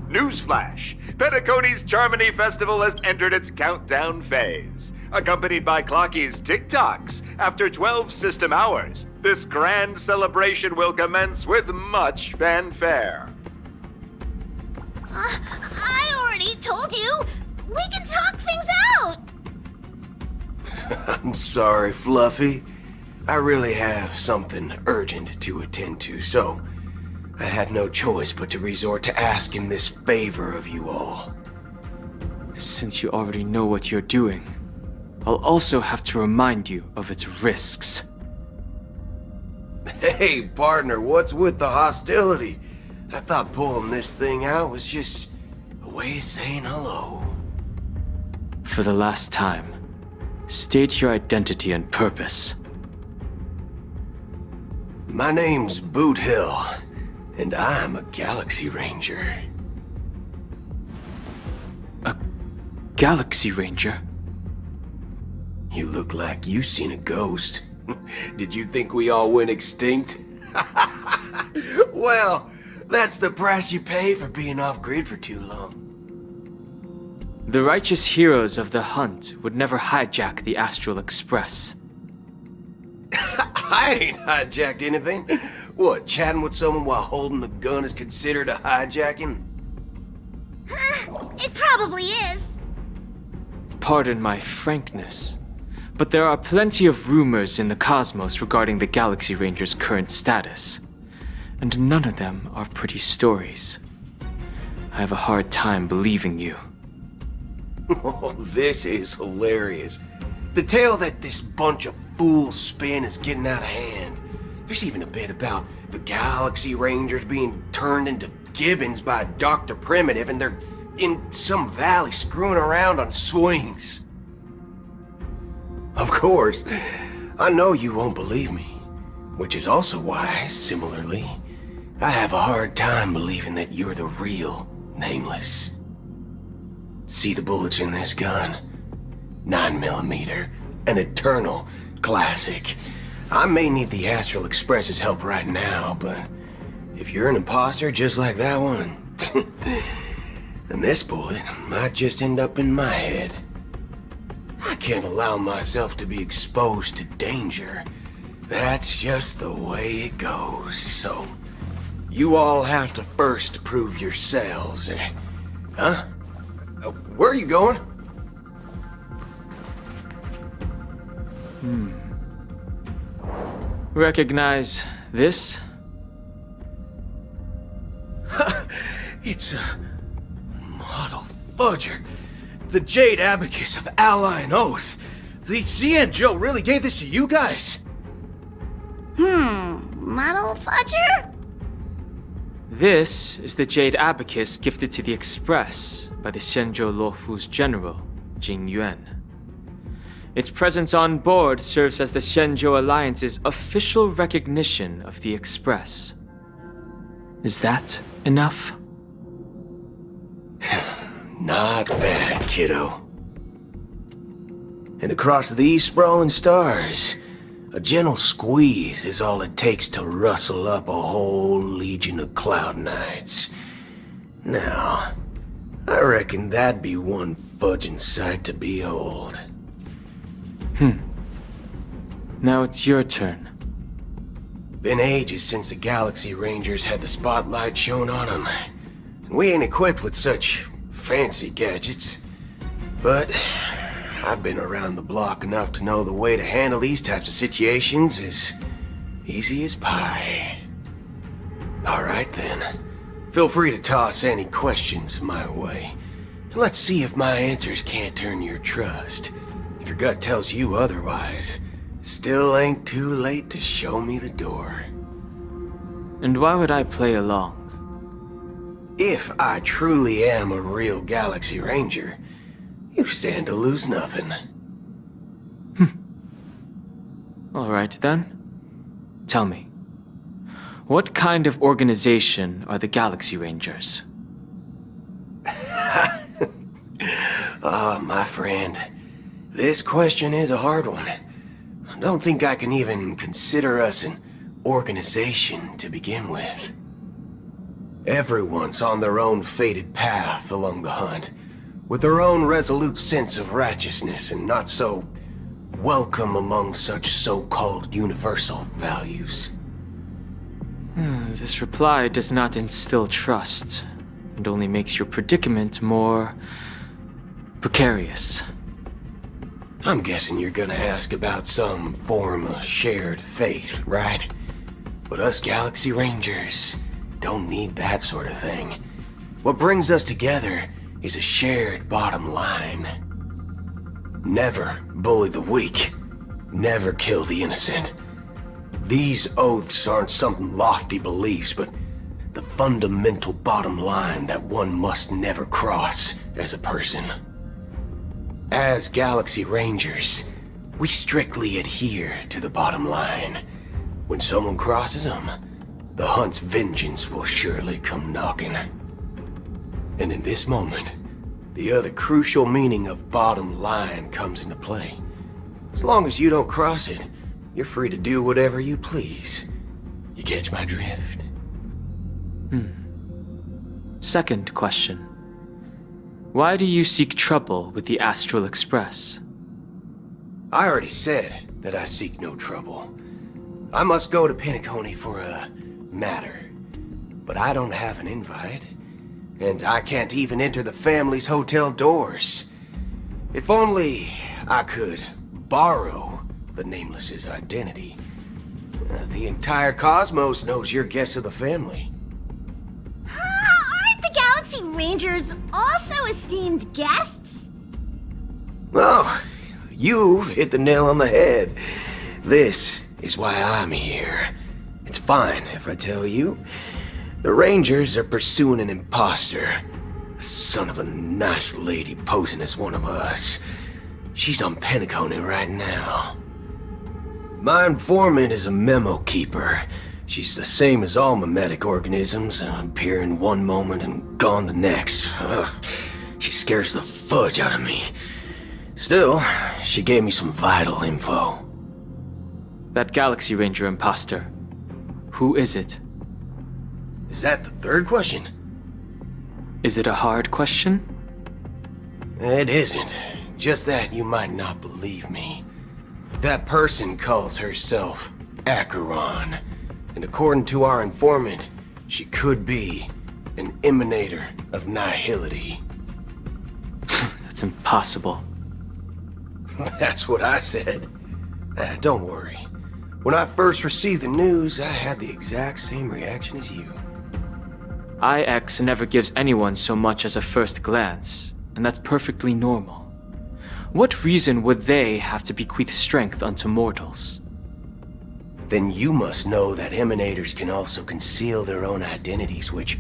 Newsflash! Penacony's Charmony Festival has entered its countdown phase. Accompanied by Clocky's TikToks, after 12 system hours, this grand celebration will commence with much fanfare. I already told you! We can talk things out! I'm sorry, Fluffy. I really have something urgent to attend to, so I had no choice but to resort to asking this favor of you all. Since you already know what you're doing, I'll also have to remind you of its risks. Hey, partner, what's with the hostility? I thought pulling this thing out was just a way of saying hello. For the last time, state your identity and purpose. My name's Boot Hill, and I'm a Galaxy Ranger. A Galaxy Ranger? You look like you seen a ghost. Did you think we all went extinct? Well, that's the price you pay for being off-grid for too long. The righteous heroes of the hunt would never hijack the Astral Express. I ain't hijacked anything. What, chatting with someone while holding the gun is considered a hijacking? It probably is. Pardon my frankness, but there are plenty of rumors in the cosmos regarding the Galaxy Ranger's current status, and none of them are pretty stories. I have a hard time believing you. Oh, this is hilarious. The tale that this bunch of fools spin is getting out of hand. There's even a bit about the Galaxy Rangers being turned into gibbons by Dr. Primitive, and they're in some valley screwing around on swings. Of course, I know you won't believe me, which is also why, similarly, I have a hard time believing that you're the real Nameless. See the bullets in this gun? 9mm, an eternal classic. I may need the Astral Express's help right now, but if you're an imposter just like that one, then this bullet might just end up in my head. I can't allow myself to be exposed to danger. That's just the way it goes, so you all have to first prove yourselves, Huh? Where are you going? Recognize this? It's a model fudger. The Jade Abacus of Ally and Oath. The CN Joe really gave this to you guys? Model fudger? This is the Jade Abacus gifted to the Express by the Shenzhou Luofu's general, Jing Yuan. Its presence on board serves as the Shenzhou Alliance's official recognition of the Express. Is that enough? Not bad, kiddo. And across these sprawling stars, a gentle squeeze is all it takes to rustle up a whole legion of Cloud Knights. Now, I reckon that'd be one fudging sight to behold. Now it's your turn. Been ages since the Galaxy Rangers had the spotlight shown on them. We ain't equipped with such fancy gadgets. But I've been around the block enough to know the way to handle these types of situations is easy as pie. Alright then. Feel free to toss any questions my way. Let's see if my answers can't turn your trust. If your gut tells you otherwise, still ain't too late to show me the door. And why would I play along? If I truly am a real Galaxy Ranger, you stand to lose nothing. Alright then. Tell me, what kind of organization are the Galaxy Rangers? My friend, this question is a hard one. I don't think I can even consider us an organization to begin with. Everyone's on their own fated path along the hunt, with their own resolute sense of righteousness and not so welcome among such so-called universal values. This reply does not instill trust, and only makes your predicament more precarious. I'm guessing you're gonna ask about some form of shared faith, right? But us Galaxy Rangers don't need that sort of thing. What brings us together is a shared bottom line. Never bully the weak. Never kill the innocent. These oaths aren't some lofty beliefs, but the fundamental bottom line that one must never cross as a person. As Galaxy Rangers, we strictly adhere to the bottom line. When someone crosses them, the hunt's vengeance will surely come knocking. And in this moment, the other crucial meaning of bottom line comes into play. As long as you don't cross it, you're free to do whatever you please. You catch my drift? Second question. Why do you seek trouble with the Astral Express? I already said that I seek no trouble. I must go to Penacony for a matter. But I don't have an invite. And I can't even enter the family's hotel doors. If only I could borrow the Nameless's identity. The entire cosmos knows you're guests of the family. Aren't the Galaxy Rangers also esteemed guests? Well, you've hit the nail on the head. This is why I'm here. It's fine if I tell you. The Rangers are pursuing an imposter. A son of a nice lady posing as one of us. She's on Penacony right now. My informant is a memo keeper. She's the same as all mimetic organisms, appearing one moment and gone the next. She scares the fudge out of me. Still, she gave me some vital info. That Galaxy Ranger imposter. Who is it? Is that the third question? Is it a hard question? It isn't. Just that you might not believe me. That person calls herself Acheron. And according to our informant, she could be an emanator of nihility. That's impossible. That's what I said. Don't worry. When I first received the news, I had the exact same reaction as you. IX never gives anyone so much as a first glance, and that's perfectly normal. What reason would they have to bequeath strength unto mortals? Then you must know that emanators can also conceal their own identities, which,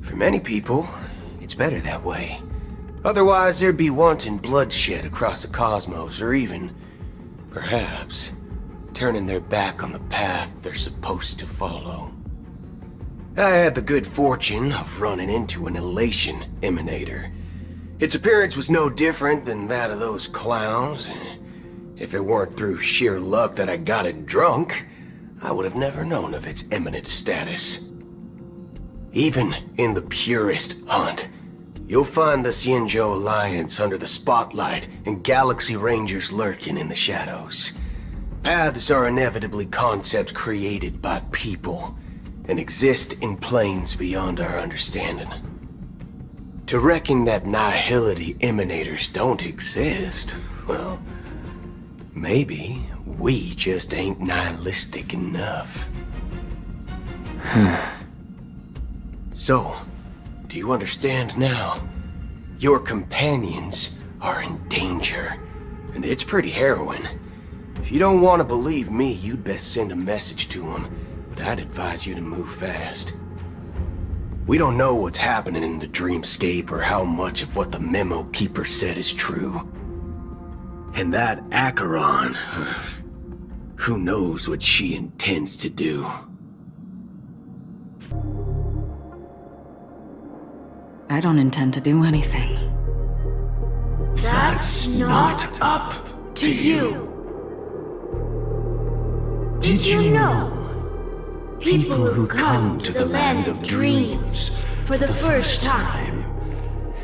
for many people, it's better that way. Otherwise, there'd be wanton bloodshed across the cosmos, or even, perhaps, turning their back on the path they're supposed to follow. I had the good fortune of running into an elation emanator. Its appearance was no different than that of those clowns. If it weren't through sheer luck that I got it drunk, I would have never known of its eminent status. Even in the purest hunt, you'll find the Xianzhou Alliance under the spotlight and Galaxy Rangers lurking in the shadows. Paths are inevitably concepts created by people and exist in planes beyond our understanding. To reckon that nihility emanators don't exist, well, maybe we just ain't nihilistic enough. So, do you understand now? Your companions are in danger, and it's pretty harrowing. If you don't want to believe me, you'd best send a message to them, but I'd advise you to move fast. We don't know what's happening in the dreamscape or how much of what the memo keeper said is true. And that Acheron, who knows what she intends to do. I don't intend to do anything. That's not up to you. Did you know? People who come to the land of dreams for the first time,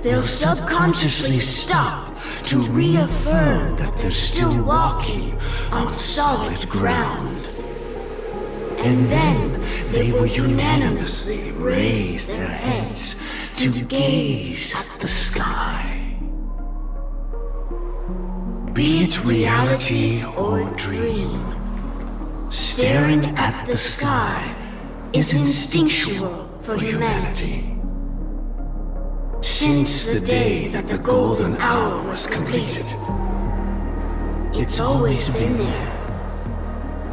they'll subconsciously stop to reaffirm that they're still walking on solid ground. And then they will unanimously raise their heads to gaze at the sky. Be it reality or dream, staring at the sky is instinctual for humanity. Since the day that the golden hour was completed, it's always been there,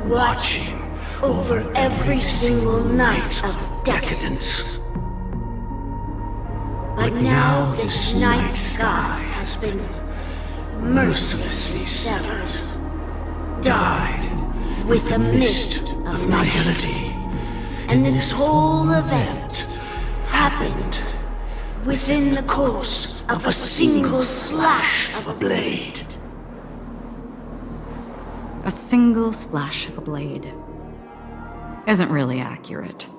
watching over every single night of decadence. But now this night sky has been mercilessly severed, dyed with the mist of nihility. And this whole event happened within the course of a single slash of a blade. A single slash of a blade isn't really accurate.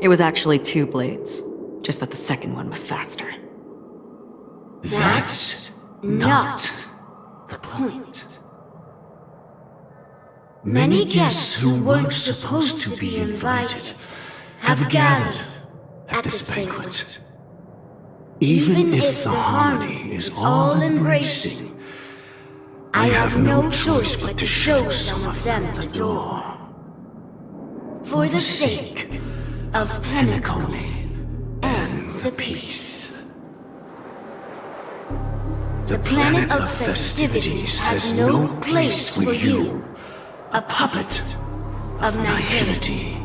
It was actually 2 blades, just that the second one was faster. That's not the point. Many guests who weren't supposed to be invited have gathered at this banquet. Even if the harmony is all-embracing, I have no choice but to show some of them the door. For the sake of Penacony and the peace. The planet of festivities has no place for you, a puppet of nihility.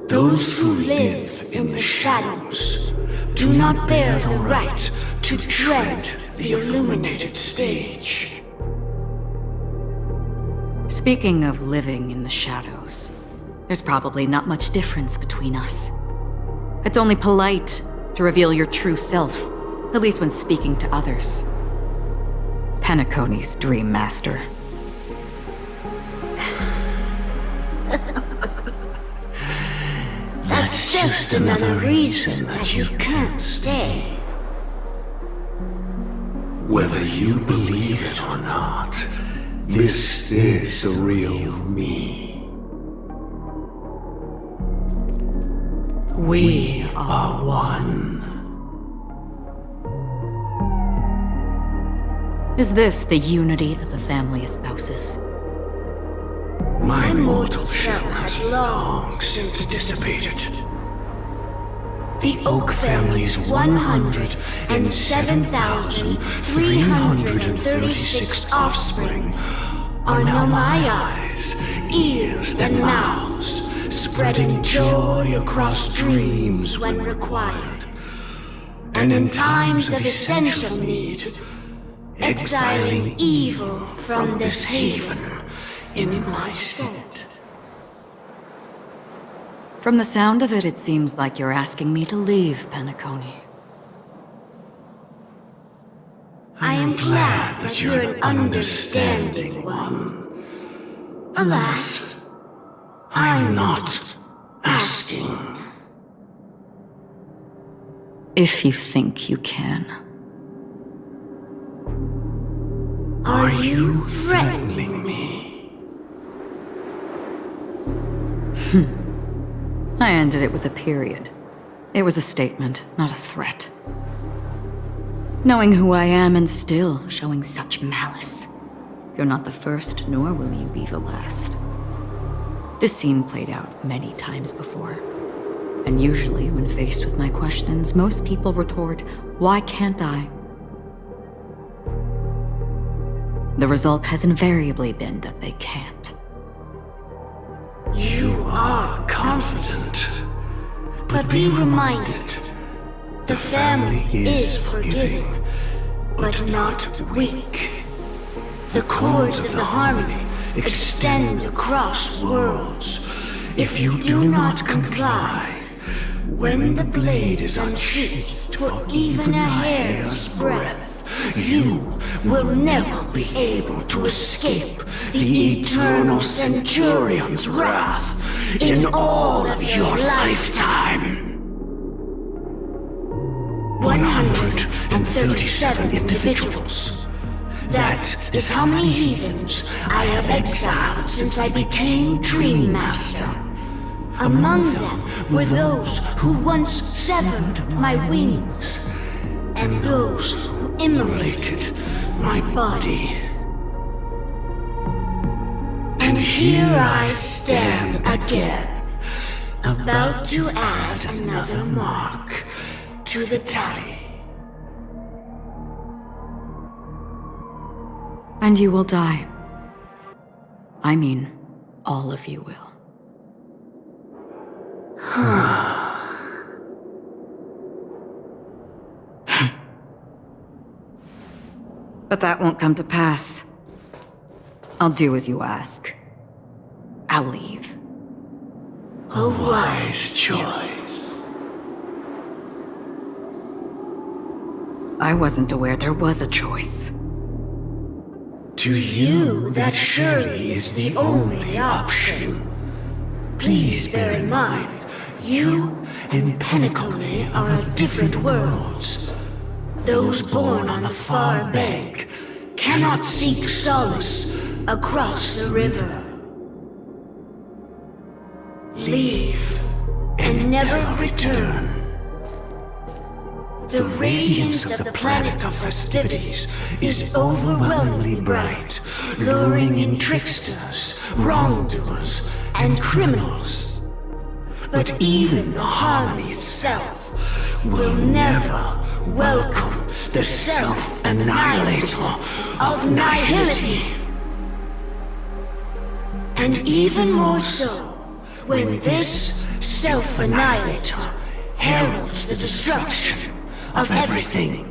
Those who live in the shadows do not bear the right to tread the illuminated stage. Speaking of living in the shadows, there's probably not much difference between us. It's only polite to reveal your true self, at least when speaking to others. Penacony's Dream Master. That's just another reason that you can't stay. Whether you believe it or not, this is the real me. We are one. Is this the unity that the family espouses? My mortal shell has long since dissipated. The Oak family's 107,336 offspring are now my eyes, ears, and mouths, spreading joy across dreams when required, and in times of essential need, exiling evil from this haven in my stead. From the sound of it, it seems like you're asking me to leave Penacony. I am glad that you're an understanding one. Alas, I'm not asking. If you think you can. Are you threatening me? I ended it with a period. It was a statement, not a threat. Knowing who I am and still showing such malice. You're not the first, nor will you be the last. This scene played out many times before. And usually, when faced with my questions, most people retort, "Why can't I?" The result has invariably been that they can't. You are confident. But be reminded, the family is forgiving, but not weak. The cords of the harmony extend across worlds. If you do not comply, when the blade is unsheathed for even a hair's breadth, you will never be able to escape the eternal Centurion's wrath. in all of your lifetime. 137 individuals. That is how many heathens I have exiled since I became Dream Master. Among them were those who once severed my wings, and those who immolated my body. And here I stand again, about to add another mark to the tally. And you will die. I mean, all of you will. But that won't come to pass. I'll do as you ask. I'll leave. A wise choice. I wasn't aware there was a choice. To you, that surely is the only option. Please bear in mind, you and Penacony are of different worlds. Those born on the far bank cannot seek solace across the river. Leave and never return. The radiance of the planet of festivities is overwhelmingly bright, luring in tricksters, wrongdoers, and criminals. But even the harmony itself will never welcome the self-annihilator of nihility. And even more so, when this self-annihilator heralds the destruction of everything.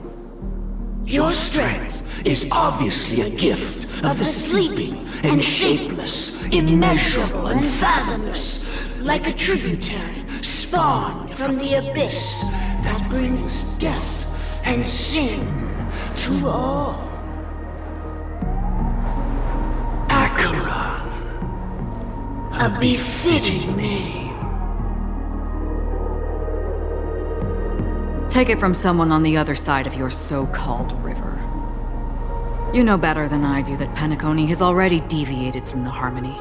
Your strength is obviously a gift of the sleeping and shapeless, immeasurable and fathomless, like a tributary spawned from the abyss that brings death and sin to all. Acheron, a befitting name. Take it from someone on the other side of your so-called river. You know better than I do that Penacony has already deviated from the harmony.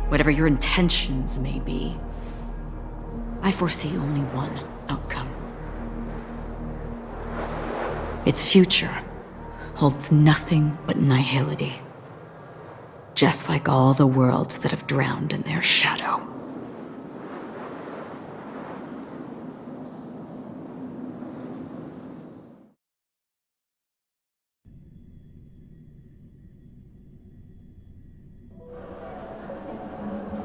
Whatever your intentions may be, I foresee only one outcome. Its future holds nothing but nihility. Just like all the worlds that have drowned in their shadow.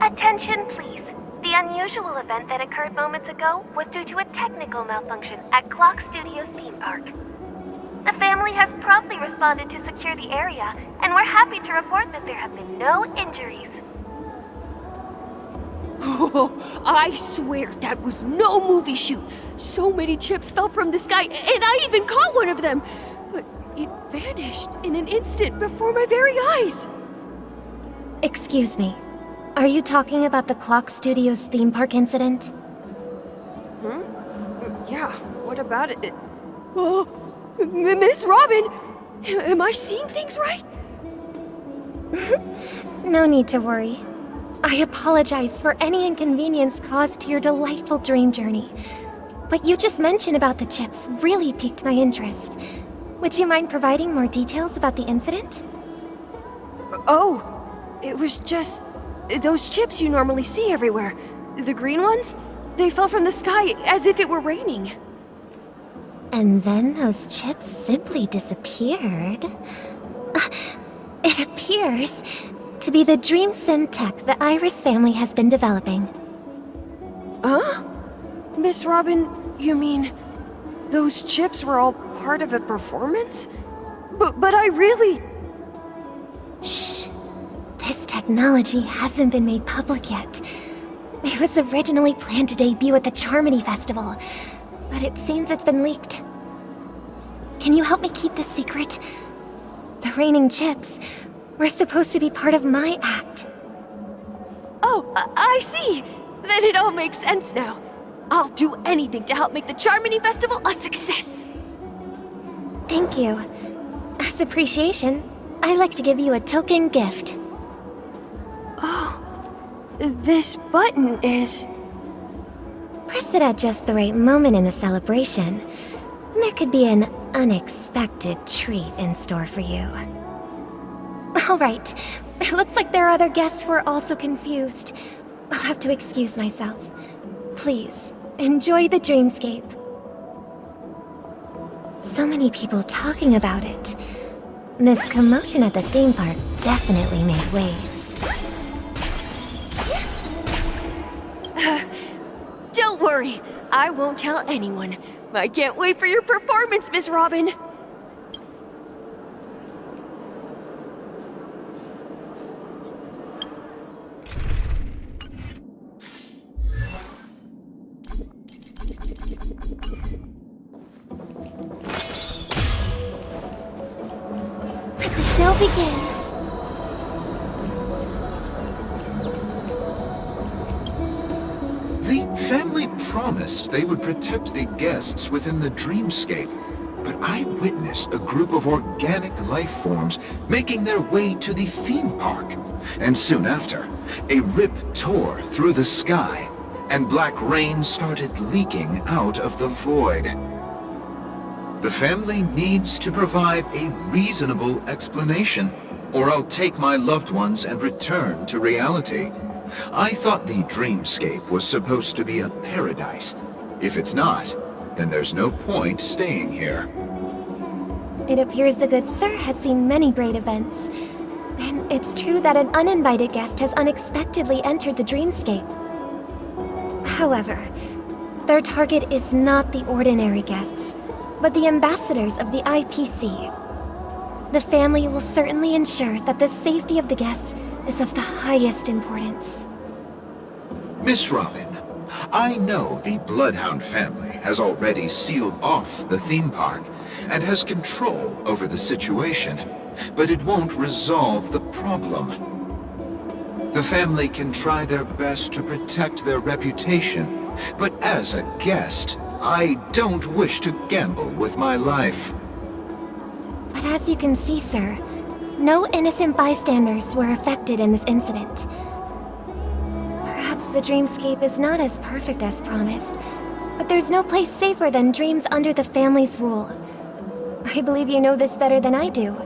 Attention, please. The unusual event that occurred moments ago was due to a technical malfunction at Clock Studios theme park. The family has promptly responded to secure the area, and we're happy to report that there have been no injuries. Oh, I swear that was no movie shoot. So many chips fell from the sky, and I even caught one of them. But it vanished in an instant before my very eyes. Excuse me. Are you talking about the Clock Studios theme park incident? Yeah, what about it? Oh, Miss Robin! Am I seeing things right? No need to worry. I apologize for any inconvenience caused to your delightful dream journey. What you just mentioned about the chips really piqued my interest. Would you mind providing more details about the incident? Oh, it was just those chips you normally see everywhere. The green ones? They fell from the sky as if it were raining. And then those chips simply disappeared. It appears to be the Dream Sim tech the Iris family has been developing. Huh? Miss Robin, you mean those chips were all part of a performance? But I really... Shh. This technology hasn't been made public yet. It was originally planned to debut at the Charmony Festival, but it seems it's been leaked. Can you help me keep this secret? The raining chips were supposed to be part of my act. Oh, I see. Then it all makes sense now. I'll do anything to help make the Charmony Festival a success. Thank you. As appreciation, I'd like to give you a token gift. Oh, this button is... Press it at just the right moment in the celebration. There could be an unexpected treat in store for you. All right. It looks like there are other guests who are also confused. I'll have to excuse myself. Please, enjoy the dreamscape. So many people talking about it. This commotion at the theme park definitely made waves. Don't worry, I won't tell anyone. I can't wait for your performance, Miss Robin. Let the show begin. The family promised they would protect the guests within the dreamscape, but I witnessed a group of organic life forms making their way to the theme park. And soon after, a rip tore through the sky, and black rain started leaking out of the void. The family needs to provide a reasonable explanation, or I'll take my loved ones and return to reality. I thought the dreamscape was supposed to be a paradise. If it's not, then there's no point staying here. It appears the good sir has seen many great events. And it's true that an uninvited guest has unexpectedly entered the dreamscape. However, their target is not the ordinary guests, but the ambassadors of the IPC. The family will certainly ensure that the safety of the guests is of the highest importance. Miss Robin, I know the Bloodhound family has already sealed off the theme park and has control over the situation, but it won't resolve the problem. The family can try their best to protect their reputation, but as a guest, I don't wish to gamble with my life. But as you can see, sir, no innocent bystanders were affected in this incident. Perhaps the dreamscape is not as perfect as promised, but there's no place safer than dreams under the family's rule. I believe you know this better than I do.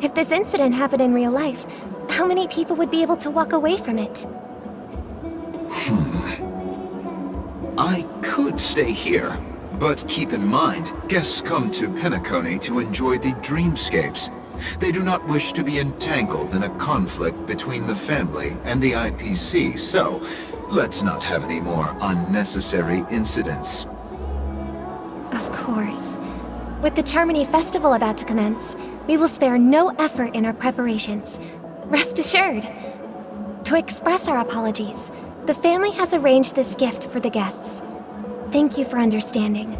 If this incident happened in real life, how many people would be able to walk away from it? I could stay here, but keep in mind, guests come to Penacony to enjoy the dreamscapes. They do not wish to be entangled in a conflict between the family and the IPC, so let's not have any more unnecessary incidents. Of course. With the Charmony Festival about to commence, we will spare no effort in our preparations. Rest assured. To express our apologies, the family has arranged this gift for the guests. Thank you for understanding.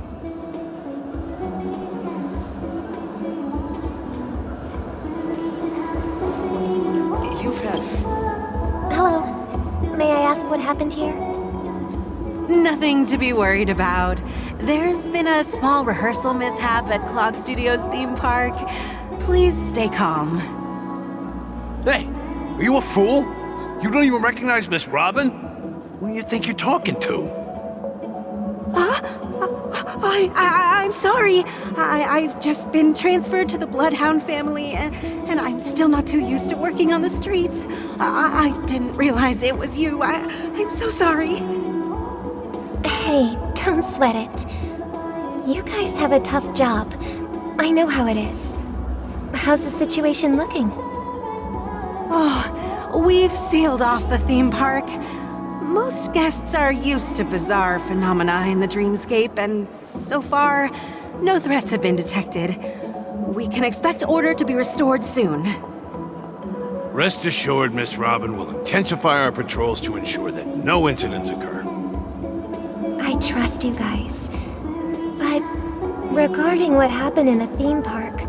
You've had... Hello. May I ask what happened here? Nothing to be worried about. There's been a small rehearsal mishap at Clock Studios theme park. Please stay calm. Hey, are you a fool? You don't even recognize Miss Robin? Who do you think you're talking to? I'm sorry. I've just been transferred to the Bloodhound family, and I'm still not too used to working on the streets. I didn't realize it was you. I'm so sorry. Hey, don't sweat it. You guys have a tough job. I know how it is. How's the situation looking? Oh, we've sealed off the theme park. Most guests are used to bizarre phenomena in the dreamscape, and so far, no threats have been detected. We can expect order to be restored soon. Rest assured, Miss Robin will intensify our patrols to ensure that no incidents occur. I trust you guys. But regarding what happened in the theme park,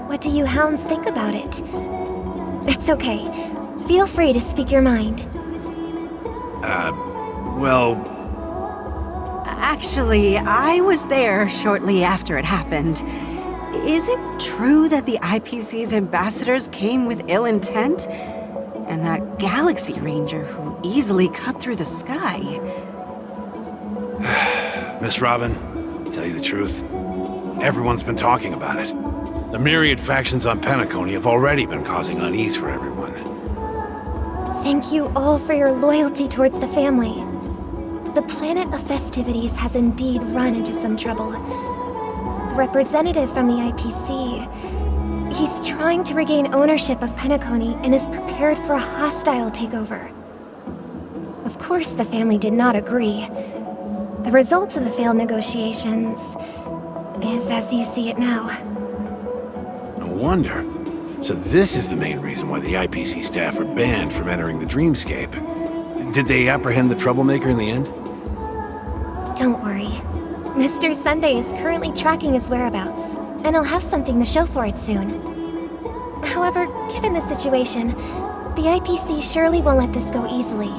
what do you hounds think about it? It's okay. Feel free to speak your mind. Well, Actually, I was there shortly after it happened. Is it true that the IPC's ambassadors came with ill intent? And that Galaxy Ranger who easily cut through the sky? Miss Robin, to tell you the truth, everyone's been talking about it. The myriad factions on Penacony have already been causing unease for everyone. Thank you all for your loyalty towards the family. The planet of festivities has indeed run into some trouble. The representative from the IPC, he's trying to regain ownership of Penacony and is prepared for a hostile takeover. Of course, the family did not agree. The result of the failed negotiations is as you see it now. No wonder. So this is the main reason why the IPC staff are banned from entering the Dreamscape. Did they apprehend the troublemaker in the end? Don't worry. Mr. Sunday is currently tracking his whereabouts, and he'll have something to show for it soon. However, given the situation, the IPC surely won't let this go easily.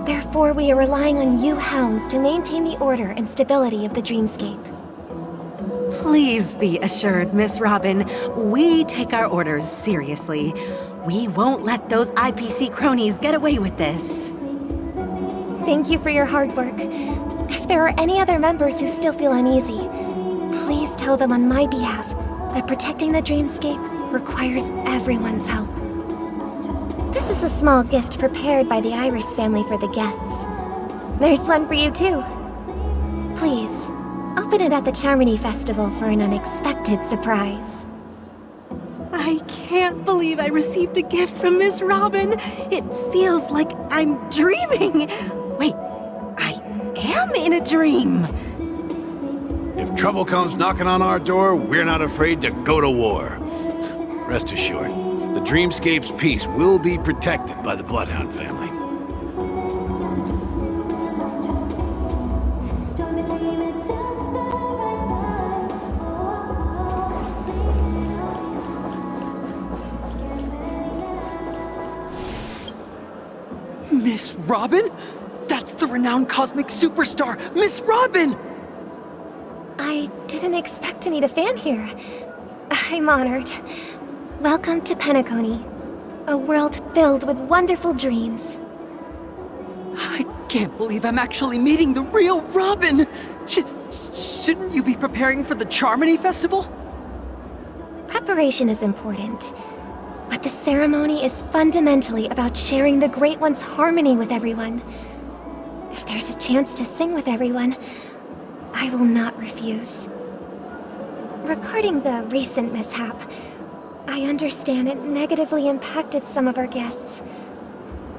Therefore, we are relying on you hounds to maintain the order and stability of the Dreamscape. Please be assured, Miss Robin, we take our orders seriously. We won't let those IPC cronies get away with this. Thank you for your hard work. If there are any other members who still feel uneasy, please tell them on my behalf that protecting the Dreamscape requires everyone's help. This is a small gift prepared by the Iris family for the guests. There's one for you too. Please, open it at the Charmony Festival for an unexpected surprise. I can't believe I received a gift from Miss Robin. It feels like I'm dreaming. Wait, I am in a dream. If trouble comes knocking on our door, we're not afraid to go to war. Rest assured, the Dreamscape's peace will be protected by the Bloodhound family. Miss Robin? That's the renowned cosmic superstar, Miss Robin! I didn't expect to meet a fan here. I'm honored. Welcome to Penacony, a world filled with wonderful dreams. I can't believe I'm actually meeting the real Robin! Shouldn't you be preparing for the Charmony Festival? Preparation is important, but the ceremony is fundamentally about sharing the Great One's harmony with everyone. If there's a chance to sing with everyone, I will not refuse. Regarding the recent mishap, I understand it negatively impacted some of our guests.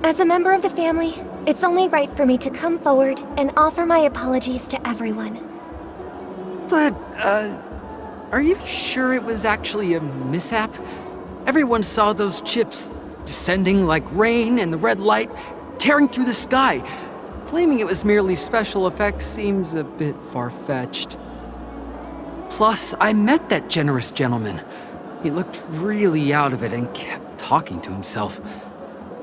As a member of the family, it's only right for me to come forward and offer my apologies to everyone. But, are you sure it was actually a mishap? Everyone saw those chips descending like rain and the red light tearing through the sky. Claiming it was merely special effects seems a bit far-fetched. Plus, I met that generous gentleman. He looked really out of it and kept talking to himself.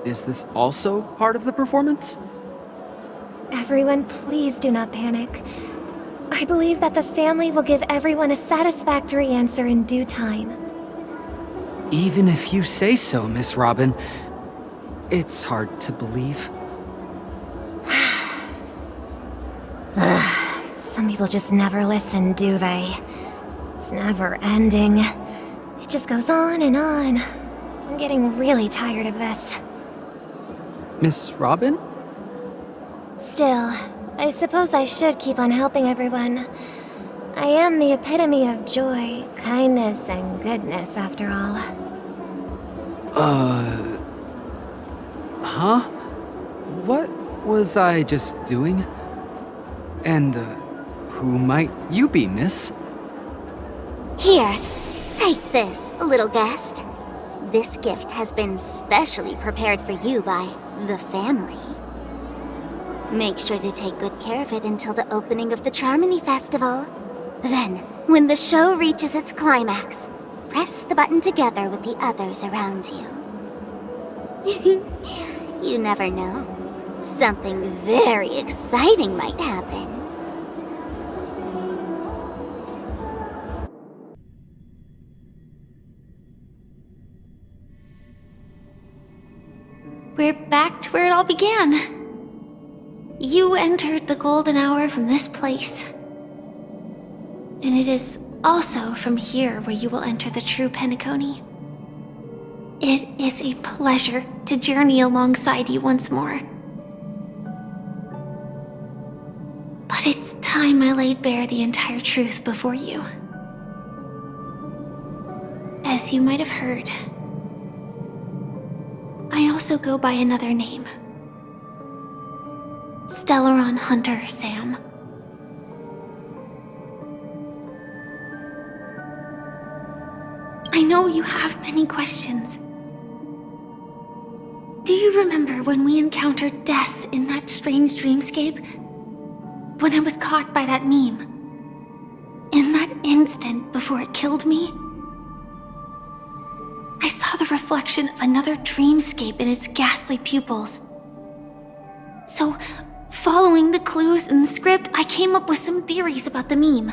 Is this also part of the performance? Everyone, please do not panic. I believe that the family will give everyone a satisfactory answer in due time. Even if you say so, Miss Robin, it's hard to believe. Some people just never listen, do they? It's never ending. It just goes on and on. I'm getting really tired of this. Miss Robin? Still, I suppose I should keep on helping everyone. I am the epitome of joy, kindness, and goodness, after all. Huh? What was I just doing? And, who might you be, miss? Here, take this, little guest. This gift has been specially prepared for you by the family. Make sure to take good care of it until the opening of the Charmony Festival. Then, when the show reaches its climax, press the button together with the others around you. You never know. Something very exciting might happen. We're back to where it all began. You entered the golden hour from this place. And it is also from here where you will enter the true Penacony. It is a pleasure to journey alongside you once more. But it's time I laid bare the entire truth before you. As you might have heard, I also go by another name. Stellaron Hunter Sam. I know you have many questions. Do you remember when we encountered death in that strange dreamscape? When I was caught by that meme? In that instant before it killed me? I saw the reflection of another dreamscape in its ghastly pupils. So, following the clues in the script, I came up with some theories about the meme.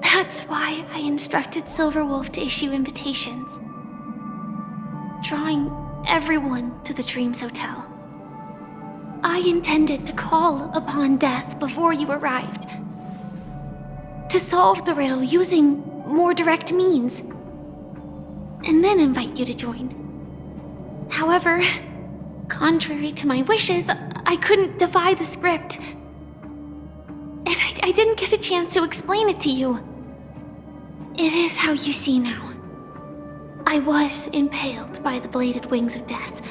That's why I instructed Silverwolf to issue invitations, drawing everyone to the Dreams Hotel. I intended to call upon death before you arrived, to solve the riddle using more direct means, and then invite you to join. However, contrary to my wishes, I couldn't defy the script. And I didn't get a chance to explain it to you. It is how you see now. I was impaled by the bladed wings of death.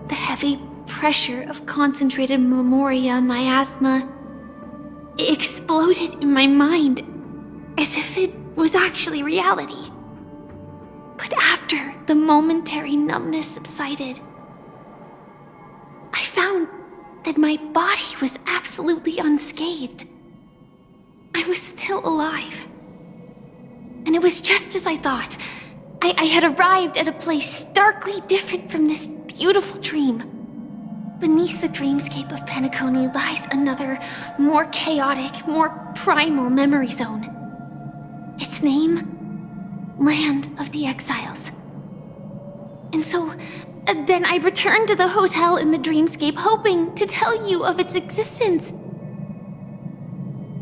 The heavy pressure of concentrated memoria miasma exploded in my mind as if it was actually reality. But after the momentary numbness subsided, I found that my body was absolutely unscathed. I was still alive. And it was just as I thought. I had arrived at a place starkly different from this beautiful dream. Beneath the dreamscape of Penacony lies another, more chaotic, more primal memory zone. Its name? Land of the Exiles. And so, then I returned to the hotel in the dreamscape, hoping to tell you of its existence.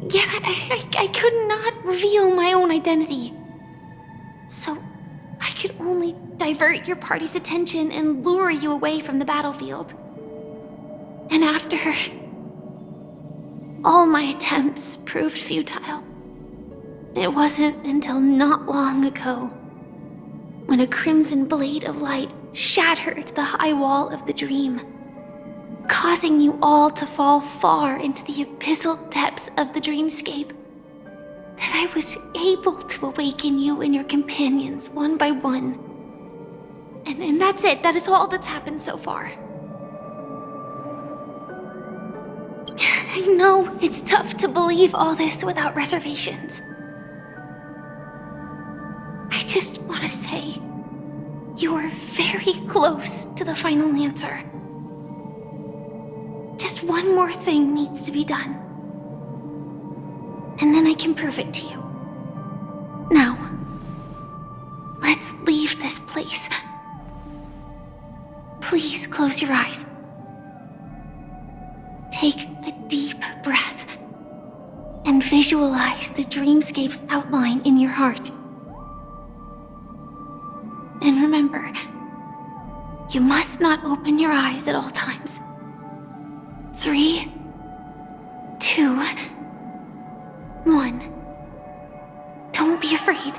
Yet I could not reveal my own identity. So, I could only divert your party's attention and lure you away from the battlefield. And after all my attempts proved futile, it wasn't until not long ago when a crimson blade of light shattered the high wall of the dream, causing you all to fall far into the abyssal depths of the dreamscape, that I was able to awaken you and your companions one by one. And that's it. That is all that's happened so far. I know it's tough to believe all this without reservations. I just want to say, you are very close to the final answer. Just one more thing needs to be done. And then I can prove it to you. Now, let's leave this place. Please close your eyes. Take a deep breath and visualize the dreamscape's outline in your heart. And remember, you must not open your eyes at all times. 3, 2, 1. Don't be afraid.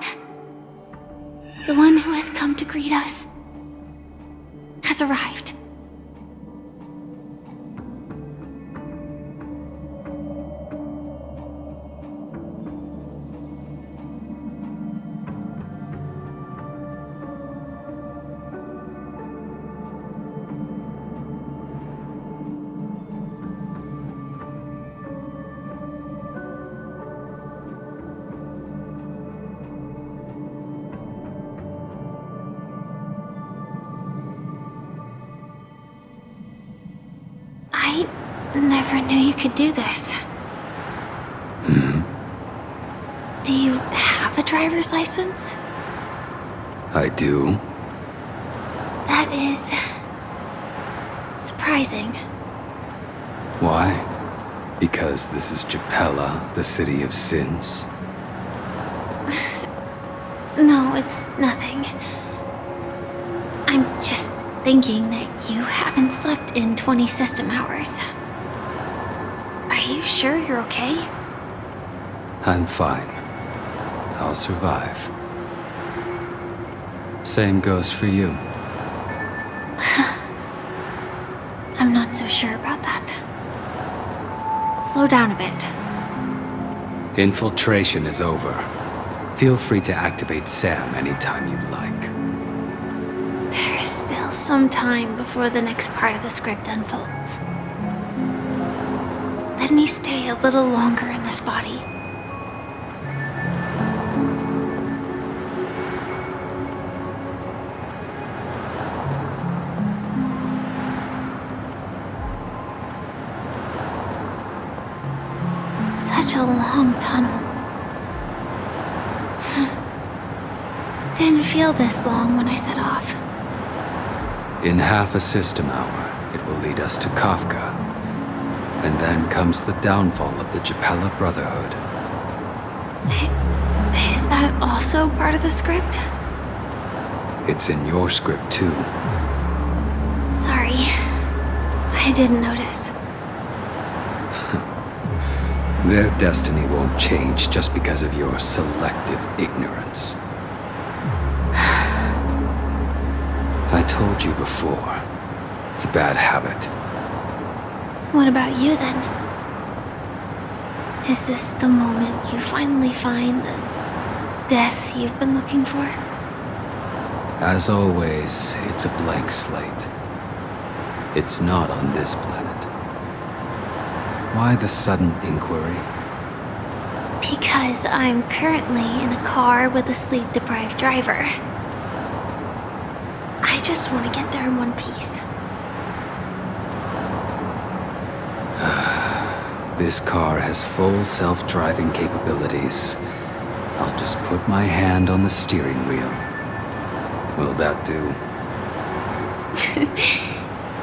The one who has come to greet us has arrived. Never knew you could do this. Do you have a driver's license? I do. That is... surprising. Why? Because this is Japella, the city of sins? No, it's nothing. I'm just thinking that you haven't slept in 20 system hours. Are you sure you're okay? I'm fine. I'll survive. Same goes for you. I'm not so sure about that. Slow down a bit. Infiltration is over. Feel free to activate Sam anytime you like. There's still some time before the next part of the script unfolds. Let me stay a little longer in this body. Such a long tunnel. Didn't feel this long when I set off. In half a system hour, it will lead us to Kafka. And then comes the downfall of the Japella Brotherhood. Is that also part of the script? It's in your script too. Sorry. I didn't notice. Their destiny won't change just because of your selective ignorance. I told you before, it's a bad habit. What about you then? Is this the moment you finally find the death you've been looking for? As always, it's a blank slate. It's not on this planet. Why the sudden inquiry? Because I'm currently in a car with a sleep-deprived driver. I just want to get there in one piece. This car has full self-driving capabilities. I'll just put my hand on the steering wheel. Will that do?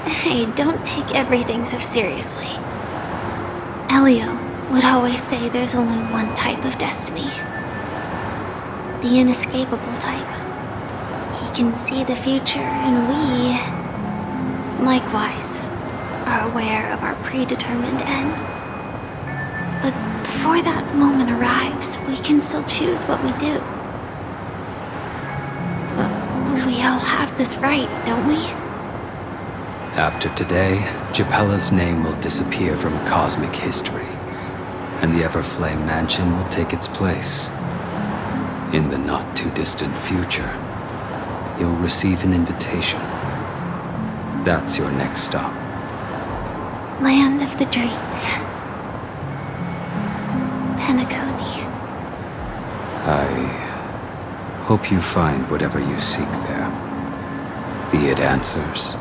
Hey, don't take everything so seriously. Elio would always say there's only one type of destiny. The inescapable type. He can see the future, and we, likewise, are aware of our predetermined end. But before that moment arrives, we can still choose what we do. We all have this right, don't we? After today, Japella's name will disappear from cosmic history, and the Everflame Mansion will take its place. In the not-too-distant future, you'll receive an invitation. That's your next stop. Land of the Dreams. Penacony. I hope you find whatever you seek there. Be it answers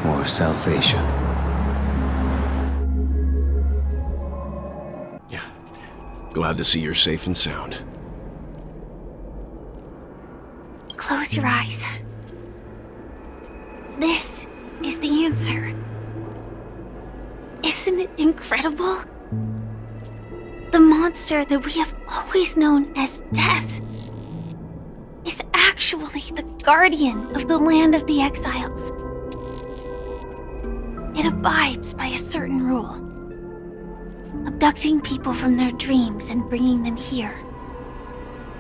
or salvation. Yeah. Glad to see you're safe and sound. Close your eyes. This is the answer. Isn't it incredible? The monster that we have always known as Death is actually the guardian of the land of the exiles. It abides by a certain rule, abducting people from their dreams and bringing them here.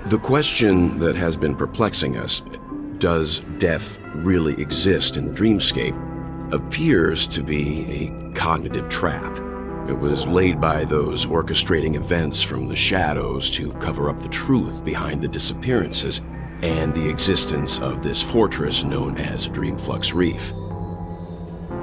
The question that has been perplexing us, does death really exist in the dreamscape, appears to be a cognitive trap. It was laid by those orchestrating events from the shadows to cover up the truth behind the disappearances and the existence of this fortress known as Dreamflux Reef.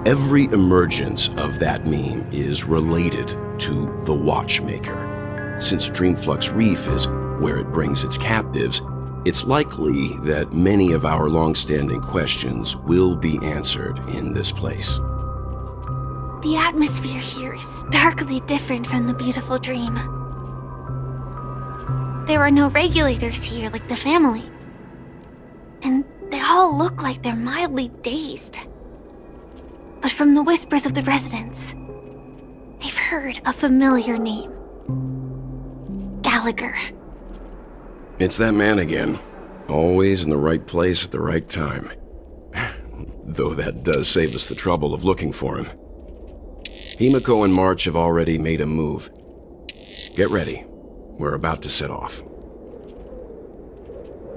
Every emergence of that meme is related to the Watchmaker. Since Dreamflux Reef is where it brings its captives, it's likely that many of our long-standing questions will be answered in this place. The atmosphere here is starkly different from the beautiful dream. There are no regulators here like the family. And they all look like they're mildly dazed. But from the whispers of the residents, I've heard a familiar name. Gallagher. It's that man again. Always in the right place at the right time. Though that does save us the trouble of looking for him. Himiko and March have already made a move. Get ready. We're about to set off.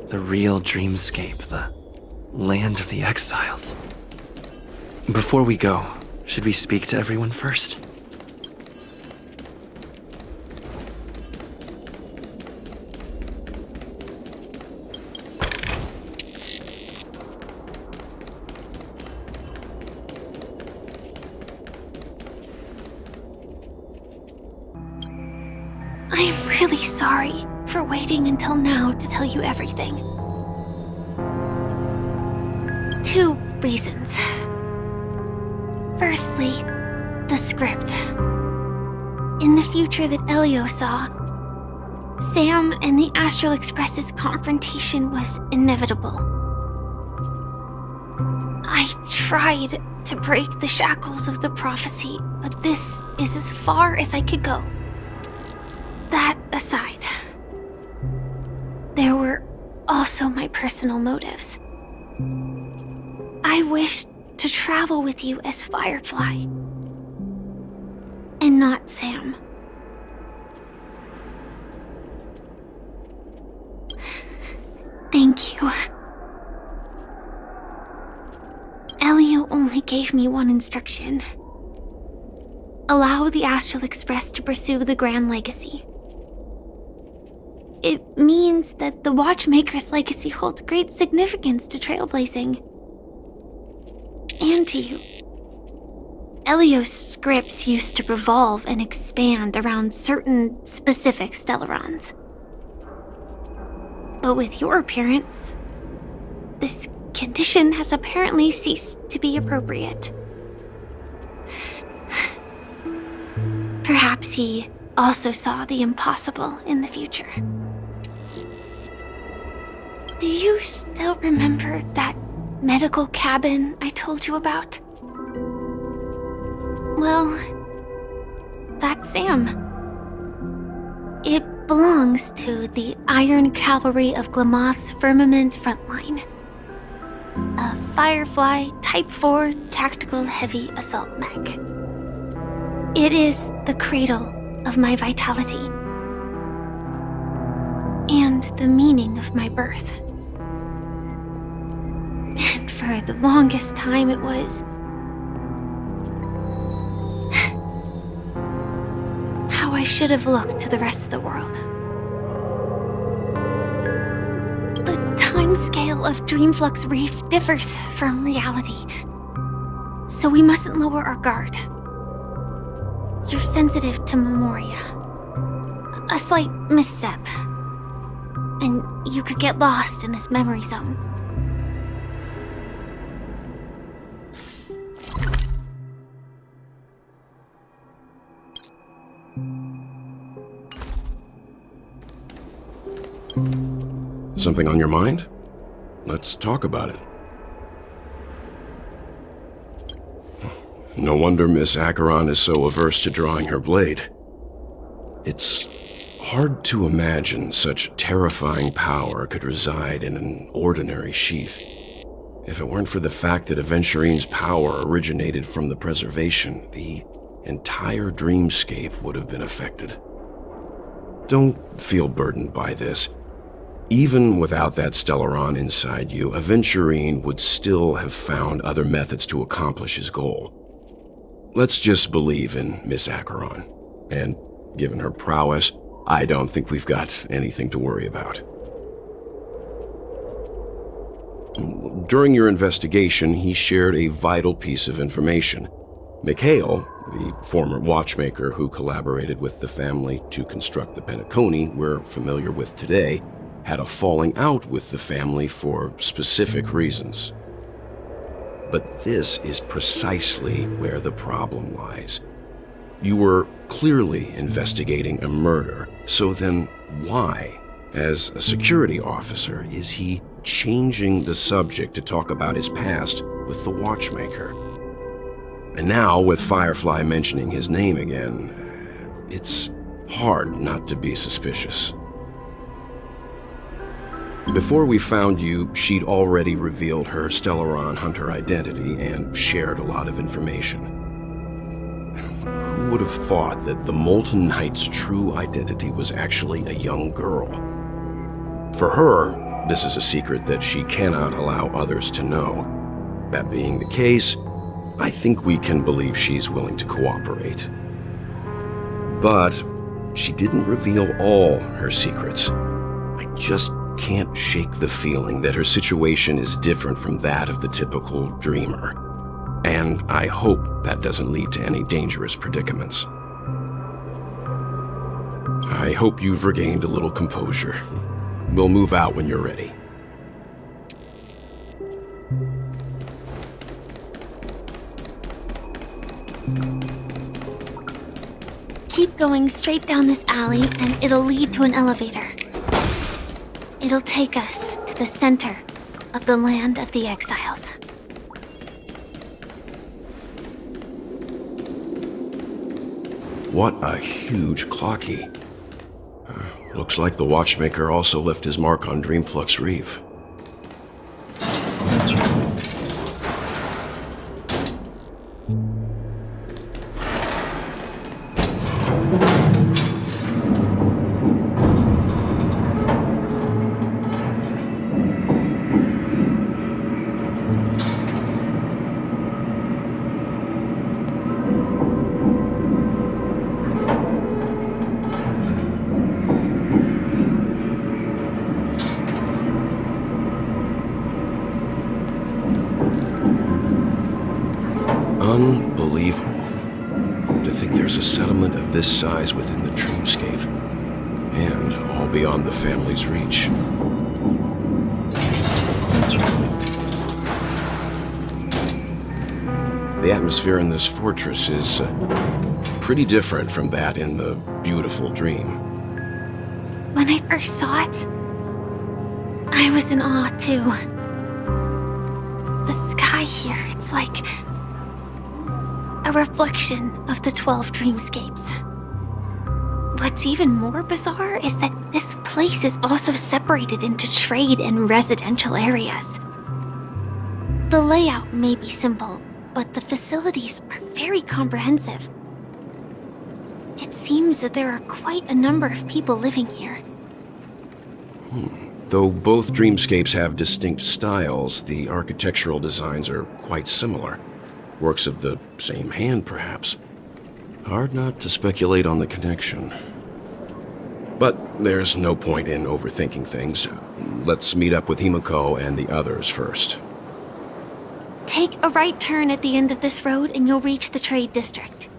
The real dreamscape, the land of the exiles. Before we go, should we speak to everyone first? I'm really sorry for waiting until now to tell you everything. 2 reasons. Firstly, the script. In the future that Elio saw, Sam and the Astral Express's confrontation was inevitable. I tried to break the shackles of the prophecy, but this is as far as I could go. That aside, there were also my personal motives. I wished to travel with you as Firefly, and not Sam. Thank you. Elio only gave me one instruction. Allow the Astral Express to pursue the Grand Legacy. It means that the Watchmaker's legacy holds great significance to trailblazing. And to you. Elio's scripts used to revolve and expand around certain specific Stellarons. But with your appearance, this condition has apparently ceased to be appropriate. Perhaps he also saw the impossible in the future. Do you still remember that medical cabin I told you about? Well, that's Sam. It belongs to the Iron Cavalry of Glamoth's Firmament Frontline. A Firefly Type 4 Tactical Heavy Assault Mech. It is the cradle of my vitality. And the meaning of my birth. And for the longest time it was how I should have looked to the rest of the world. The timescale of Dreamflux Reef differs from reality, so we mustn't lower our guard. You're sensitive to Memoria. A slight misstep, and you could get lost in this memory zone. Something on your mind? Let's talk about it. No wonder Miss Acheron is so averse to drawing her blade. It's hard to imagine such terrifying power could reside in an ordinary sheath. If it weren't for the fact that Aventurine's power originated from the preservation, the entire dreamscape would have been affected. Don't feel burdened by this. Even without that Stellaron inside you, Aventurine would still have found other methods to accomplish his goal. Let's just believe in Miss Acheron. And given her prowess, I don't think we've got anything to worry about. During your investigation, he shared a vital piece of information. Mikhail, the former watchmaker who collaborated with the family to construct the Penacony we're familiar with today, had a falling out with the family for specific reasons. But this is precisely where the problem lies. You were clearly investigating a murder, so then why, as a security officer, is he changing the subject to talk about his past with the watchmaker? And now, with Firefly mentioning his name again, it's hard not to be suspicious. Before we found you, she'd already revealed her Stellaron Hunter identity and shared a lot of information. Who would have thought that the Molten Knight's true identity was actually a young girl? For her, this is a secret that she cannot allow others to know. That being the case, I think we can believe she's willing to cooperate. But she didn't reveal all her secrets. I just can't shake the feeling that her situation is different from that of the typical dreamer. And I hope that doesn't lead to any dangerous predicaments. I hope you've regained a little composure. We'll move out when you're ready. Keep going straight down this alley and it'll lead to an elevator. It'll take us to the center of the land of the exiles. What a huge clocky. Looks like the watchmaker also left his mark on Dreamflux Reef. Unbelievable. To think there's a settlement of this size within the dreamscape, and all beyond the family's reach. The atmosphere in this fortress is pretty different from that in the beautiful dream. When I first saw it, I was in awe too. The sky here, it's like a reflection of the 12 dreamscapes. What's even more bizarre is that this place is also separated into trade and residential areas. The layout may be simple, but the facilities are very comprehensive. It seems that there are quite a number of people living here. Though both dreamscapes have distinct styles, the architectural designs are quite similar. Works of the same hand, perhaps. Hard not to speculate on the connection. But there's no point in overthinking things. Let's meet up with Himiko and the others first. Take a right turn at the end of this road and you'll reach the trade district.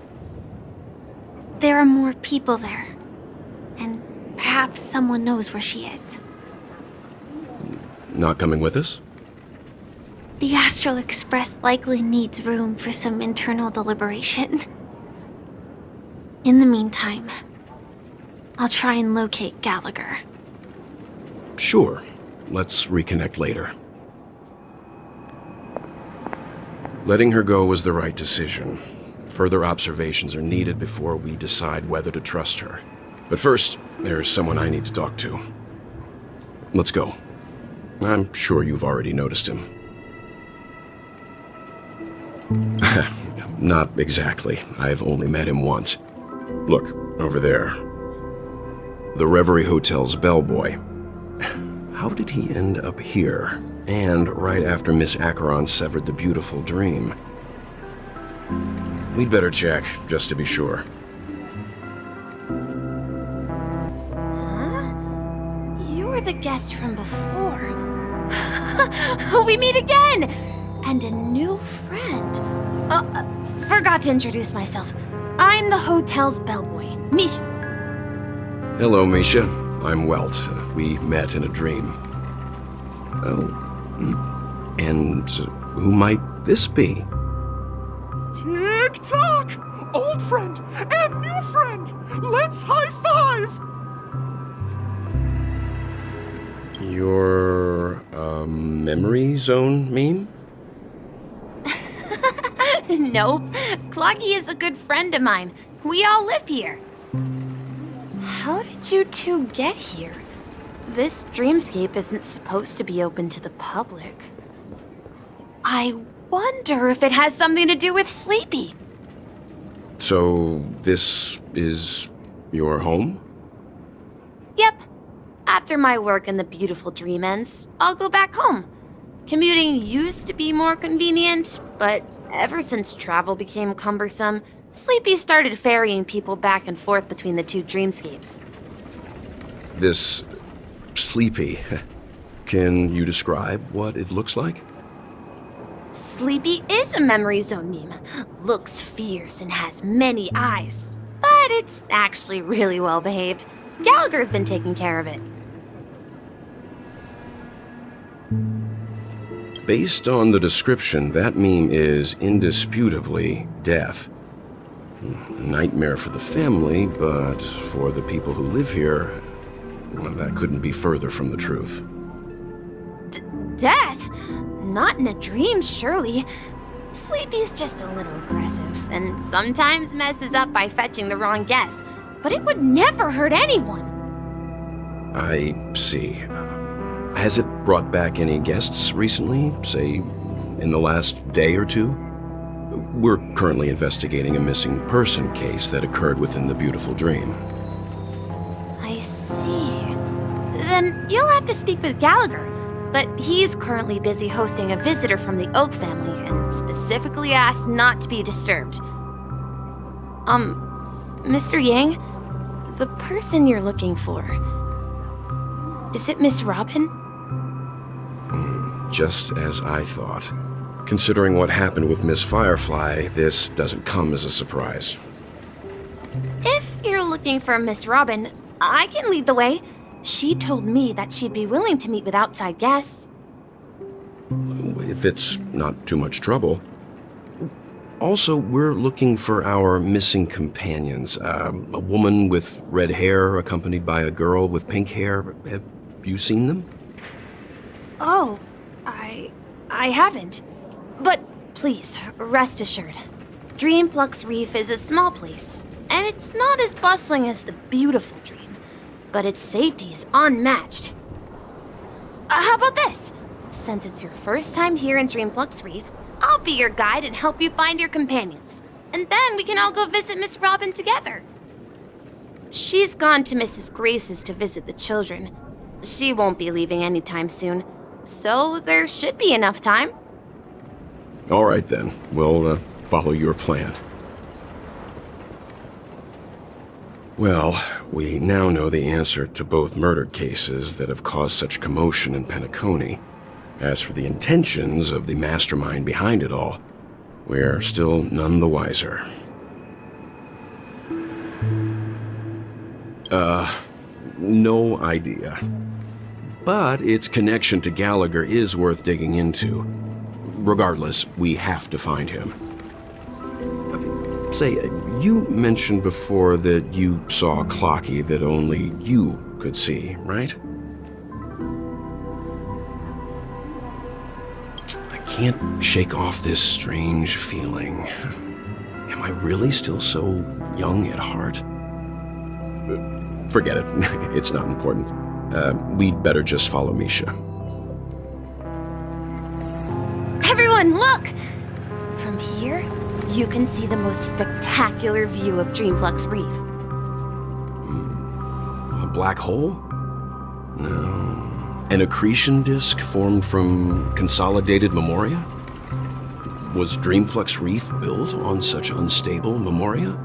There are more people there. And perhaps someone knows where she is. Not coming with us? The Astral Express likely needs room for some internal deliberation. In the meantime, I'll try and locate Gallagher. Sure. Let's reconnect later. Letting her go was the right decision. Further observations are needed before we decide whether to trust her. But first, there's someone I need to talk to. Let's go. I'm sure you've already noticed him. Not exactly. I've only met him once. Look, over there. The Reverie Hotel's bellboy. How did he end up here? And right after Miss Acheron severed the beautiful dream. We'd better check, just to be sure. Huh? You're the guest from before. We meet again! And a new friend. Forgot to introduce myself. I'm the hotel's bellboy, Misha. Hello, Misha. I'm Welt. We met in a dream. Oh. And who might this be? Tick-tock! Old friend and new friend! Let's high-five! Your, memory zone meme? Nope. Clocky is a good friend of mine. We all live here. How did you two get here? This dreamscape isn't supposed to be open to the public. I wonder if it has something to do with Sleepy. So, this is your home? Yep. After my work in the beautiful dream ends, I'll go back home. Commuting used to be more convenient, but ever since travel became cumbersome, Sleepy started ferrying people back and forth between the two dreamscapes. This Sleepy. Can you describe what it looks like? Sleepy is a memory zone meme. Looks fierce and has many eyes. But it's actually really well behaved. Gallagher's been taking care of it. Based on the description, that meme is indisputably death. A nightmare for the family, but for the people who live here, well, that couldn't be further from the truth. Death? Not in a dream, surely. Sleepy's just a little aggressive, and sometimes messes up by fetching the wrong guess. But it would never hurt anyone. I see. Has it brought back any guests recently, say, in the last day or two? We're currently investigating a missing person case that occurred within the beautiful dream. I see. Then you'll have to speak with Gallagher. But he's currently busy hosting a visitor from the Oak family and specifically asked not to be disturbed. Mr. Yang, the person you're looking for, is it Miss Robin? Just as I thought. Considering what happened with Miss Firefly, this doesn't come as a surprise. If you're looking for Miss Robin, I can lead the way. She told me that she'd be willing to meet with outside guests. If it's not too much trouble. Also, we're looking for our missing companions. A woman with red hair accompanied by a girl with pink hair. Have you seen them? Oh, I haven't. But please, rest assured. Dreamflux Reef is a small place, and it's not as bustling as the beautiful dream. But its safety is unmatched. How about this? Since it's your first time here in Dreamflux Reef, I'll be your guide and help you find your companions. And then we can all go visit Miss Robin together. She's gone to Mrs. Grace's to visit the children. She won't be leaving anytime soon, so there should be enough time. All right then, we'll follow your plan. Well, we now know the answer to both murder cases that have caused such commotion in Penacony. As for the intentions of the mastermind behind it all, we're still none the wiser. No idea. But its connection to Gallagher is worth digging into. Regardless, we have to find him. Say, you mentioned before that you saw Clocky that only you could see, right? I can't shake off this strange feeling. Am I really still so young at heart? Forget it. It's not important. We'd better just follow Misha. Everyone, look! From here, you can see the most spectacular view of Dreamflux Reef. A black hole? No. An accretion disk formed from consolidated memoria? Was Dreamflux Reef built on such unstable memoria?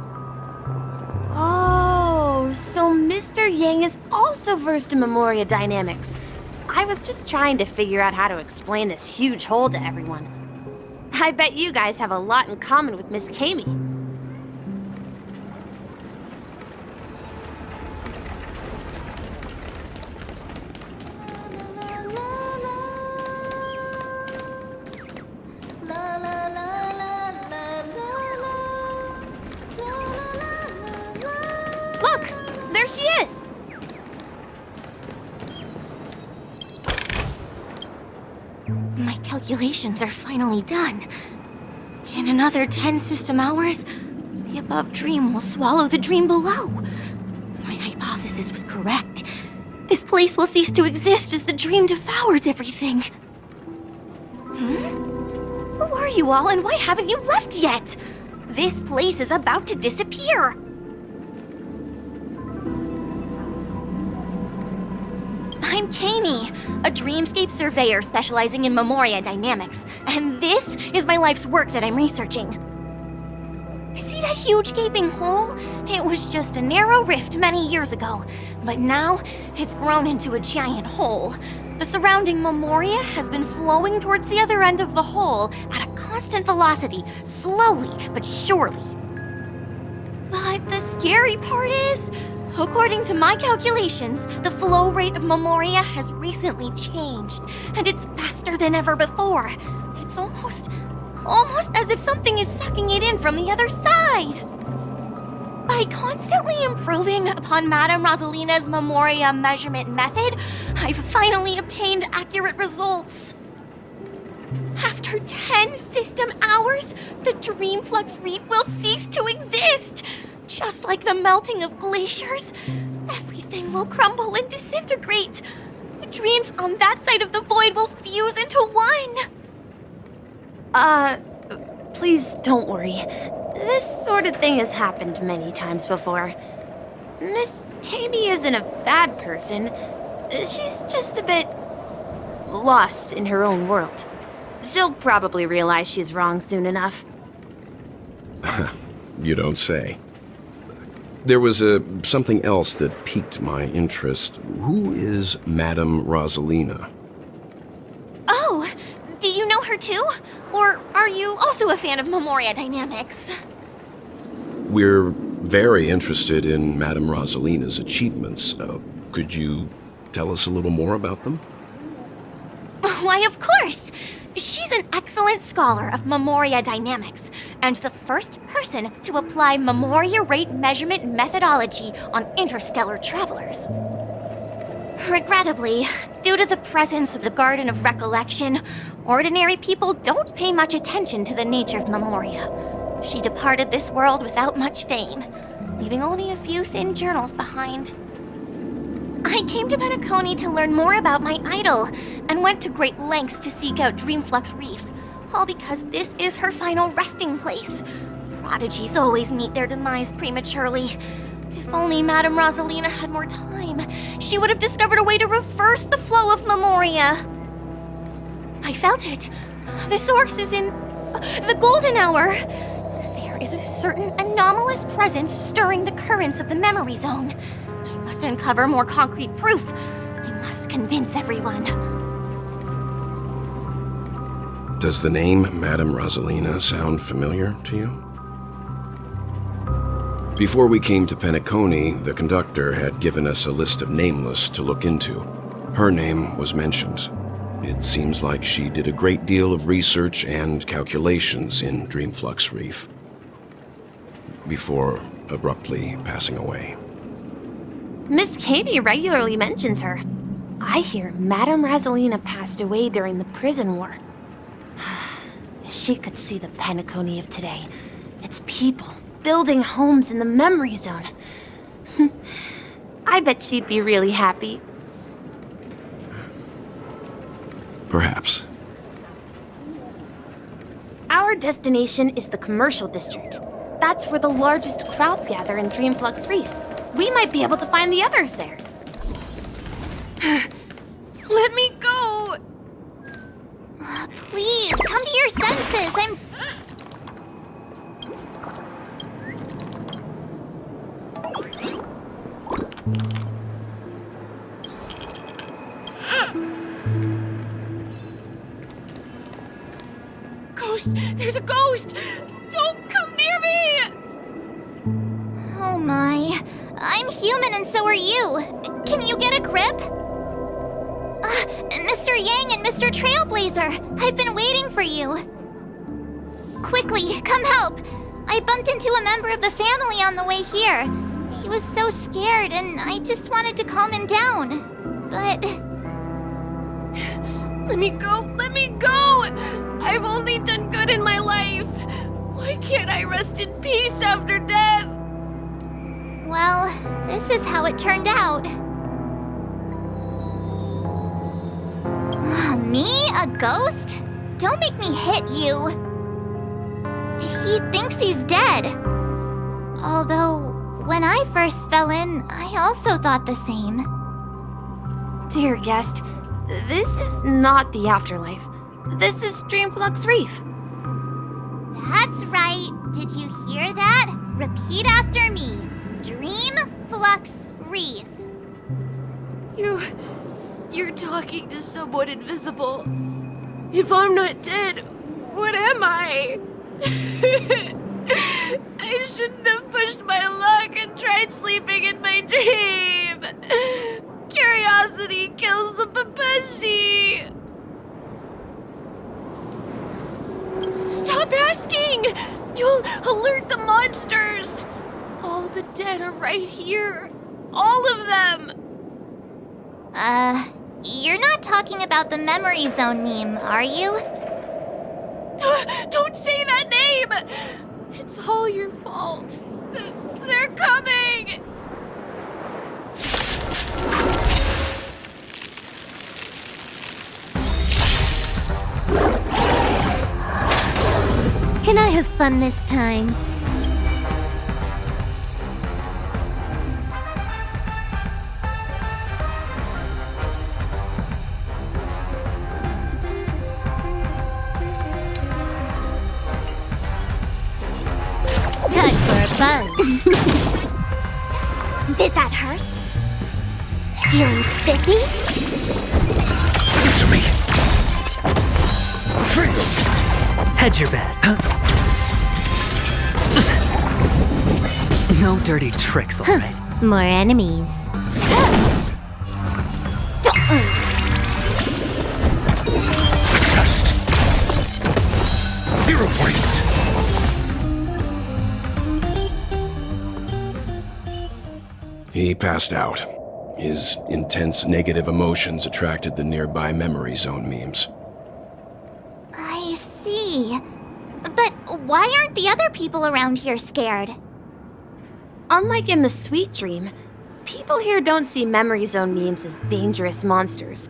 Oh, so Mr. Yang is also versed in memoria dynamics. I was just trying to figure out how to explain this huge hole to everyone. I bet you guys have a lot in common with Miss Kami. La la there she is! My calculations are finally done. In another 10 system hours, the above dream will swallow the dream below. My hypothesis was correct. This place will cease to exist as the dream devours everything. Who are you all, and why haven't you left yet? This place is about to disappear. I'm Kaney, a dreamscape surveyor specializing in Memoria dynamics, and this is my life's work that I'm researching. See that huge gaping hole? It was just a narrow rift many years ago, but now it's grown into a giant hole. The surrounding Memoria has been flowing towards the other end of the hole at a constant velocity, slowly but surely. But the scary part is, according to my calculations, the flow rate of Memoria has recently changed, and it's faster than ever before. It's almost as if something is sucking it in from the other side. By constantly improving upon Madame Rosalina's Memoria measurement method, I've finally obtained accurate results. After 10 system hours, the Dreamflux Reef will cease to exist. Just like the melting of glaciers, everything will crumble and disintegrate. The dreams on that side of the void will fuse into one. Please don't worry. This sort of thing has happened many times before. Miss Kaney isn't a bad person. She's just a bit lost in her own world. She'll probably realize she's wrong soon enough. You don't say. There was something else that piqued my interest. Who is Madame Rosalina? Oh, do you know her too? Or are you also a fan of Memoria dynamics? We're very interested in Madame Rosalina's achievements. Could you tell us a little more about them? Why, of course! She's an excellent scholar of Memoria dynamics, and the first person to apply Memoria rate measurement methodology on interstellar travelers. Regrettably, due to the presence of the Garden of Recollection, ordinary people don't pay much attention to the nature of Memoria. She departed this world without much fame, leaving only a few thin journals behind. I came to Penacony to learn more about my idol, and went to great lengths to seek out Dreamflux Reef, all because this is her final resting place. Prodigies always meet their demise prematurely. If only Madame Rosalina had more time, she would have discovered a way to reverse the flow of Memoria. I felt it. The source is in the golden hour. There is a certain anomalous presence stirring the currents of the memory zone. I must uncover more concrete proof. I must convince everyone. Does the name Madame Rosalina sound familiar to you? Before we came to Penacony, the conductor had given us a list of nameless to look into. Her name was mentioned. It seems like she did a great deal of research and calculations in Dreamflux Reef, before abruptly passing away. Miss Kaney regularly mentions her. I hear Madame Rosalina passed away during the prison war. She could see the Penacony of today. Its people building homes in the memory zone. I bet she'd be really happy. Perhaps. Our destination is the commercial district. That's where the largest crowds gather in Dreamflux Reef. We might be able to find the others there. Let me go! Please, come to your senses. Ghost! There's a ghost! Don't come near me! Oh my. I'm human and so are you. Can you get a grip? Mr. Yang and Mr. Trailblazer, I've been waiting for you. Quickly, come help. I bumped into a member of the family on the way here. He was so scared, and I just wanted to calm him down. But... Let me go! Let me go! I've only done good in my life. Why can't I rest in peace after death? well, this is how it turned out. Me? A ghost? Don't make me hit you. He thinks he's dead. Although, when I first fell in, I also thought the same. Dear guest, this is not the afterlife. This is Dreamflux Reef. That's right. Did you hear that? Repeat after me. Dreamflux Reef. You're talking to someone invisible. If I'm not dead, what am I? I shouldn't have pushed my luck and tried sleeping in my dream. Curiosity kills the Papeshi. Stop asking! You'll alert the monsters! All the dead are right here. All of them! You're not talking about the memory zone meme, are you? Don't say that name! It's all your fault. They're coming! Can I have fun this time? Time for a bug. Did that hurt? Feeling spiffy? Answer me. Hedge your bet, huh? No dirty tricks, all right? More enemies. Test. 0 points. He passed out. His intense negative emotions attracted the nearby memory zone memes. I see. But why aren't the other people around here scared? Unlike in the Sweet Dream, people here don't see memory zone memes as dangerous monsters.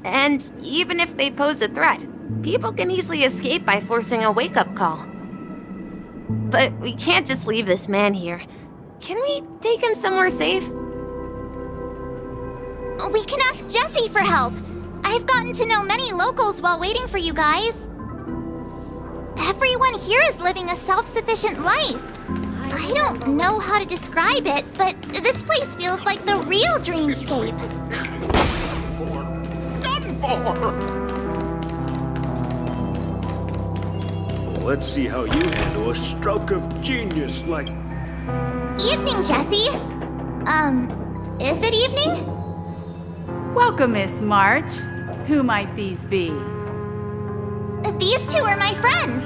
And even if they pose a threat, people can easily escape by forcing a wake-up call. But we can't just leave this man here. Can we take him somewhere safe? We can ask Jessie for help. I've gotten to know many locals while waiting for you guys. Everyone here is living a self-sufficient life. I don't know how to describe it, but this place feels like the real dreamscape. Done for! Let's see how you handle a stroke of genius like... Evening, Jessie. Is it evening? Welcome, Miss March. Who might these be? These two are my friends.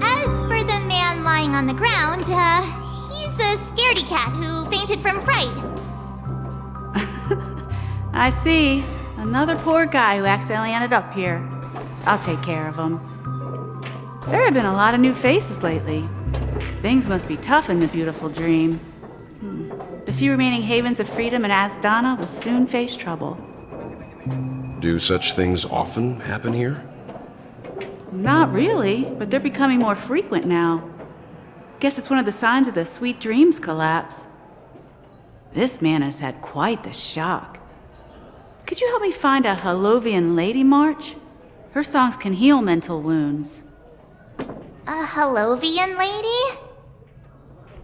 As for the man lying on the ground, he's a scaredy cat who fainted from fright. I see. Another poor guy who accidentally ended up here. I'll take care of him. There have been a lot of new faces lately. Things must be tough in the beautiful dream. The few remaining havens of freedom in Asdana will soon face trouble. Do such things often happen here? Not really, but they're becoming more frequent now. Guess it's one of the signs of the Sweet Dreams collapse. This man has had quite the shock. Could you help me find a Halovian lady, March? Her songs can heal mental wounds. A Halovian lady?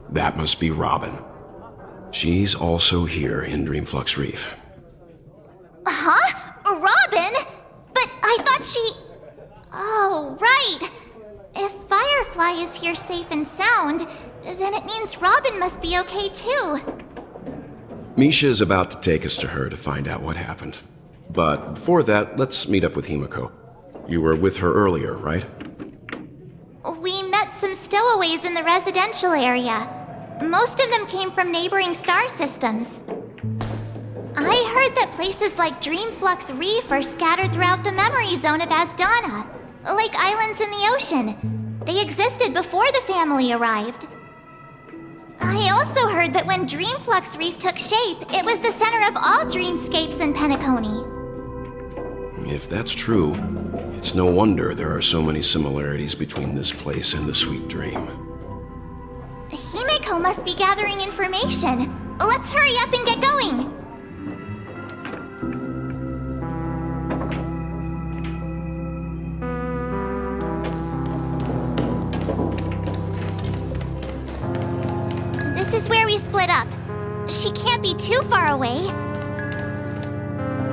That must be Robin. She's also here in Dreamflux Reef. Huh? Robin? But I thought she... Oh, right. If Firefly is here safe and sound, then it means Robin must be okay too. Misha is about to take us to her to find out what happened. But before that, let's meet up with Himiko. You were with her earlier, right? We met some stowaways in the residential area. Most of them came from neighboring star systems. I heard that places like Dreamflux Reef are scattered throughout the memory zone of Asdana, like islands in the ocean. They existed before the family arrived. I also heard that when Dreamflux Reef took shape, it was the center of all dreamscapes in Penacony. If that's true, it's no wonder there are so many similarities between this place and the Sweet Dream. Himeko must be gathering information. Let's hurry up and get going. This is where we split up. She can't be too far away.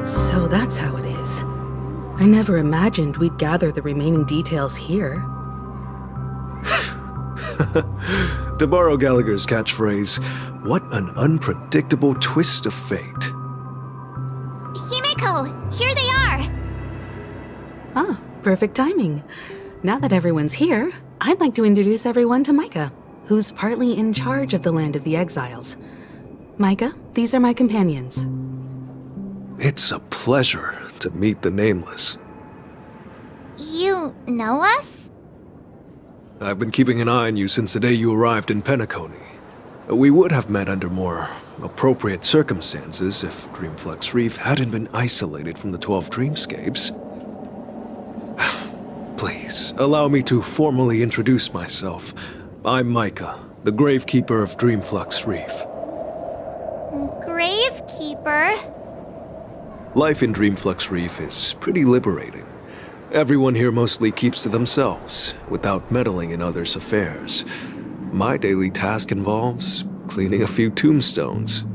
So that's how it is. I never imagined we'd gather the remaining details here. To borrow Gallagher's catchphrase, what an unpredictable twist of fate. Himeko, here they are. Ah, perfect timing. Now that everyone's here, I'd like to introduce everyone to Micah, who's partly in charge of the Land of the Exiles. Micah, these are my companions. It's a pleasure to meet the Nameless. You know us? I've been keeping an eye on you since the day you arrived in Penacony. We would have met under more appropriate circumstances if Dreamflux Reef hadn't been isolated from the 12 dreamscapes. Please, allow me to formally introduce myself. I'm Micah, the Gravekeeper of Dreamflux Reef. Gravekeeper? Life in Dreamflux Reef is pretty liberating. Everyone here mostly keeps to themselves, without meddling in others' affairs. My daily task involves cleaning a few tombstones.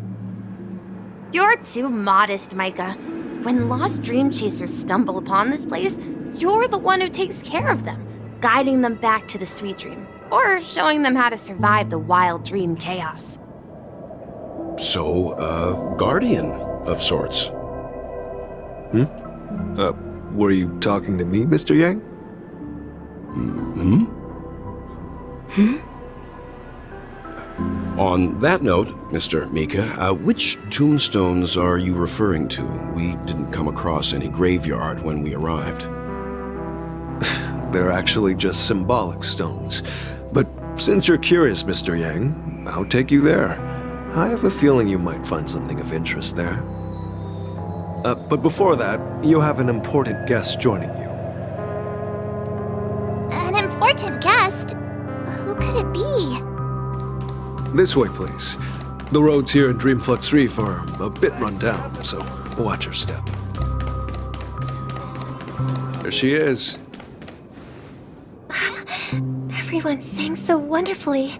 You're too modest, Micah. When lost dream chasers stumble upon this place, you're the one who takes care of them, guiding them back to the Sweet Dream, or showing them how to survive the wild dream chaos. So, a guardian of sorts. Were you talking to me, Mr. Yang? On that note, Mr. Mika, which tombstones are you referring to? We didn't come across any graveyard when we arrived. They're actually just symbolic stones. But since you're curious, Mr. Yang, I'll take you there. I have a feeling you might find something of interest there. But before that, you have an important guest joining you. An important guest? Who could it be? This way, please. The roads here in Dreamflux Reef are a bit run down, so watch your step. There she is. Everyone sang so wonderfully.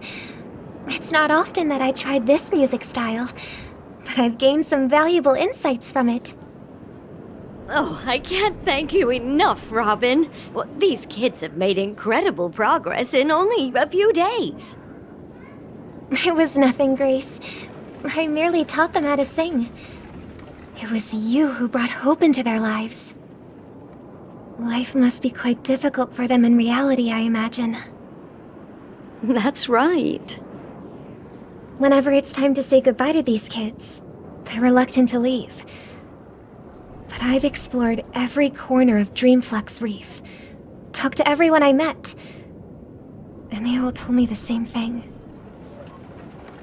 It's not often that I tried this music style, but I've gained some valuable insights from it. Oh, I can't thank you enough, Robin. Well, these kids have made incredible progress in only a few days. It was nothing, Grace. I merely taught them how to sing. It was you who brought hope into their lives. Life must be quite difficult for them in reality, I imagine. That's right. Whenever it's time to say goodbye to these kids, they're reluctant to leave. But I've explored every corner of Dreamflux Reef, talked to everyone I met, and they all told me the same thing.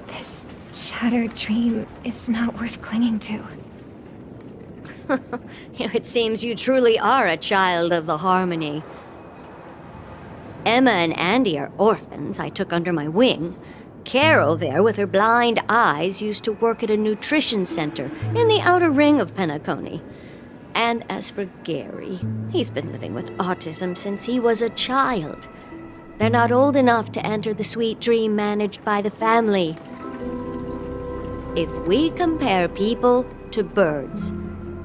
This shattered dream is not worth clinging to. It seems you truly are a child of the Harmony. Emma and Andy are orphans I took under my wing. Carol there, with her blind eyes, used to work at a nutrition center in the outer ring of Penacony. And as for Gary, he's been living with autism since he was a child. They're not old enough to enter the Sweet Dream managed by the family. If we compare people to birds,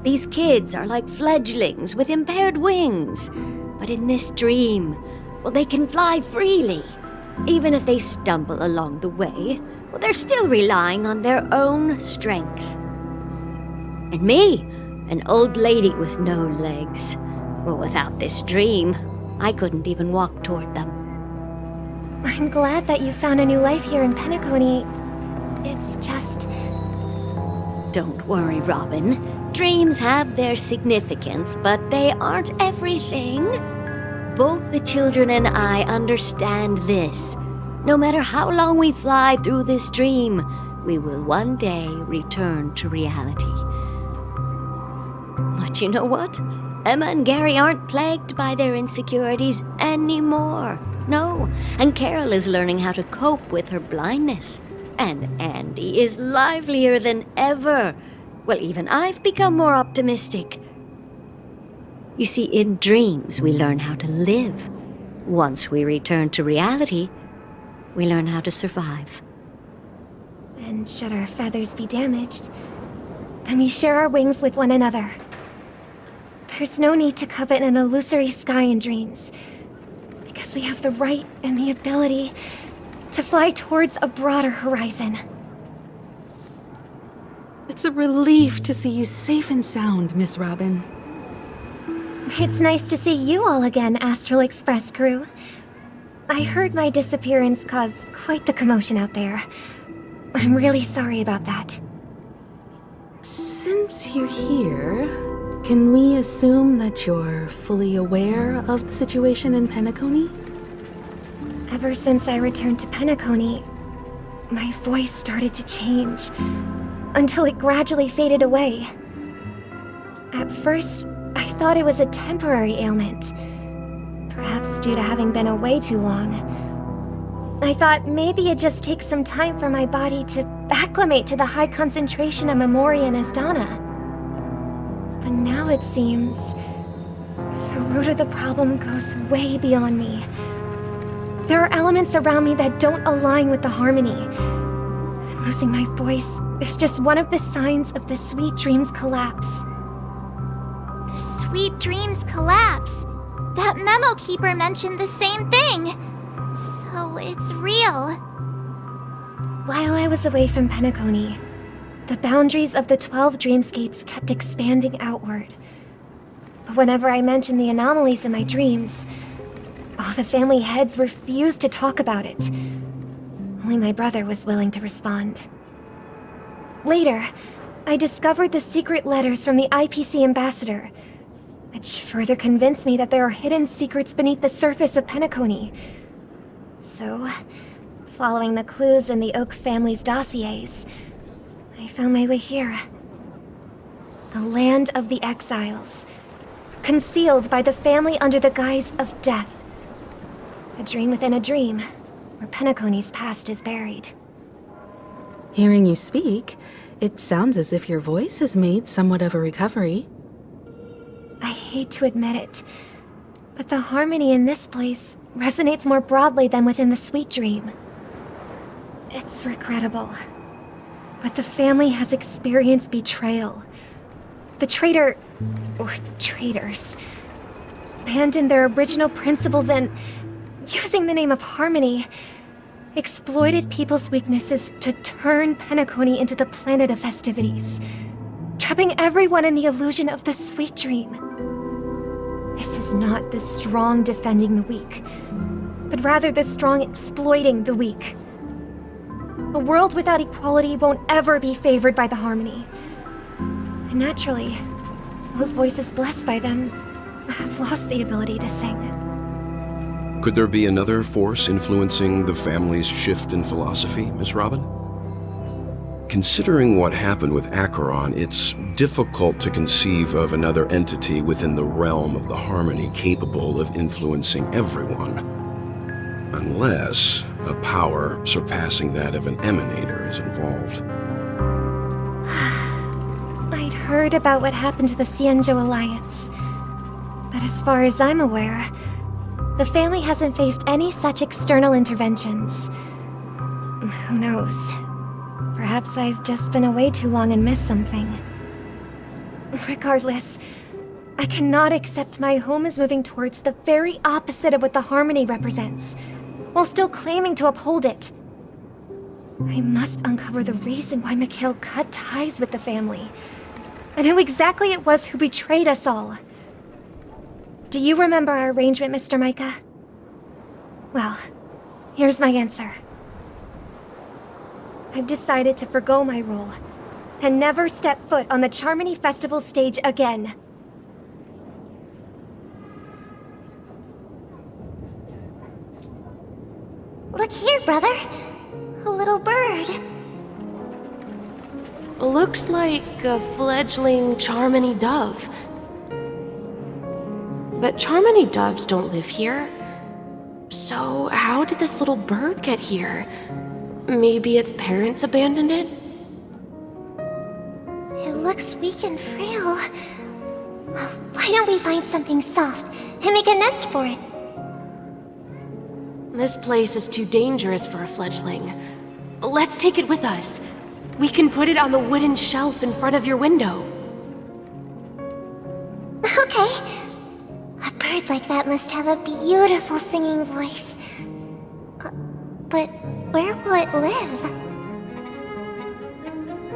these kids are like fledglings with impaired wings. But in this dream, well, they can fly freely. Even if they stumble along the way, well, they're still relying on their own strength. And me, an old lady with no legs. Well, without this dream, I couldn't even walk toward them. I'm glad that you found a new life here in Penacony. It's just... Don't worry, Robin. Dreams have their significance, but they aren't everything. Both the children and I understand this. No matter how long we fly through this dream, we will one day return to reality. But you know what? Emma and Gary aren't plagued by their insecurities anymore. No, and Carol is learning how to cope with her blindness. And Andy is livelier than ever. Well, even I've become more optimistic. You see, in dreams, we learn how to live. Once we return to reality, we learn how to survive. And should our feathers be damaged, then we share our wings with one another. There's no need to covet an illusory sky in dreams, because we have the right and the ability to fly towards a broader horizon. It's a relief to see you safe and sound, Miss Robin. It's nice to see you all again, Astral Express crew. I heard my disappearance caused quite the commotion out there. I'm really sorry about that. Since you're here, can we assume that you're fully aware of the situation in Penacony? Ever since I returned to Penacony, my voice started to change, until it gradually faded away. At first, I thought it was a temporary ailment, perhaps due to having been away too long. I thought maybe it just takes some time for my body to acclimate to the high concentration of Memoria and Asdana. But now it seems the root of the problem goes way beyond me. There are elements around me that don't align with the harmony. And losing my voice is just one of the signs of the Sweet Dreams collapse. The Sweet Dreams collapse? That memo keeper mentioned the same thing. So it's real. While I was away from Penacony, the boundaries of the 12 dreamscapes kept expanding outward. But whenever I mentioned the anomalies in my dreams, all the family heads refused to talk about it. Only my brother was willing to respond. Later, I discovered the secret letters from the IPC ambassador, which further convinced me that there are hidden secrets beneath the surface of Penacony. So, following the clues in the Oak family's dossiers, I found my way here. The land of the exiles, concealed by the family under the guise of death. A dream within a dream, where Penacony's past is buried. Hearing you speak, it sounds as if your voice has made somewhat of a recovery. I hate to admit it, but the harmony in this place resonates more broadly than within the Sweet Dream. It's regrettable, but the family has experienced betrayal. The traitor, or traitors, abandoned their original principles and, using the name of harmony, exploited people's weaknesses to turn Penacony into the planet of festivities, trapping everyone in the illusion of the Sweet Dream. This is not the strong defending the weak, but rather the strong exploiting the weak. A world without equality won't ever be favored by the harmony. And naturally, those voices blessed by them have lost the ability to sing. Could there be another force influencing the family's shift in philosophy, Miss Robin? Considering what happened with Acheron, it's difficult to conceive of another entity within the realm of the harmony capable of influencing everyone. Unless a power surpassing that of an emanator is involved. I'd heard about what happened to the Xianzhou Alliance, but as far as I'm aware, the family hasn't faced any such external interventions. Who knows? Perhaps I've just been away too long and missed something. Regardless, I cannot accept my home is moving towards the very opposite of what the harmony represents, while still claiming to uphold it. I must uncover the reason why Mikhail cut ties with the family, and who exactly it was who betrayed us all. Do you remember our arrangement, Mr. Micah? Well, here's my answer. I've decided to forgo my role and never step foot on the Charmony Festival stage again. Look here, brother. A little bird. Looks like a fledgling Charmony dove. But Charmony doves don't live here. So how did this little bird get here? Maybe its parents abandoned it? It looks weak and frail. Why don't we find something soft and make a nest for it? This place is too dangerous for a fledgling. Let's take it with us. We can put it on the wooden shelf in front of your window. Okay. A bird like that must have a beautiful singing voice. But where will it live?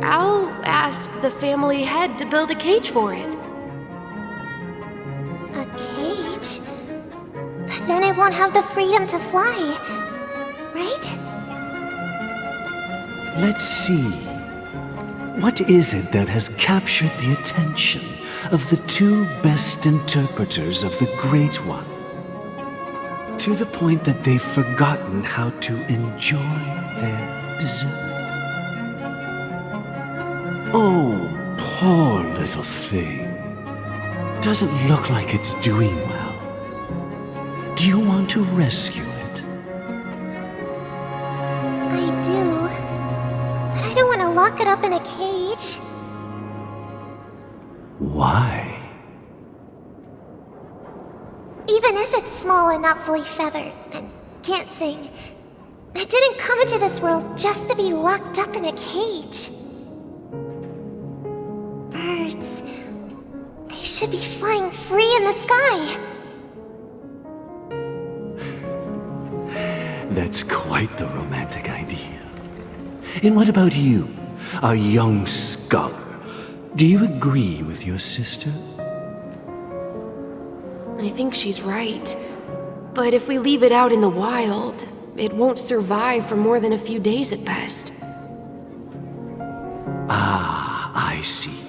I'll ask the family head to build a cage for it. A cage? But then it won't have the freedom to fly, right? Let's see. What is it that has captured the attention of the two best interpreters of the Great One? To the point that they've forgotten how to enjoy their dessert. Oh, poor little thing. Doesn't look like it's doing well. Do you want to rescue it? I do. But I don't want to lock it up in a cage. Why? Even if it's small and not fully feathered and can't sing, it didn't come into this world just to be locked up in a cage. Birds, they should be flying free in the sky. That's quite the romantic idea. And what about you, a young scholar? Do you agree with your sister? I think she's right. But if we leave it out in the wild, it won't survive for more than a few days at best. Ah, I see.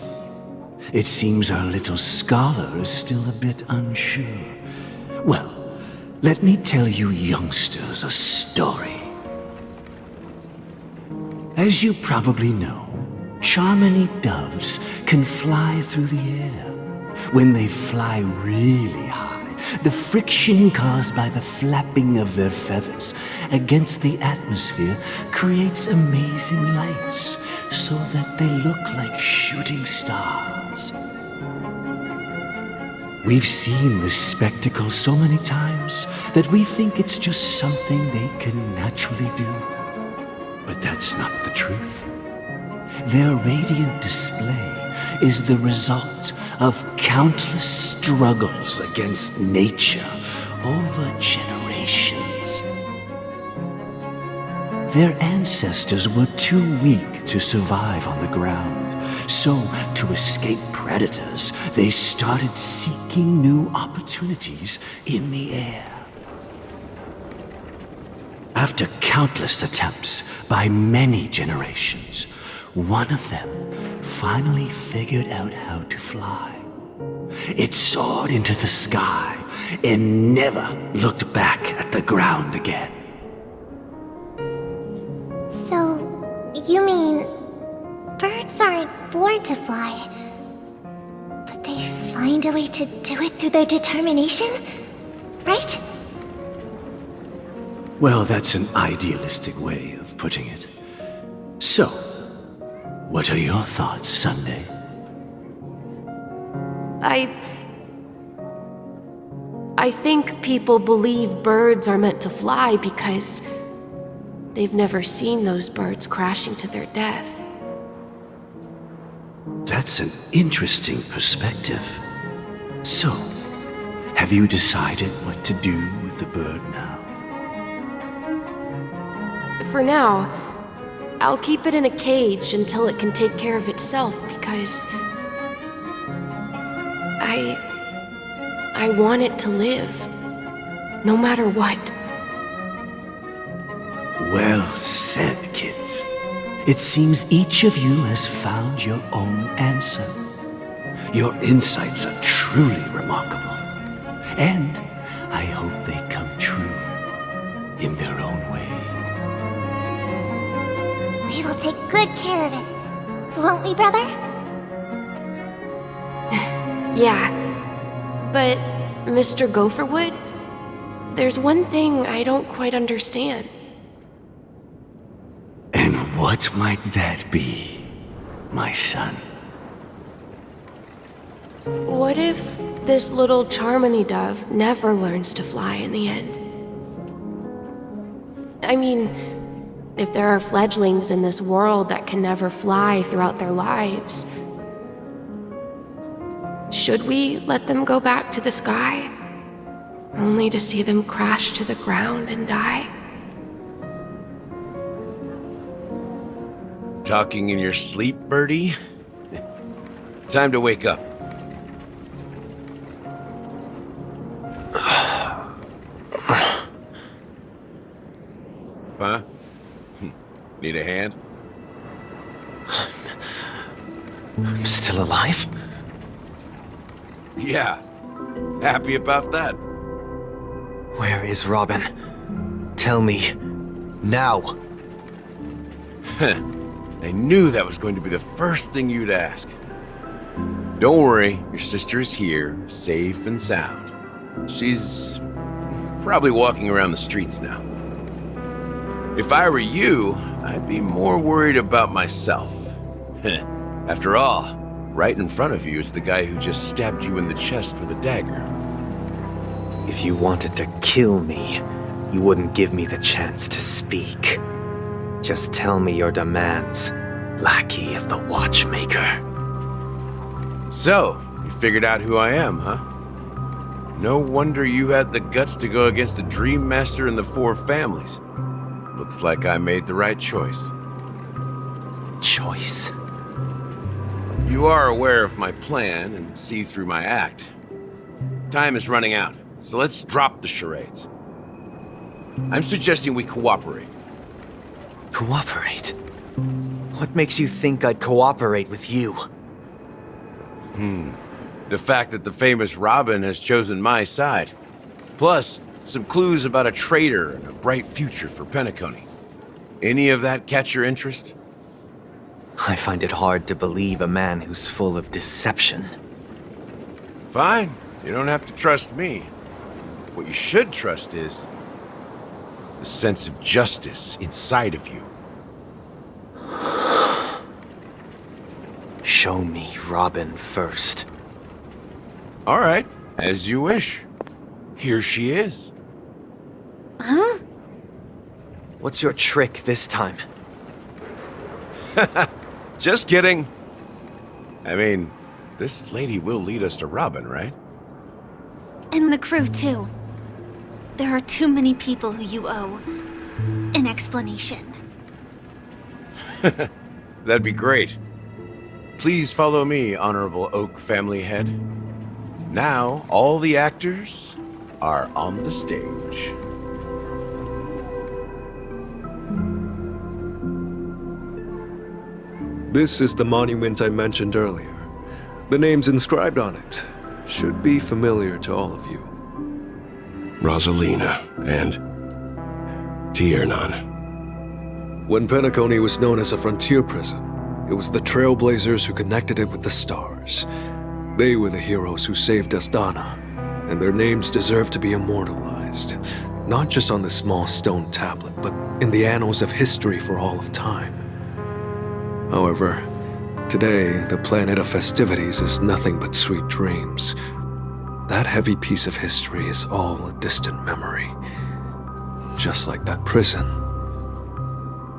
It seems our little scholar is still a bit unsure. Well, let me tell you youngsters a story. As you probably know, Charmony doves can fly through the air. When they fly really high, the friction caused by the flapping of their feathers against the atmosphere creates amazing lights, so that they look like shooting stars. We've seen this spectacle so many times that we think it's just something they can naturally do. But that's not the truth. Their radiant display is the result of countless struggles against nature over generations. Their ancestors were too weak to survive on the ground, so to escape predators, they started seeking new opportunities in the air. After countless attempts by many generations, one of them finally figured out how to fly. It soared into the sky and never looked back at the ground again. So, you mean birds aren't born to fly, but they find a way to do it through their determination, right? Well, that's an idealistic way of putting it. So, what are your thoughts, Sunday? I think people believe birds are meant to fly because they've never seen those birds crashing to their death. That's an interesting perspective. So, have you decided what to do with the bird now? For now, I'll keep it in a cage until it can take care of itself because I want it to live, no matter what. Well said, kids. It seems each of you has found your own answer. Your insights are truly remarkable. And I hope they come true in their own way. We will take good care of it. Won't we, brother? Yeah. But, Mr. Gopherwood, there's one thing I don't quite understand. And what might that be, my son? What if this little Charmony dove never learns to fly in the end? I mean, if there are fledglings in this world that can never fly throughout their lives, should we let them go back to the sky, only to see them crash to the ground and die? Talking in your sleep, Birdie? Time to wake up. Huh? Need a hand? I'm still alive? Yeah. Happy about that. Where is Robin? Tell me. Now. I knew that was going to be the first thing you'd ask. Don't worry, your sister is here, safe and sound. She's probably walking around the streets now. If I were you, I'd be more worried about myself. After all, right in front of you is the guy who just stabbed you in the chest with a dagger. If you wanted to kill me, you wouldn't give me the chance to speak. Just tell me your demands, lackey of the Watchmaker. So, you figured out who I am, huh? No wonder you had the guts to go against the Dream Master and the Four Families. Looks like I made the right choice. Choice? You are aware of my plan and see through my act. Time is running out, so let's drop the charades. I'm suggesting we cooperate. Cooperate? What makes you think I'd cooperate with you? The fact that the famous Robin has chosen my side. Plus, some clues about a traitor and a bright future for Penacony. Any of that catch your interest? I find it hard to believe a man who's full of deception. Fine, you don't have to trust me. What you should trust is the sense of justice inside of you. Show me Robin first. All right, as you wish. Here she is. Huh? What's your trick this time? Just kidding. I mean, this lady will lead us to Robin, right? And the crew, too. There are too many people who you owe an explanation. That'd be great. Please follow me, Honorable Oak Family Head. Now, all the actors are on the stage. This is the monument I mentioned earlier. The names inscribed on it should be familiar to all of you. Rosalina and Tiernan. When Penacony was known as a frontier prison, it was the Trailblazers who connected it with the stars. They were the heroes who saved Astana, and their names deserve to be immortalized, not just on this small stone tablet, but in the annals of history for all of time. However, today, the planet of festivities is nothing but sweet dreams. That heavy piece of history is all a distant memory. Just like that prison.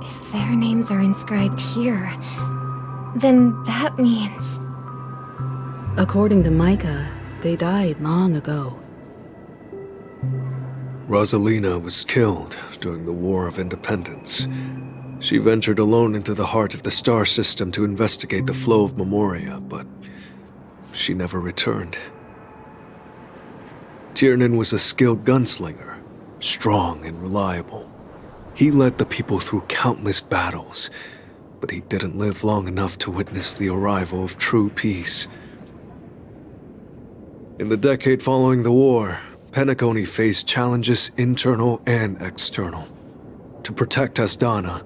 If their names are inscribed here, then that means... According to Micah, they died long ago. Rosalina was killed during the War of Independence. She ventured alone into the heart of the star system to investigate the flow of Memoria, but she never returned. Tiernan was a skilled gunslinger, strong and reliable. He led the people through countless battles, but he didn't live long enough to witness the arrival of true peace. In the decade following the war, Penacony faced challenges internal and external. To protect Asdana,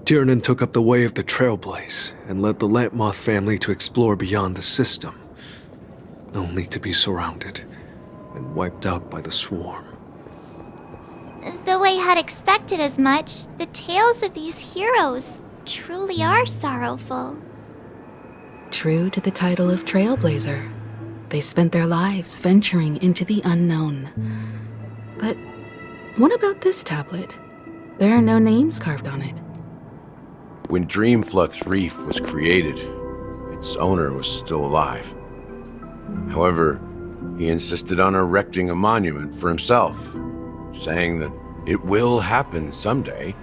Tiernan took up the way of the Trailblaze and led the Lampmoth family to explore beyond the system, only to be surrounded and wiped out by the swarm. Though I had expected as much, the tales of these heroes truly are sorrowful. True to the title of Trailblazer, they spent their lives venturing into the unknown. But what about this tablet? There are no names carved on it. When Dreamflux Reef was created, its owner was still alive. However, he insisted on erecting a monument for himself, saying that it will happen someday.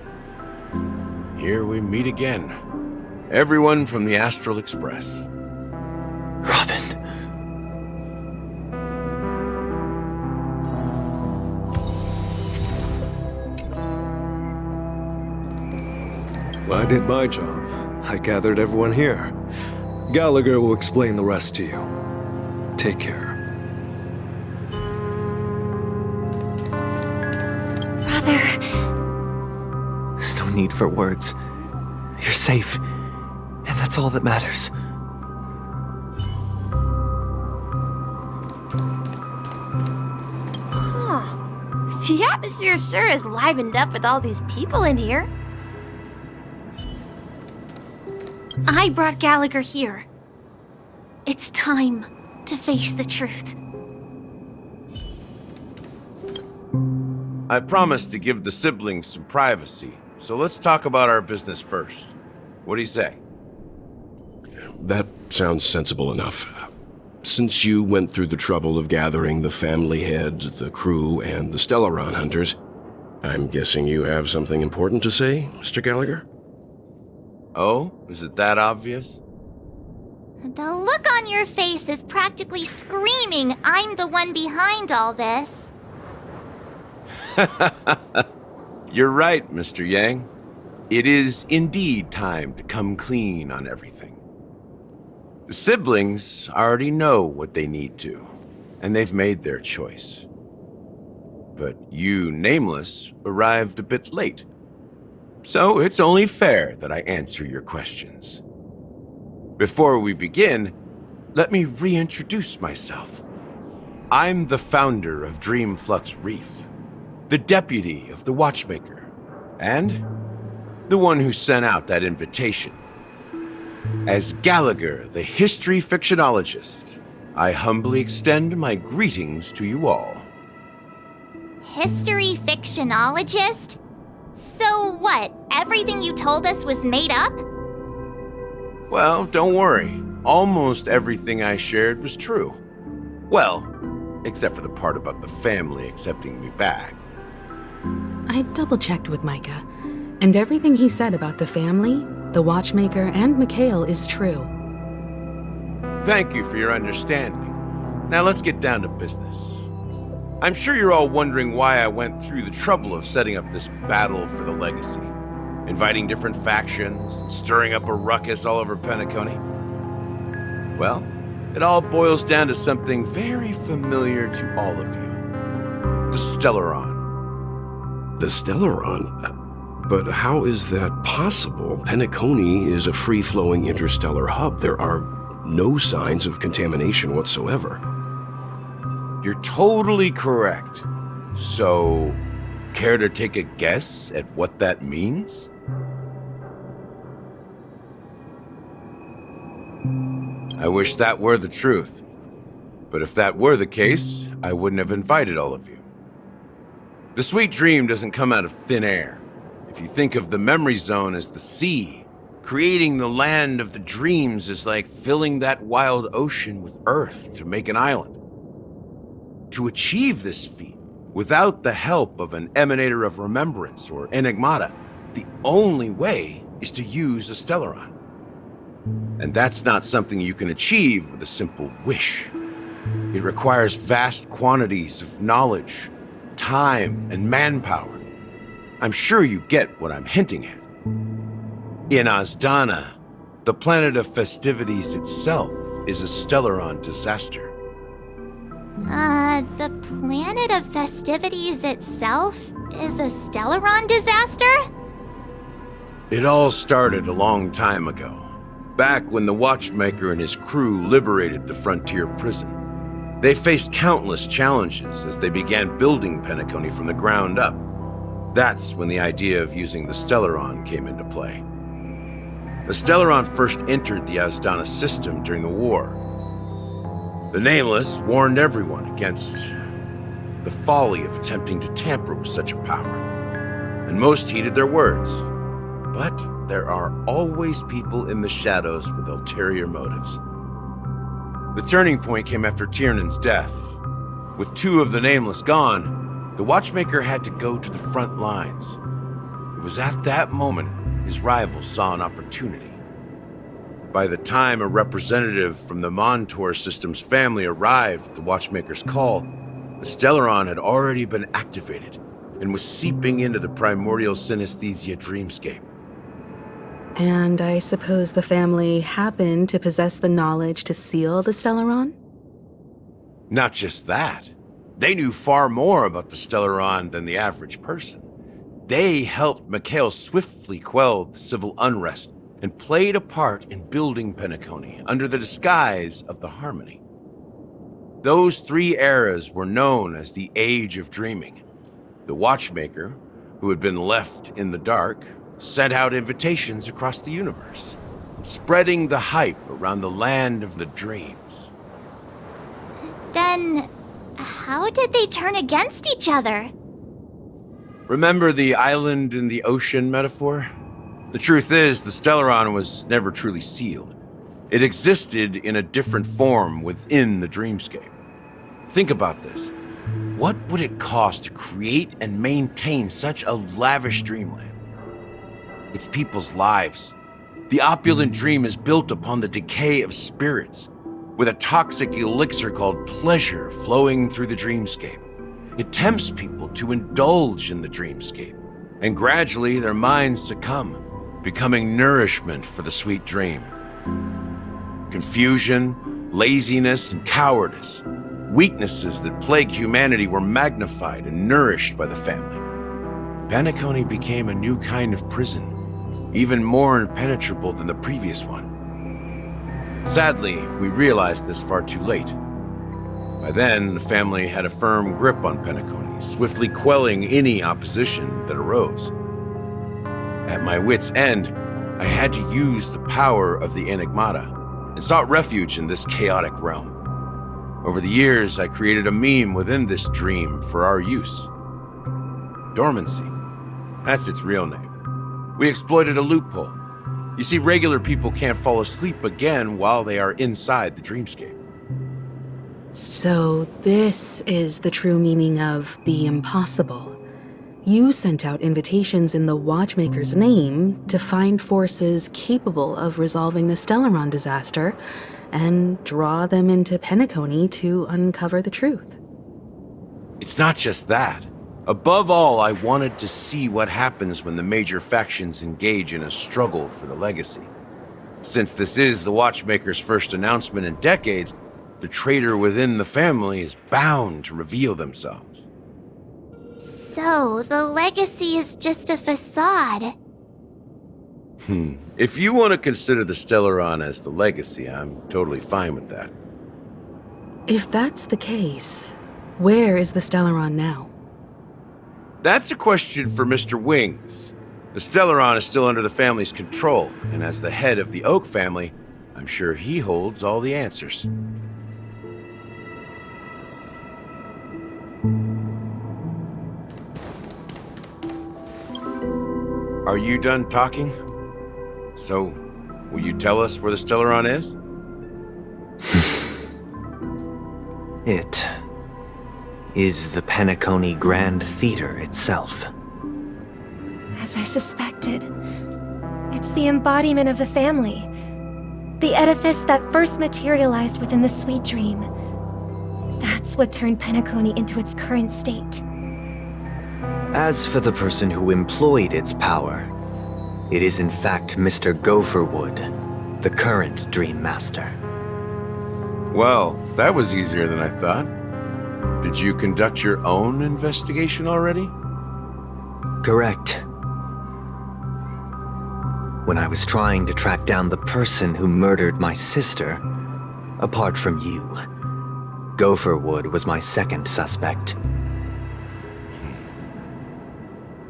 Here we meet again. Everyone from the Astral Express. Robin. Well, I did my job. I gathered everyone here. Gallagher will explain the rest to you. Take care. Brother. There's no need for words. You're safe, and that's all that matters. Huh. The atmosphere sure is livened up with all these people in here. I brought Gallagher here. It's time to face the truth. I promised to give the siblings some privacy, so let's talk about our business first. What do you say? That sounds sensible enough. Since you went through the trouble of gathering the family head, the crew, and the Stellaron hunters, I'm guessing you have something important to say, Mr. Gallagher? Oh? Is it that obvious? The look on your face is practically screaming, I'm the one behind all this. You're right, Mr. Yang. It is indeed time to come clean on everything. The siblings already know what they need to, and they've made their choice. But you, Nameless, arrived a bit late. So it's only fair that I answer your questions. Before we begin, let me reintroduce myself. I'm the founder of Dreamflux Reef, the deputy of the Watchmaker, and the one who sent out that invitation. As Gallagher, the history fictionologist, I humbly extend my greetings to you all. History fictionologist? So what, everything you told us was made up? Well, don't worry. Almost everything I shared was true. Well, except for the part about the family accepting me back. I double-checked with Micah, and everything he said about the family, the Watchmaker, and Mikhail is true. Thank you for your understanding. Now let's get down to business. I'm sure you're all wondering why I went through the trouble of setting up this battle for the legacy, inviting different factions, and stirring up a ruckus all over Penacony. Well, it all boils down to something very familiar to all of you. The Stellaron. The Stellaron? But how is that possible? Penacony is a free-flowing interstellar hub. There are no signs of contamination whatsoever. You're totally correct. So, care to take a guess at what that means? I wish that were the truth. But if that were the case, I wouldn't have invited all of you. The sweet dream doesn't come out of thin air. If you think of the memory zone as the sea, creating the land of the dreams is like filling that wild ocean with earth to make an island. To achieve this feat, without the help of an emanator of remembrance or enigmata, the only way is to use a Stellaron. And that's not something you can achieve with a simple wish. It requires vast quantities of knowledge, time, and manpower. I'm sure you get what I'm hinting at. In Asdana, the planet of festivities itself is a Stellaron disaster. The planet of festivities itself is a Stellaron disaster? It all started a long time ago, back when the Watchmaker and his crew liberated the frontier prison. They faced countless challenges as they began building Penacony from the ground up. That's when the idea of using the Stellaron came into play. The Stellaron first entered the Asdana system during the war. The Nameless warned everyone against the folly of attempting to tamper with such a power, and most heeded their words. But there are always people in the shadows with ulterior motives. The turning point came after Tiernan's death. With 2 of the Nameless gone, the Watchmaker had to go to the front lines. It was at that moment his rivals saw an opportunity. By the time a representative from the Montour Systems family arrived at the Watchmaker's call, the Stellaron had already been activated and was seeping into the primordial synesthesia dreamscape. And I suppose the family happened to possess the knowledge to seal the Stellaron? Not just that. They knew far more about the Stellaron than the average person. They helped Mikhail swiftly quell the civil unrest and played a part in building Penacony under the disguise of the Harmony. Those 3 eras were known as the Age of Dreaming. The Watchmaker, who had been left in the dark, sent out invitations across the universe, spreading the hype around the land of the dreams. Then, how did they turn against each other? Remember the island in the ocean metaphor? The truth is, the Stellaron was never truly sealed. It existed in a different form within the dreamscape. Think about this. What would it cost to create and maintain such a lavish dreamland? It's people's lives. The opulent dream is built upon the decay of spirits, with a toxic elixir called pleasure flowing through the dreamscape. It tempts people to indulge in the dreamscape, and gradually their minds succumb, becoming nourishment for the sweet dream. Confusion, laziness, and cowardice, weaknesses that plague humanity, were magnified and nourished by the family. Penacony became a new kind of prison, even more impenetrable than the previous one. Sadly, we realized this far too late. By then, the family had a firm grip on Penacony, swiftly quelling any opposition that arose. At my wit's end, I had to use the power of the Enigmata and sought refuge in this chaotic realm. Over the years, I created a meme within this dream for our use. Dormancy. That's its real name. We exploited a loophole. You see, regular people can't fall asleep again while they are inside the dreamscape. So this is the true meaning of the impossible. You sent out invitations in the Watchmaker's name to find forces capable of resolving the Stellaron disaster and draw them into Penacony to uncover the truth. It's not just that. Above all, I wanted to see what happens when the major factions engage in a struggle for the legacy. Since this is the Watchmaker's first announcement in decades, the traitor within the family is bound to reveal themselves. So, the legacy is just a facade. If you want to consider the Stellaron as the legacy, I'm totally fine with that. If that's the case, where is the Stellaron now? That's a question for Mr. Wings. The Stellaron is still under the family's control, and as the head of the Oak family, I'm sure he holds all the answers. Are you done talking? So, will you tell us where the Stellaron is? It is the Penacony Grand Theater itself. As I suspected, it's the embodiment of the family. The edifice that first materialized within the sweet dream. That's what turned Penacony into its current state. As for the person who employed its power, It is in fact Mr. Gopherwood, the current Dream Master. Well, that was easier than I thought. Did you conduct your own investigation already? Correct. When I was trying to track down the person who murdered my sister, apart from you, Gopherwood was my second suspect.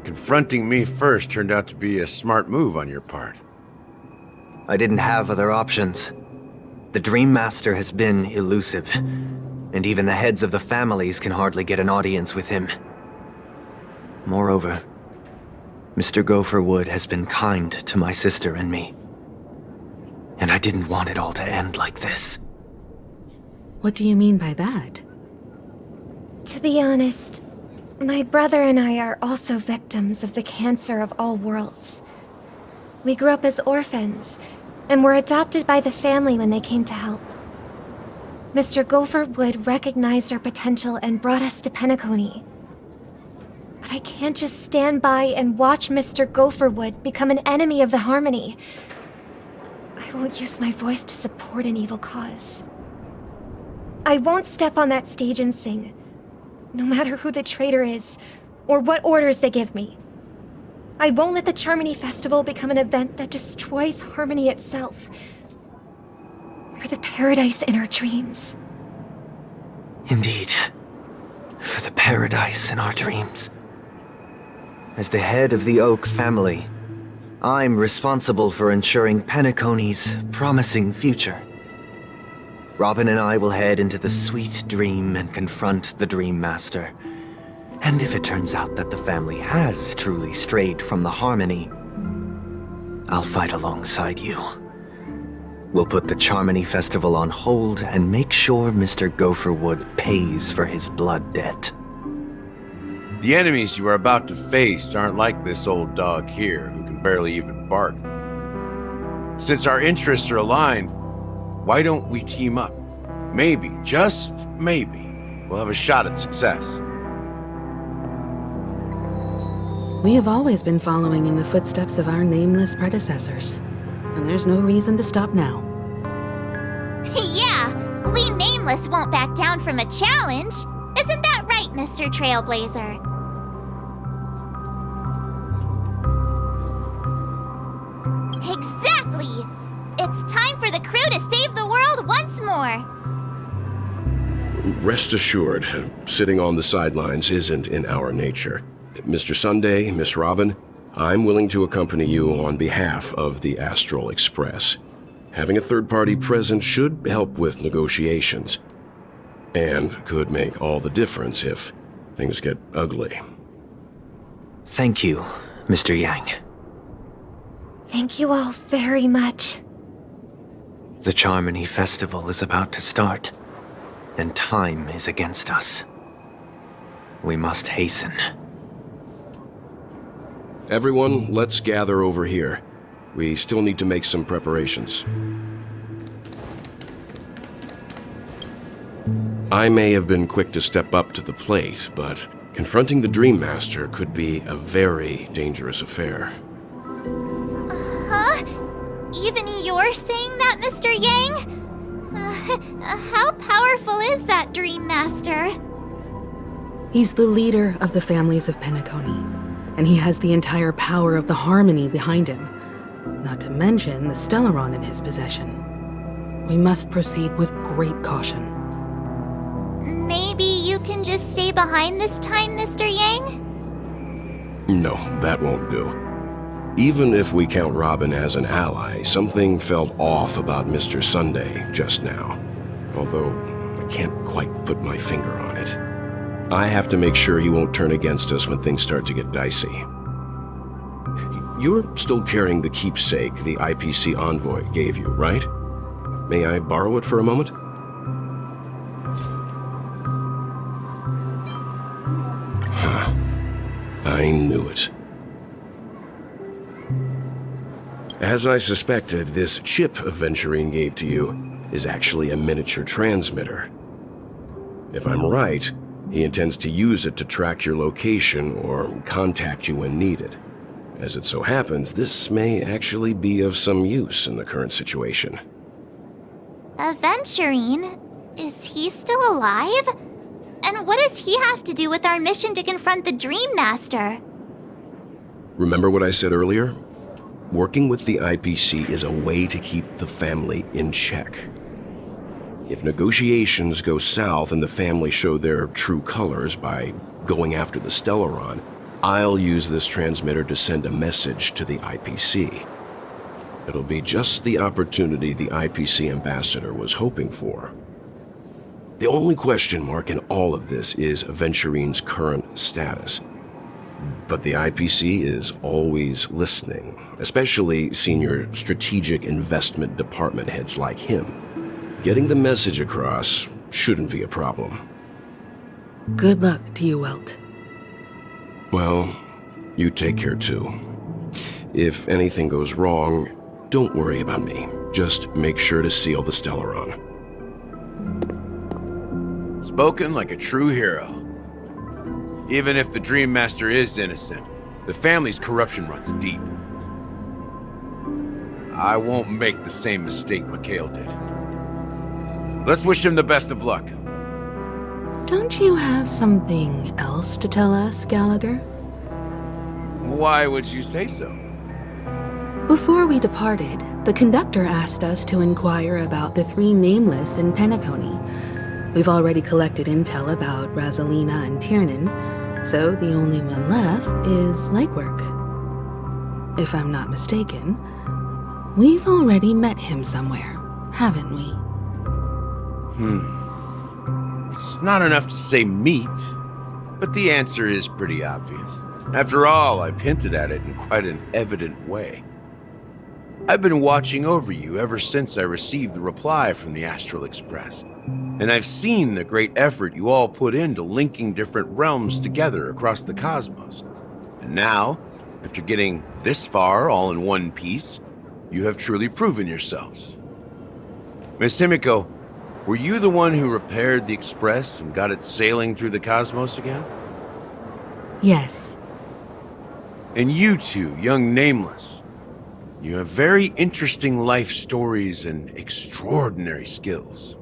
Confronting me first turned out to be a smart move on your part. I didn't have other options. The Dream Master has been elusive, and even the heads of the families can hardly get an audience with him. Moreover, Mr. Gopherwood has been kind to my sister and me. And I didn't want it all to end like this. What do you mean by that? To be honest, my brother and I are also victims of the cancer of all worlds. We grew up as orphans, and were adopted by the family when they came to help. Mr. Gopherwood recognized our potential and brought us to Penacony. But I can't just stand by and watch Mr. Gopherwood become an enemy of the Harmony. I won't use my voice to support an evil cause. I won't step on that stage and sing, no matter who the traitor is, or what orders they give me. I won't let the Charmony Festival become an event that destroys Harmony itself, or the paradise in our dreams. Indeed. For the paradise in our dreams. As the head of the Oak family, I'm responsible for ensuring Penacony's promising future. Robin and I will head into the Sweet Dream and confront the Dream Master. And if it turns out that the family has truly strayed from the Harmony, I'll fight alongside you. We'll put the Charmony Festival on hold and make sure Mr. Gopherwood pays for his blood debt. The enemies you are about to face aren't like this old dog here, who can barely even bark. Since our interests are aligned, why don't we team up? Maybe, just maybe, we'll have a shot at success. We have always been following in the footsteps of our nameless predecessors, and there's no reason to stop now. Yeah, we Nameless won't back down from a challenge. Isn't that right, Mr. Trailblazer? Exactly! It's time for the crew to save the world once more! Rest assured, sitting on the sidelines isn't in our nature. Mr. Sunday, Miss Robin, I'm willing to accompany you on behalf of the Astral Express. Having a third party present should help with negotiations, and could make all the difference if things get ugly. Thank you, Mr. Yang. Thank you all very much. The Charmony Festival is about to start, and time is against us. We must hasten. Everyone, let's gather over here. We still need to make some preparations. I may have been quick to step up to the plate, but confronting the Dream Master could be a very dangerous affair. Huh? Even you're saying that, Mr. Yang? How powerful is that Dream Master? He's the leader of the families of Penacony, and he has the entire power of the Harmony behind him, not to mention the Stellaron in his possession. We must proceed with great caution. Maybe you can just stay behind this time, Mr. Yang? No, that won't do. Even if we count Robin as an ally, something felt off about Mr. Sunday just now. Although, I can't quite put my finger on it. I have to make sure he won't turn against us when things start to get dicey. You're still carrying the keepsake the IPC envoy gave you, right? May I borrow it for a moment? Huh. I knew it. As I suspected, this chip Aventurine gave to you is actually a miniature transmitter. If I'm right, he intends to use it to track your location or contact you when needed. As it so happens, this may actually be of some use in the current situation. Aventurine? Is he still alive? And what does he have to do with our mission to confront the Dream Master? Remember what I said earlier? Working with the IPC is a way to keep the family in check. If negotiations go south and the family show their true colors by going after the Stellaron, I'll use this transmitter to send a message to the IPC. It'll be just the opportunity the IPC ambassador was hoping for. The only question mark in all of this is Aventurine's current status. But the IPC is always listening, especially senior strategic investment department heads like him. Getting the message across shouldn't be a problem. Good luck to you, Welt. Well, you take care too. If anything goes wrong, don't worry about me. Just make sure to seal the Stellaron. Spoken like a true hero. Even if the Dream Master is innocent, the family's corruption runs deep. I won't make the same mistake Mikhail did. Let's wish him the best of luck. Don't you have something else to tell us, Gallagher? Why would you say so? Before we departed, the conductor asked us to inquire about the 3 nameless in Penacony. We've already collected intel about Rosalina and Tiernan, so the only one left is legwork. If I'm not mistaken, we've already met him somewhere, haven't we? It's not enough to say meet, but the answer is pretty obvious. After all, I've hinted at it in quite an evident way. I've been watching over you ever since I received the reply from the Astral Express, and I've seen the great effort you all put into linking different realms together across the cosmos. And now, after getting this far all in one piece, you have truly proven yourselves. Miss Himiko, were you the one who repaired the Express and got it sailing through the cosmos again? Yes. And you two, young Nameless, you have very interesting life stories and extraordinary skills.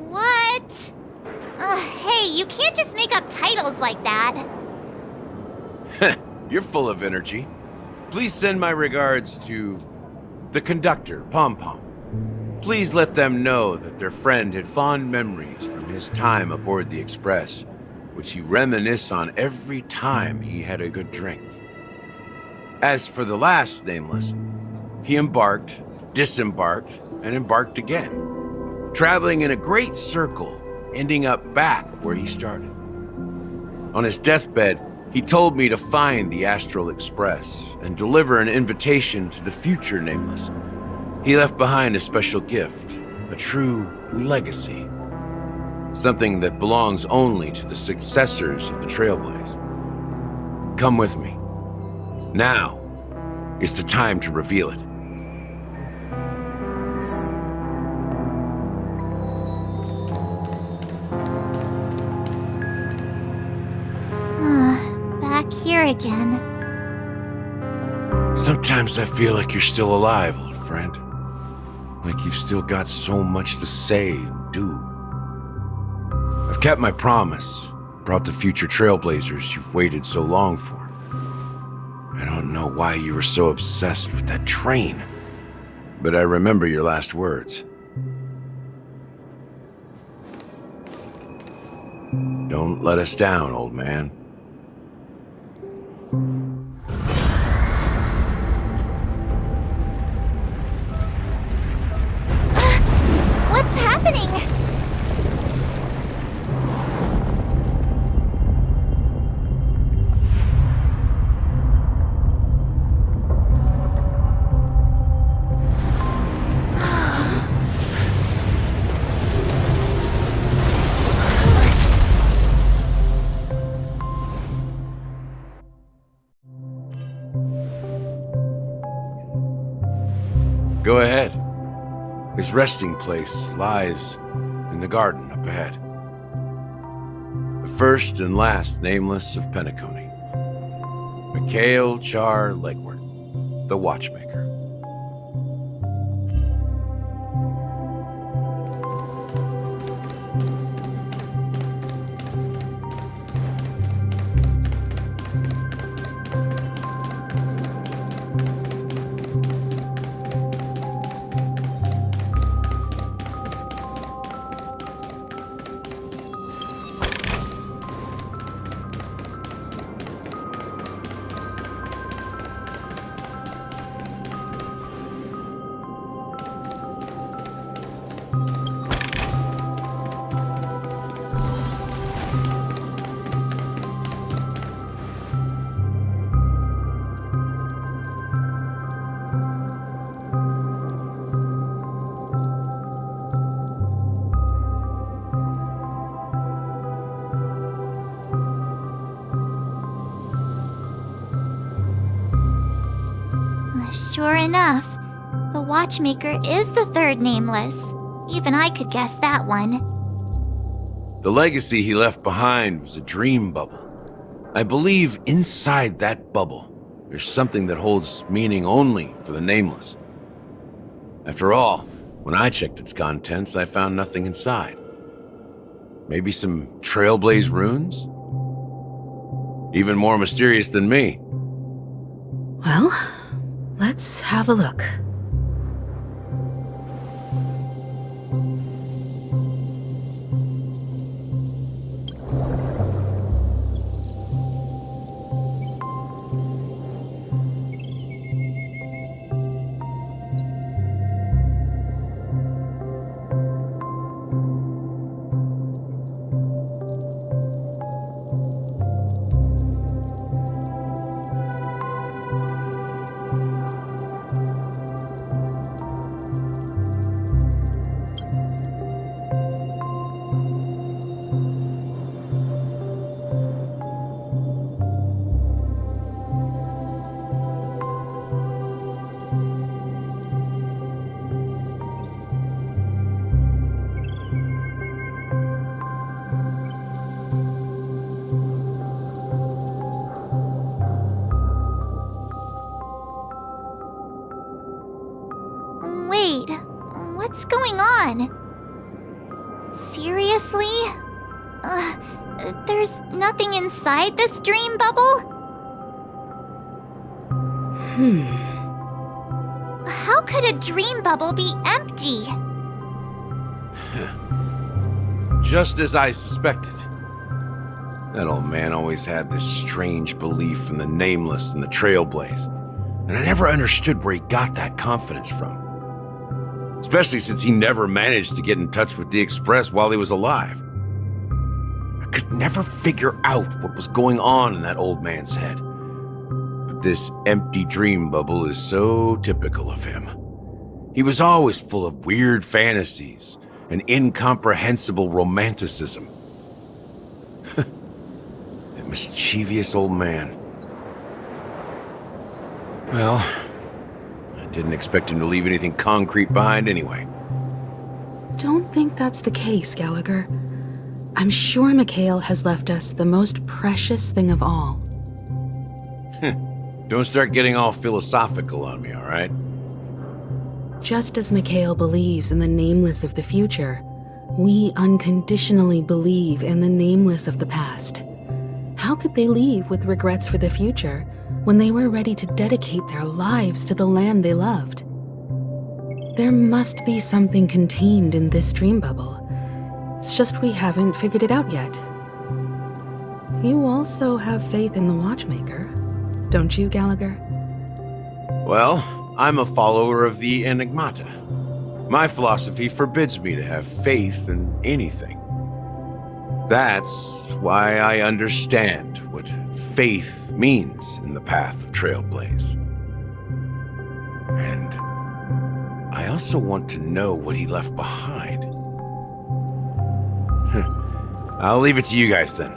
What? Hey, you can't just make up titles like that. You're full of energy. Please send my regards to the conductor, Pom Pom. Please let them know that their friend had fond memories from his time aboard the Express, which he reminisced on every time he had a good drink. As for the last Nameless, he embarked, disembarked, and embarked again, traveling in a great circle, ending up back where he started. On his deathbed, he told me to find the Astral Express and deliver an invitation to the future Nameless. He left behind a special gift, a true legacy. Something that belongs only to the successors of the Trailblaze. Come with me. Now is the time to reveal it. Back here again. Sometimes I feel like you're still alive, old friend. Like you've still got so much to say and do. I've kept my promise, brought the future Trailblazers you've waited so long for. I don't know why you were so obsessed with that train, but I remember your last words. Don't let us down, old man. What's happening? Go ahead. His resting place lies in the garden up ahead. The first and last nameless of Penacony. Mikhail Char Legwart, the Watchmaker. Sure enough, the Watchmaker is the third nameless. Even I could guess that one. The legacy he left behind was a dream bubble. I believe inside that bubble, there's something that holds meaning only for the nameless. After all, when I checked its contents, I found nothing inside. Maybe some Trailblaze runes? Even more mysterious than me. Well, let's have a look. Wait, what's going on? Seriously? There's nothing inside this dream bubble? How could a dream bubble be empty? Just as I suspected. That old man always had this strange belief in the nameless and the Trailblaze, and I never understood where he got that confidence from. Especially since he never managed to get in touch with the Express while he was alive. I could never figure out what was going on in that old man's head. But this empty dream bubble is so typical of him. He was always full of weird fantasies and incomprehensible romanticism. That mischievous old man. Well, didn't expect him to leave anything concrete behind anyway. Don't think that's the case, Gallagher. I'm sure Mikhail has left us the most precious thing of all. Don't start getting all philosophical on me, all right? Just as Mikhail believes in the nameless of the future, we unconditionally believe in the nameless of the past. How could they leave with regrets for the future when they were ready to dedicate their lives to the land they loved? There must be something contained in this dream bubble. It's just we haven't figured it out yet. You also have faith in the Watchmaker, don't you, Gallagher? Well, I'm a follower of the Enigmata. My philosophy forbids me to have faith in anything. That's why I understand what faith means in the path of Trailblaze. And I also want to know what he left behind. I'll leave it to you guys then.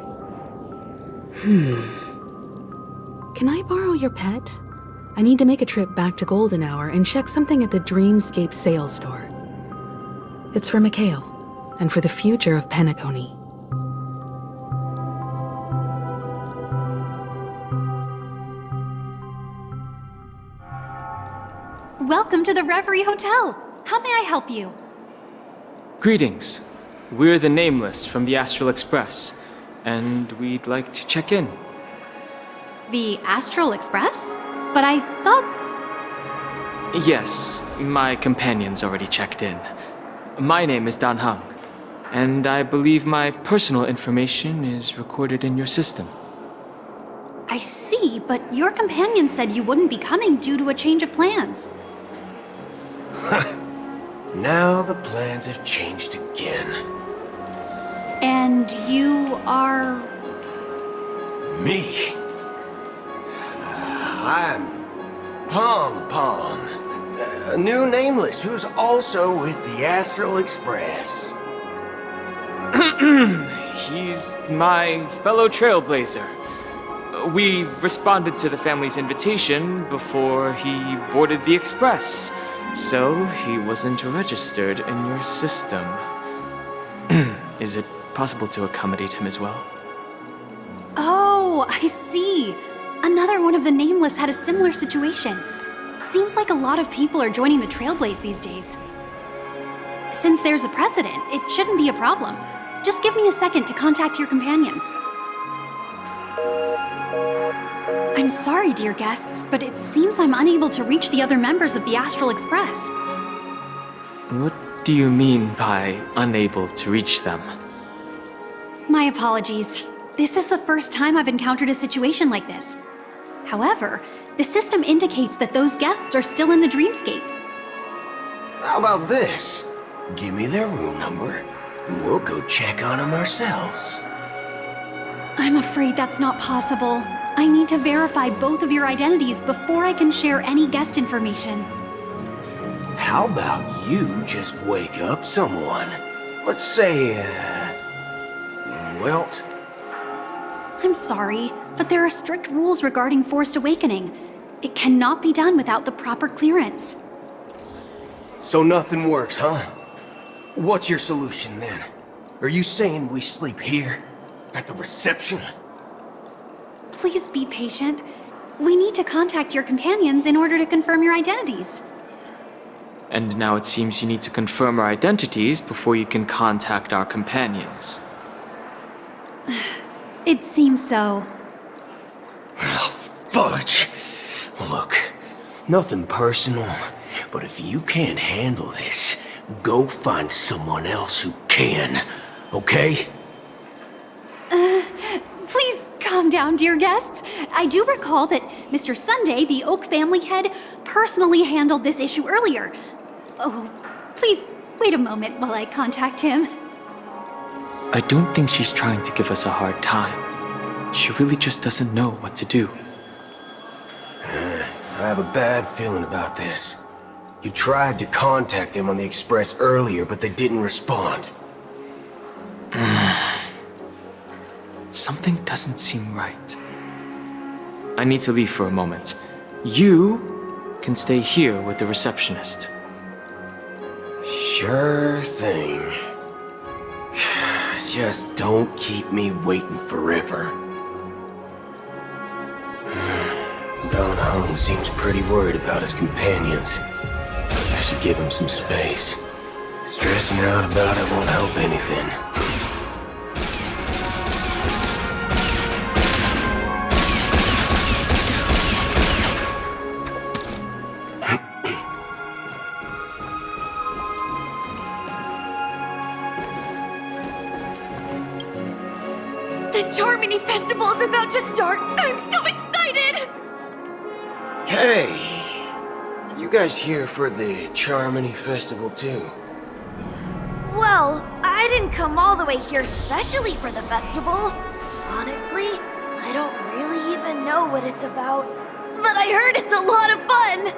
Can I borrow your pet? I need to make a trip back to Golden Hour and check something at the Dreamscape sales store. It's for Mikhail, and for the future of Penacony. Welcome to the Reverie Hotel. How may I help you? Greetings. We're the Nameless from the Astral Express, and we'd like to check in. The Astral Express? But I thought... Yes, my companion's already checked in. My name is Dan Hung, and I believe my personal information is recorded in your system. I see, but your companion said you wouldn't be coming due to a change of plans. Now the plans have changed again. And you are... Me? I'm Pom Pom, a new Nameless who's also with the Astral Express. He's my fellow Trailblazer. We responded to the family's invitation before he boarded the Express, so he wasn't registered in your system. Is it possible to accommodate him as well? Oh, I see. Another one of the Nameless had a similar situation. Seems like a lot of people are joining the Trailblaze these days. Since there's a precedent, it shouldn't be a problem. Just give me a second to contact your companions. I'm sorry, dear guests, but it seems I'm unable to reach the other members of the Astral Express. What do you mean by unable to reach them? My apologies. This is the first time I've encountered a situation like this. However, the system indicates that those guests are still in the dreamscape. How about this? Give me their room number, and we'll go check on them ourselves. I'm afraid that's not possible. I need to verify both of your identities before I can share any guest information. How about you just wake up someone? Let's say, Wilt? I'm sorry, but there are strict rules regarding forced awakening. It cannot be done without the proper clearance. So nothing works, huh? What's your solution then? Are you saying we sleep here? At the reception? Please be patient. We need to contact your companions in order to confirm your identities. And now it seems you need to confirm our identities before you can contact our companions. It seems so. Oh, fudge! Look, nothing personal, but if you can't handle this, go find someone else who can, okay? Please calm down, dear guests. I do recall that Mr. Sunday, the Oak family head, personally handled this issue earlier. Oh, please wait a moment while I contact him. I don't think she's trying to give us a hard time. She really just doesn't know what to do. I have a bad feeling about this. You tried to contact them on the Express earlier, but they didn't respond. Something doesn't seem right. I need to leave for a moment. You can stay here with the receptionist. Sure thing. Just don't keep me waiting forever. Don Hung seems pretty worried about his companions. I should give him some space. Stressing out about it won't help anything. The Charmony Festival is about to start! I'm so excited! Hey! You guys here for the Charmony Festival too? Well, I didn't come all the way here specially for the festival. Honestly, I don't really even know what it's about. But I heard it's a lot of fun!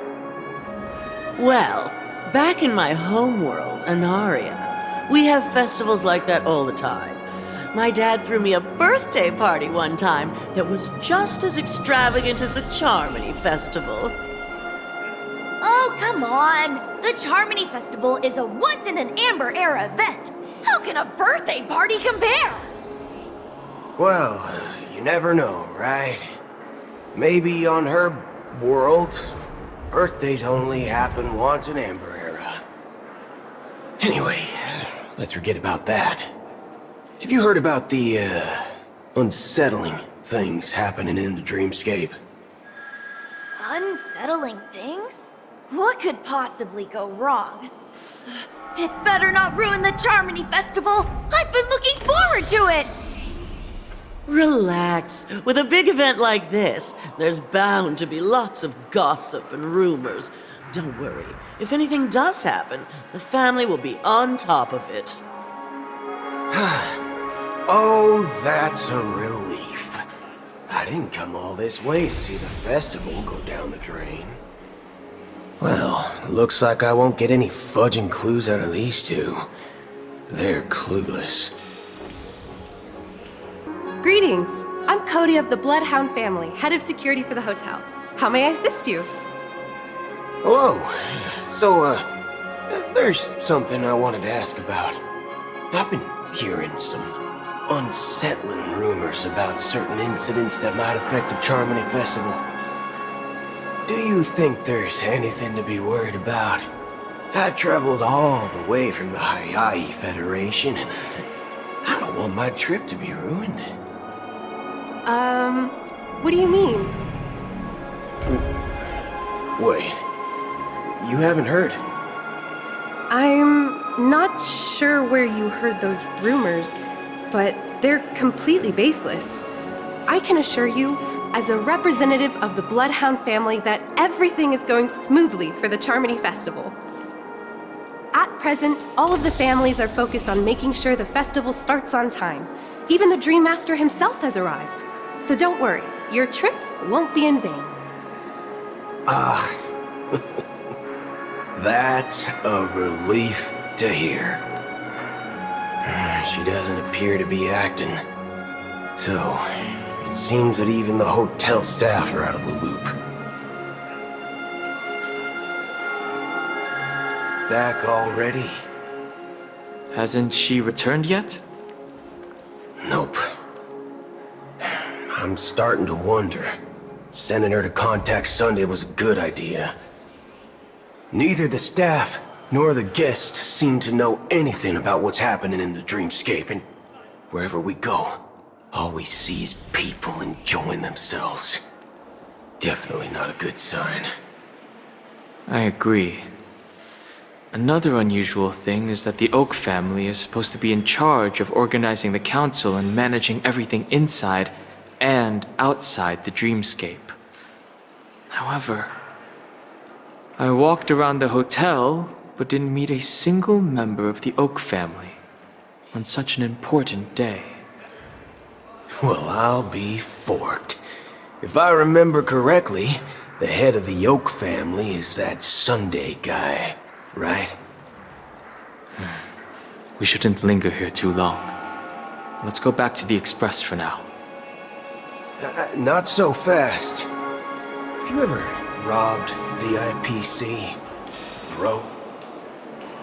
Well, back in my homeworld, Anaria, we have festivals like that all the time. My dad threw me a birthday party one time that was just as extravagant as the Charmony Festival. Oh, come on! The Charmony Festival is a once-in-an-amber era event. How can a birthday party compare? Well, you never know, right? Maybe on her world, Birthdays only happen once in Amber Era. Anyway, let's forget about that. Have you heard about the, unsettling things happening in the dreamscape? Unsettling things? What could possibly go wrong? It better not ruin the Charmony Festival! I've been looking forward to it! Relax. With a big event like this, there's bound to be lots of gossip and rumors. Don't worry. If anything does happen, the family will be on top of it. Oh, that's a relief. I didn't come all this way to see the festival go down the drain. Well, looks like I won't get any fudging clues out of these two. They're clueless. Greetings! I'm Cody of the Bloodhound family, head of security for the hotel. How may I assist you? Hello. So, there's something I wanted to ask about. I've been hearing some unsettling rumors about certain incidents that might affect the Charmony Festival. Do you think there's anything to be worried about? I've traveled all the way from the Hayahi Federation, and I don't want my trip to be ruined. What do you mean? Wait, you haven't heard? I'm not sure where you heard those rumors, but they're completely baseless. I can assure you, as a representative of the Bloodhound family, that everything is going smoothly for the Charmony Festival. At present, all of the families are focused on making sure the festival starts on time. Even the Dream Master himself has arrived. So don't worry, your trip won't be in vain. That's a relief to hear. She doesn't appear to be acting. So, it seems that even the hotel staff are out of the loop. Back already? Hasn't she returned yet? Nope. I'm starting to wonder. Sending her to contact Sunday was a good idea. Neither the staff nor the guests seem to know anything about what's happening in the dreamscape, and wherever we go, all we see is people enjoying themselves. Definitely not a good sign. I agree. Another unusual thing is that the Oak family is supposed to be in charge of organizing the council and managing everything inside and outside the dreamscape. However, I walked around the hotel, but didn't meet a single member of the Oak family on such an important day. Well, I'll be forked. If I remember correctly, the head of the Oak family is that Sunday guy, right? We shouldn't linger here too long. Let's go back to the Express for now. Not so fast. Have you ever robbed VIPC, bro?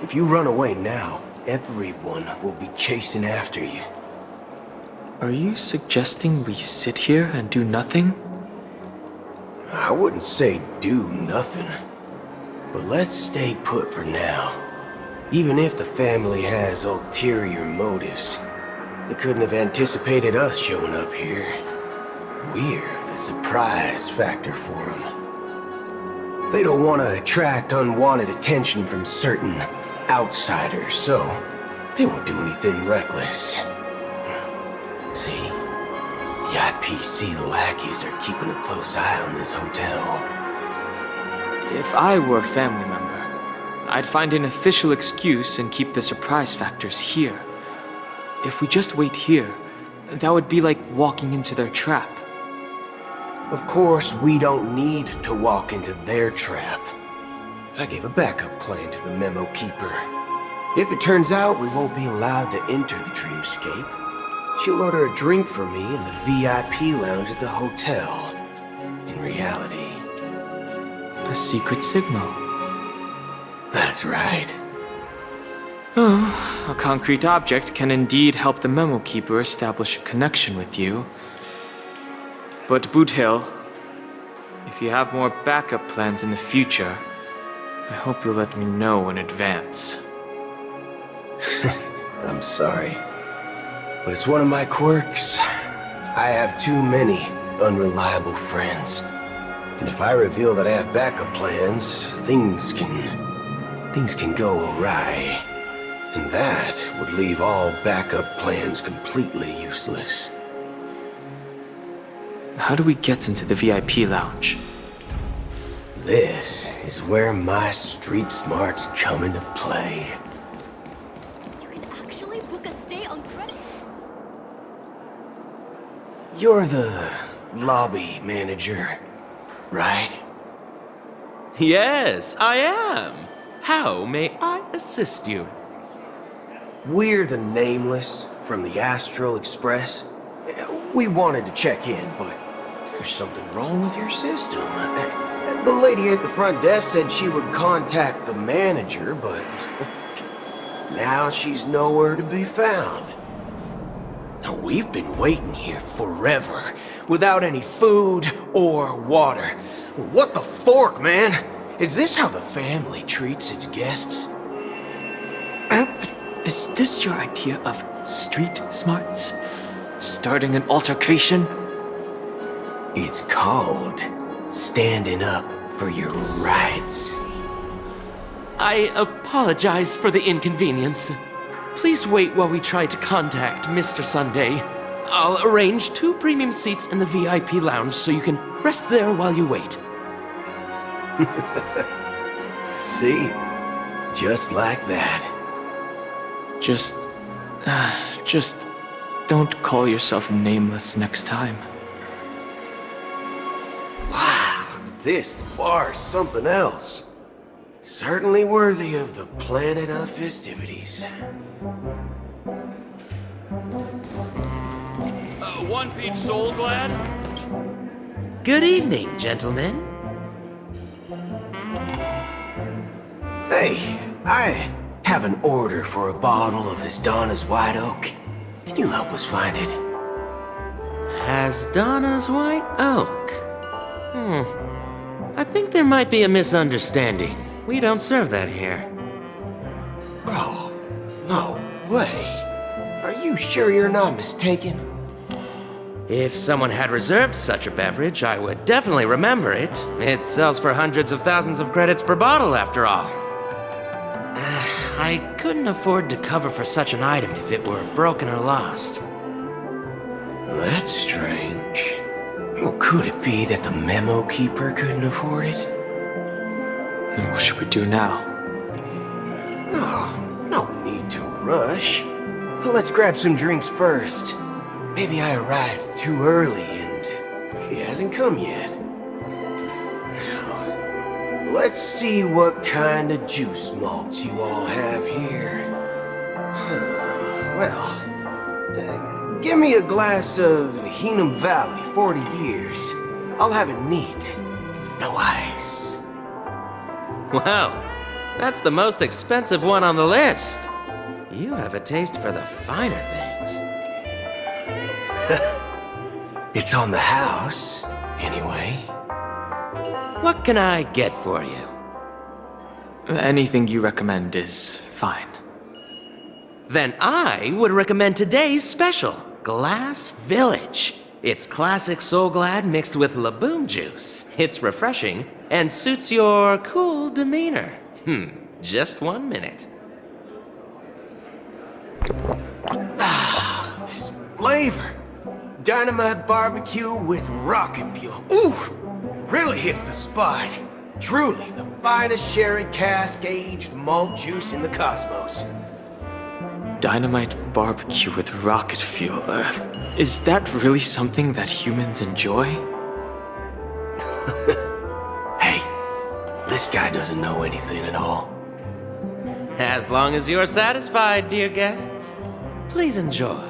If you run away now, everyone will be chasing after you. Are you suggesting we sit here and do nothing? I wouldn't say do nothing. But let's stay put for now. Even if the family has ulterior motives, they couldn't have anticipated us showing up here. We're the surprise factor for them. They don't want to attract unwanted attention from certain outsiders, so they won't do anything reckless. See, the IPC lackeys are keeping a close eye on this hotel. If I were a family member, I'd find an official excuse and keep the surprise factors here. If we just wait here, that would be like walking into their trap. Of course, we don't need to walk into their trap. I gave a backup plan to the memo keeper. If it turns out we won't be allowed to enter the dreamscape, she'll order a drink for me in the VIP lounge at the hotel. In reality, a secret signal. That's right. Oh, a concrete object can indeed help the memo keeper establish a connection with you. But Boot Hill, if if you have more backup plans in the future, I hope you'll let me know in advance. I'm sorry, but it's one of my quirks. I have too many unreliable friends. And if I reveal that I have backup plans, things can go awry. And that would leave all backup plans completely useless. How do we get into the VIP lounge? This is where my street smarts come into play. You can actually book a stay on credit. You're the lobby manager, right? Yes, I am. How may I assist you? We're the Nameless from the Astral Express. We wanted to check in, but there's something wrong with your system. The lady at the front desk said she would contact the manager, but now she's nowhere to be found. Now, we've been waiting here forever, without any food or water. What the fork, man? Is this how the family treats its guests? Is this your idea of street smarts? Starting an altercation? It's called standing up for your rights. I apologize for the inconvenience. Please wait while we try to contact Mr. Sunday. I'll arrange 2 premium seats in the VIP lounge so you can rest there while you wait. See? Just like that. Just don't call yourself Nameless next time. Wow, this bar's something else. Certainly worthy of the planet of festivities. 1 peach soul glad? Good evening, gentlemen. Hey, I have an order for a bottle of Asdana's White Oak. Can you help us find it? Asdana's White Oak? I think there might be a misunderstanding. We don't serve that here. Oh, no way. Are you sure you're not mistaken? If someone had reserved such a beverage, I would definitely remember it. It sells for hundreds of thousands of credits per bottle, after all. I couldn't afford to cover for such an item if it were broken or lost. That's strange. Well, could it be that the memo keeper couldn't afford it? Then what should we do now? Oh, no need to rush. Let's grab some drinks first. Maybe I arrived too early and he hasn't come yet. Now, let's see what kind of juice malts you all have here. Well, give me a glass of Heenum Valley, 40 years. I'll have it neat. No ice. Wow, that's the most expensive one on the list. You have a taste for the finer things. It's on the house, anyway. What can I get for you? Anything you recommend is fine. Then I would recommend today's special, Glass Village. It's classic Soul Glad mixed with Laboom juice. It's refreshing and suits your cool demeanor. Just 1 minute. Ah, this flavor. Dynamite barbecue with rocket fuel. Ooh, it really hits the spot. Truly the finest sherry cask-aged malt juice in the cosmos. Dynamite barbecue with rocket fuel. Is that really something that humans enjoy? Hey, this guy doesn't know anything at all. As long as you're satisfied, dear guests, please enjoy.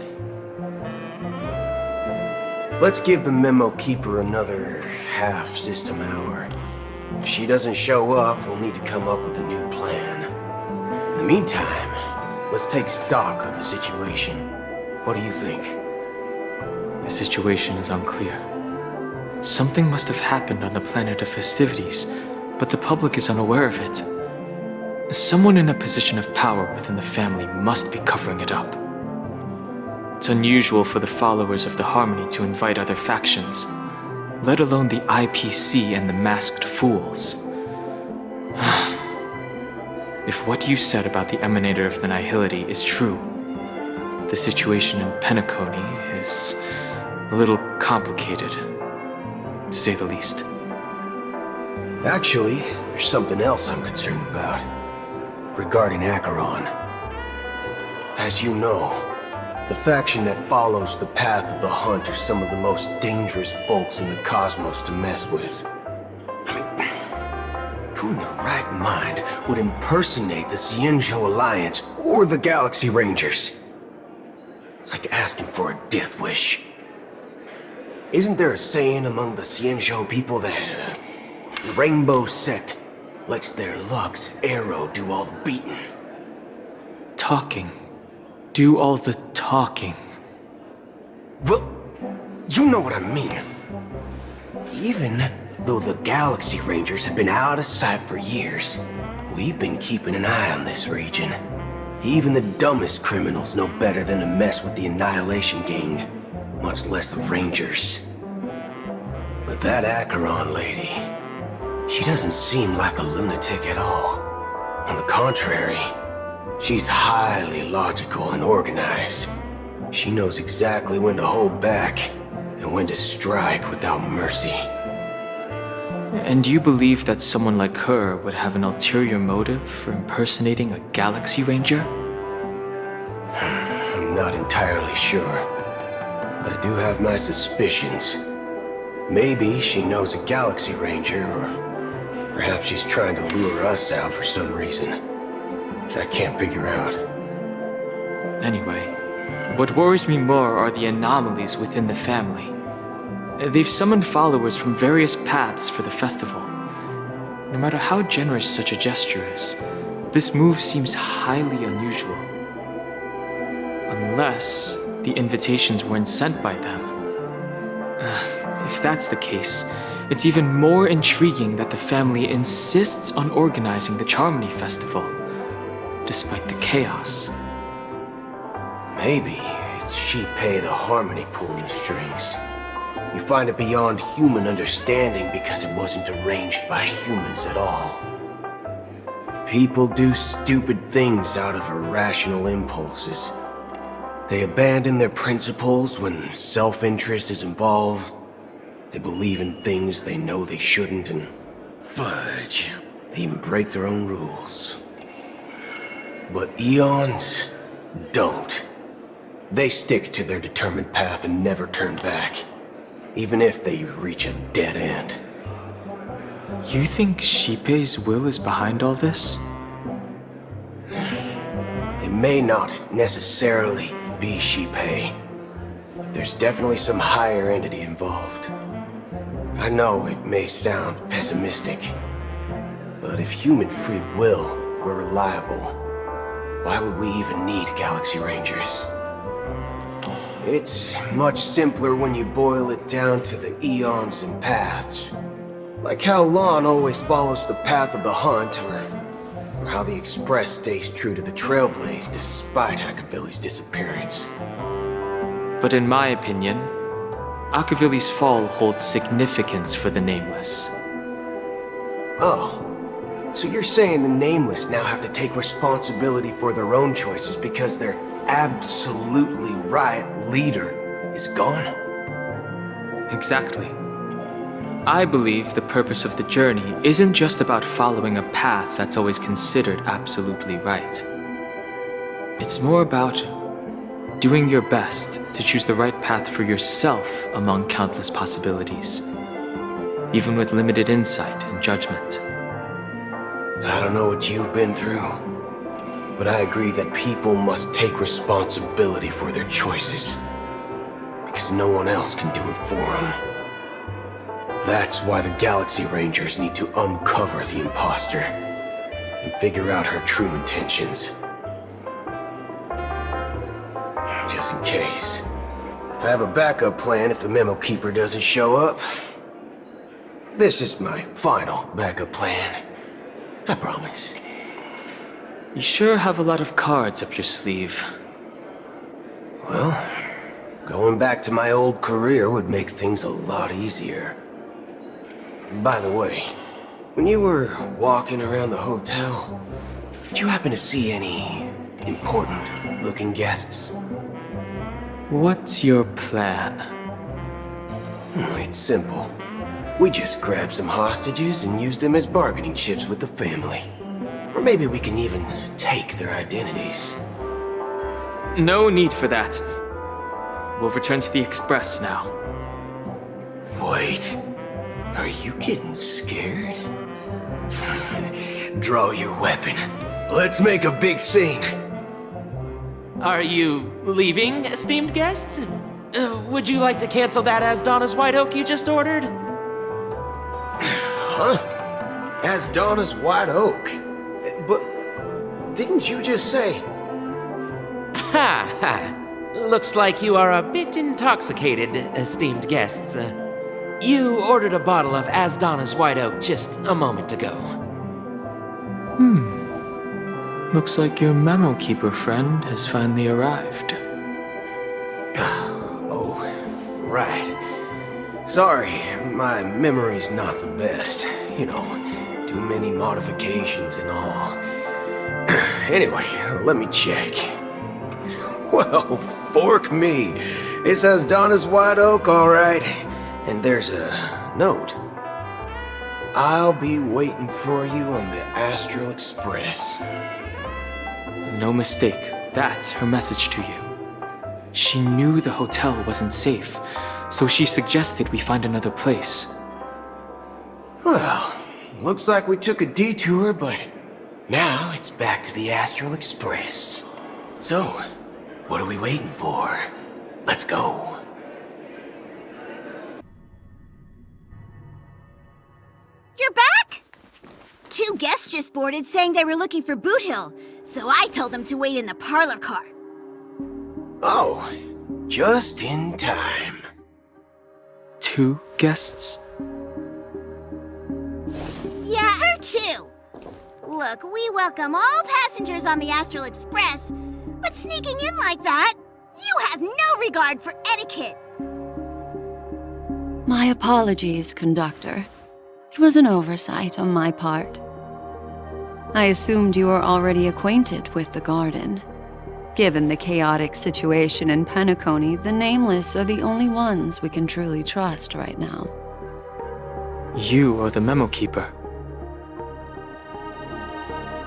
Let's give the memo keeper another half system hour. If she doesn't show up, we'll need to come up with a new plan. In the meantime, let's take stock of the situation. What do you think? The situation is unclear. Something must have happened on the planet of festivities, but the public is unaware of it. Someone in a position of power within the family must be covering it up. It's unusual for the followers of the Harmony to invite other factions, let alone the IPC and the Masked Fools. If what you said about the Emanator of the Nihility is true, the situation in Penacony is a little complicated, to say the least. Actually, there's something else I'm concerned about, regarding Acheron. As you know, the faction that follows the path of the Hunt are some of the most dangerous folks in the cosmos to mess with. I mean, who in the right mind would impersonate the Cienzhou Alliance or the Galaxy Rangers? It's like asking for a death wish. Isn't there a saying among the Cienzhou people that the Rainbow Sect lets their Lux arrow do all the beating? Talking. Do all the talking. Well, you know what I mean. Even though the Galaxy Rangers have been out of sight for years, we've been keeping an eye on this region. Even the dumbest criminals know better than to mess with the Annihilation Gang, much less the Rangers. But that Acheron lady, she doesn't seem like a lunatic at all. On the contrary, she's highly logical and organized. She knows exactly when to hold back and when to strike without mercy. And you believe that someone like her would have an ulterior motive for impersonating a Galaxy Ranger? I'm not entirely sure, but I do have my suspicions. Maybe she knows a Galaxy Ranger, or perhaps she's trying to lure us out for some reason, which I can't figure out. Anyway, what worries me more are the anomalies within the family. They've summoned followers from various paths for the festival. No matter how generous such a gesture is, this move seems highly unusual. Unless the invitations weren't sent by them. If that's the case, it's even more intriguing that the family insists on organizing the Charmony Festival, despite the chaos. Maybe it's Shipei the Harmony pulling the strings. You find it beyond human understanding because it wasn't arranged by humans at all. People do stupid things out of irrational impulses. They abandon their principles when self-interest is involved. They believe in things they know they shouldn't, and fudge, they even break their own rules. But Eons don't. They stick to their determined path and never turn back, even if they reach a dead end. You think Shipei's will is behind all this? It may not necessarily be Shipei, but there's definitely some higher entity involved. I know it may sound pessimistic, but if human free will were reliable, why would we even need Galaxy Rangers? It's much simpler when you boil it down to the eons and paths. Like how Lon always follows the path of the Hunt, or how the Express stays true to the Trailblaze despite Akavili's disappearance. But in my opinion, Akavili's fall holds significance for the Nameless. Oh, so you're saying the Nameless now have to take responsibility for their own choices because their absolutely right leader is gone? Exactly. I believe the purpose of the journey isn't just about following a path that's always considered absolutely right. It's more about doing your best to choose the right path for yourself among countless possibilities, even with limited insight and judgment. I don't know what you've been through, but I agree that people must take responsibility for their choices, because no one else can do it for them. That's why the Galaxy Rangers need to uncover the imposter and figure out her true intentions. Just in case. I have a backup plan if the Memo Keeper doesn't show up. This is my final backup plan. I promise. You sure have a lot of cards up your sleeve. Well, going back to my old career would make things a lot easier. By the way, when you were walking around the hotel, did you happen to see any important-looking guests? What's your plan? It's simple. We just grab some hostages and use them as bargaining chips with the family. Or maybe we can even take their identities. No need for that. We'll return to the Express now. Wait. Are you getting scared? Draw your weapon. Let's make a big scene. Are you leaving, esteemed guests? Would you like to cancel that As Donna's White Oak you just ordered? Huh? As Donna's White Oak? But didn't you just say... Ha ha. Looks like you are a bit intoxicated, esteemed guests. You ordered a bottle of As Donna's White Oak just a moment ago. Looks like your memo keeper friend has finally arrived. Oh, right. Sorry, my memory's not the best. You know, too many modifications and all. Anyway, let me check. Well, fork me. It says Donna's White Oak, all right. And there's a note. I'll be waiting for you on the Astral Express. No mistake. That's her message to you. She knew the hotel wasn't safe, so she suggested we find another place. Well, looks like we took a detour, but now it's back to the Astral Express. So, what are we waiting for? Let's go. You're back? 2 guests just boarded saying they were looking for Boot Hill, so I told them to wait in the parlor car. Oh, just in time. 2 guests? Yeah, or 2. Look, we welcome all passengers on the Astral Express, but sneaking in like that, you have no regard for etiquette. My apologies, conductor. It was an oversight on my part. I assumed you were already acquainted with the garden. Given the chaotic situation in Penacony, the Nameless are the only ones we can truly trust right now. You are the memo keeper.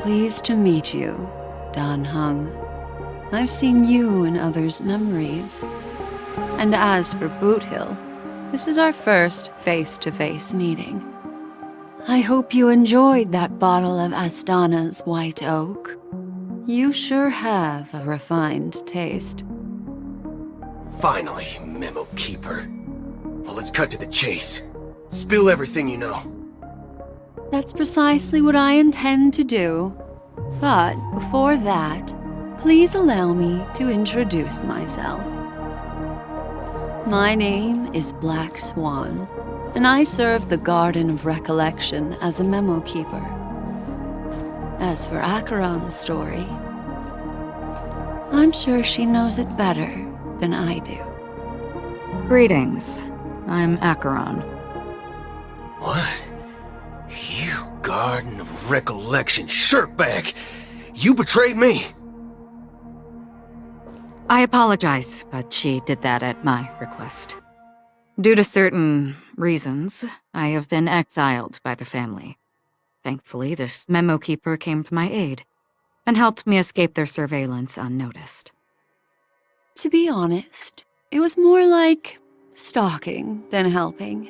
Pleased to meet you, Dan Hung. I've seen you in others' memories. And as for Boot Hill, this is our first face-to-face meeting. I hope you enjoyed that bottle of Astana's White Oak. You sure have a refined taste. Finally, Memo Keeper. Well, let's cut to the chase. Spill everything you know. That's precisely what I intend to do. But before that, please allow me to introduce myself. My name is Black Swan, and I serve the Garden of Recollection as a memo keeper. As for Acheron's story, I'm sure she knows it better than I do. Greetings. I'm Acheron. What? You Garden of Recollection shirtbag! You betrayed me! I apologize, but she did that at my request. Due to certain reasons, I have been exiled by the family. Thankfully, this memo keeper came to my aid and helped me escape their surveillance unnoticed. To be honest, it was more like stalking than helping.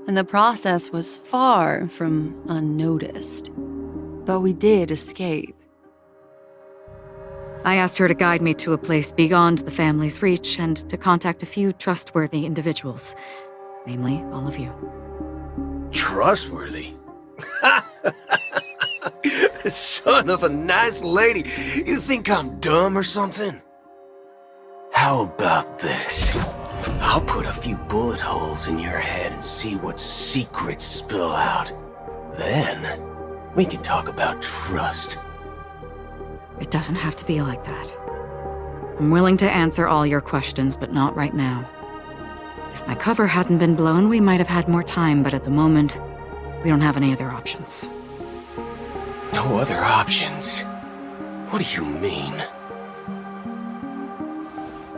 And the process was far from unnoticed. But we did escape. I asked her to guide me to a place beyond the family's reach and to contact a few trustworthy individuals, namely all of you. Trustworthy? Son of a nice lady, you think I'm dumb or something? How about this? I'll put a few bullet holes in your head and see what secrets spill out. Then, we can talk about trust. It doesn't have to be like that. I'm willing to answer all your questions, but not right now. If my cover hadn't been blown, we might have had more time, but at the moment, we don't have any other options. No other options? What do you mean?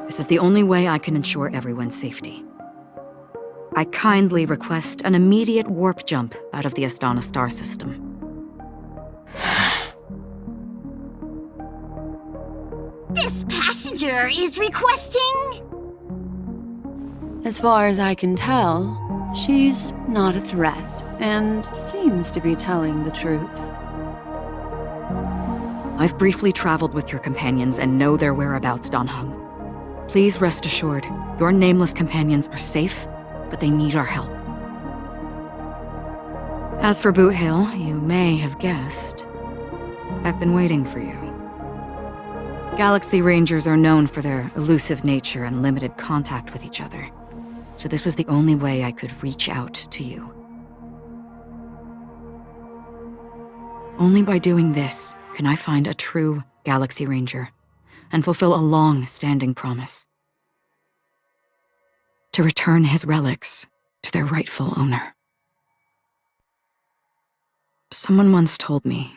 This is the only way I can ensure everyone's safety. I kindly request an immediate warp jump out of the Astana star system. This passenger is requesting... As far as I can tell, she's not a threat, and seems to be telling the truth. I've briefly traveled with your companions and know their whereabouts, Dan Heng. Please rest assured, your nameless companions are safe, but they need our help. As for Boot Hill, you may have guessed, I've been waiting for you. Galaxy Rangers are known for their elusive nature and limited contact with each other, so this was the only way I could reach out to you. Only by doing this can I find a true Galaxy Ranger and fulfill a long-standing promise. To return his relics to their rightful owner. Someone once told me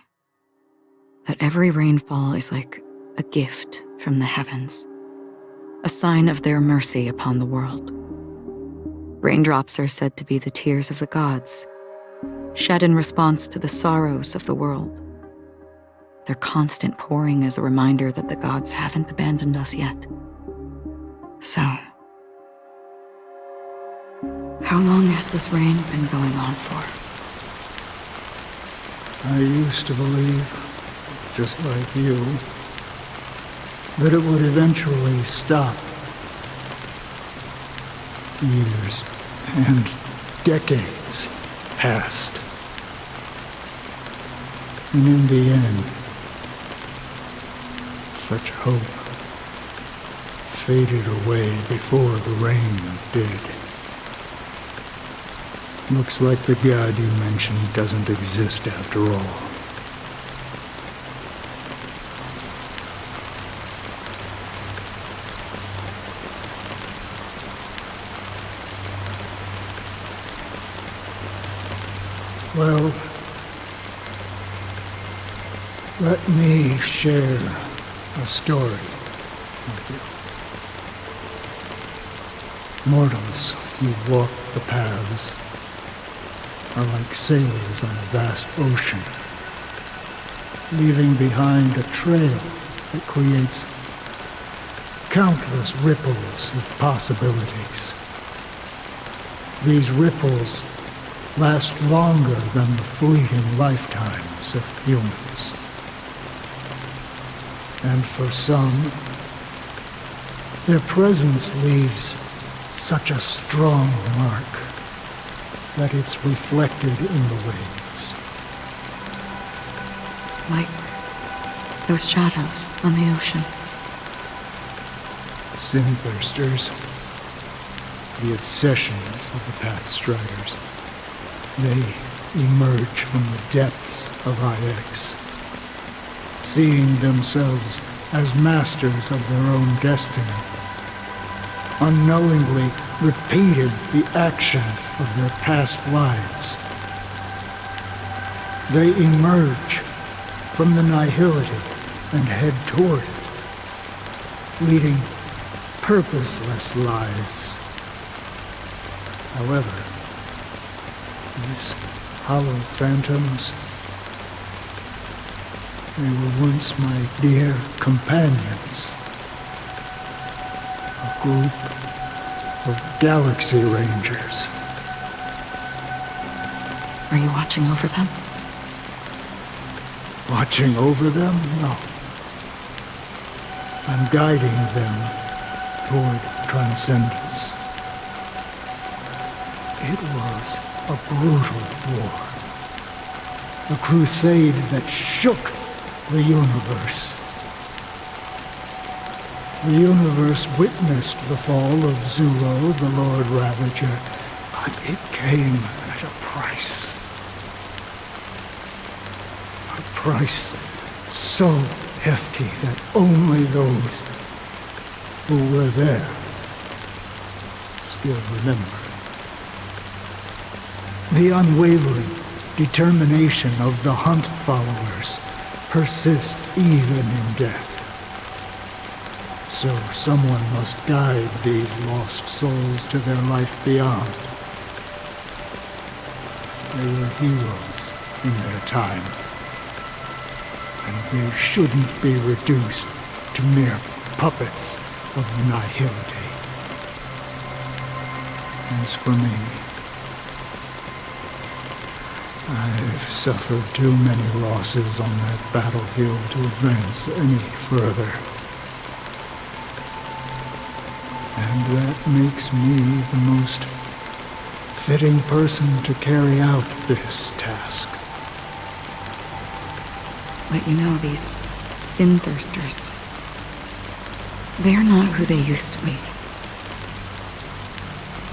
that every rainfall is like a gift from the heavens, a sign of their mercy upon the world. Raindrops are said to be the tears of the gods, shed in response to the sorrows of the world. Their constant pouring is a reminder that the gods haven't abandoned us yet. So, how long has this rain been going on for? I used to believe, just like you, that it would eventually stop. Years and decades passed. And in the end, such hope faded away before the rain did. Looks like the god you mentioned doesn't exist after all. Well, let me share a story with you. Mortals who walk the paths are like sailors on a vast ocean, leaving behind a trail that creates countless ripples of possibilities. These ripples last longer than the fleeting lifetimes of humans. And for some, their presence leaves such a strong mark that it's reflected in the waves. Like those shadows on the ocean. Sin-thirsters, the obsessions of the Pathstriders, they emerge from the depths of IX, seeing themselves as masters of their own destiny, unknowingly repeated the actions of their past lives. They emerge from the nihility and head toward it, leading purposeless lives. However, these hollow phantoms, they were once my dear companions. A group of Galaxy Rangers. Are you watching over them? Watching over them? No. I'm guiding them toward transcendence. It was a brutal war. A crusade that shook the universe. The universe witnessed the fall of Zulo, the Lord Ravager, but it came at a price. A price so hefty that only those who were there still remember. The unwavering determination of the Hunt followers persists even in death. So someone must guide these lost souls to their life beyond. They were heroes in their time, and they shouldn't be reduced to mere puppets of nihility. As for me, I've suffered too many losses on that battlefield to advance any further. And that makes me the most fitting person to carry out this task. But you know, these sin thirsters, they're not who they used to be.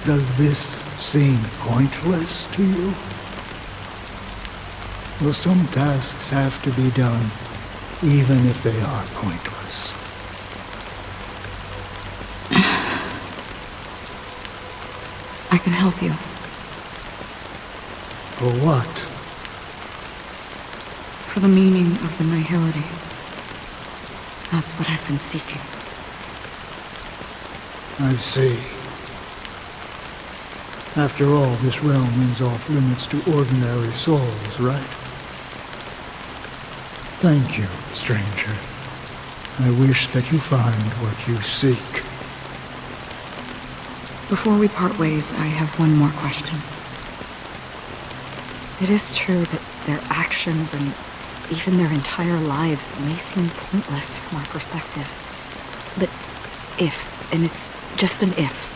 Does this seem pointless to you? Well, some tasks have to be done, even if they are pointless. I can help you. For what? For the meaning of the nihility. That's what I've been seeking. I see. After all, this realm is off limits to ordinary souls, right? Thank you, stranger. I wish that you find what you seek. Before we part ways, I have one more question. It is true that their actions and even their entire lives may seem pointless from our perspective. But if, and it's just an if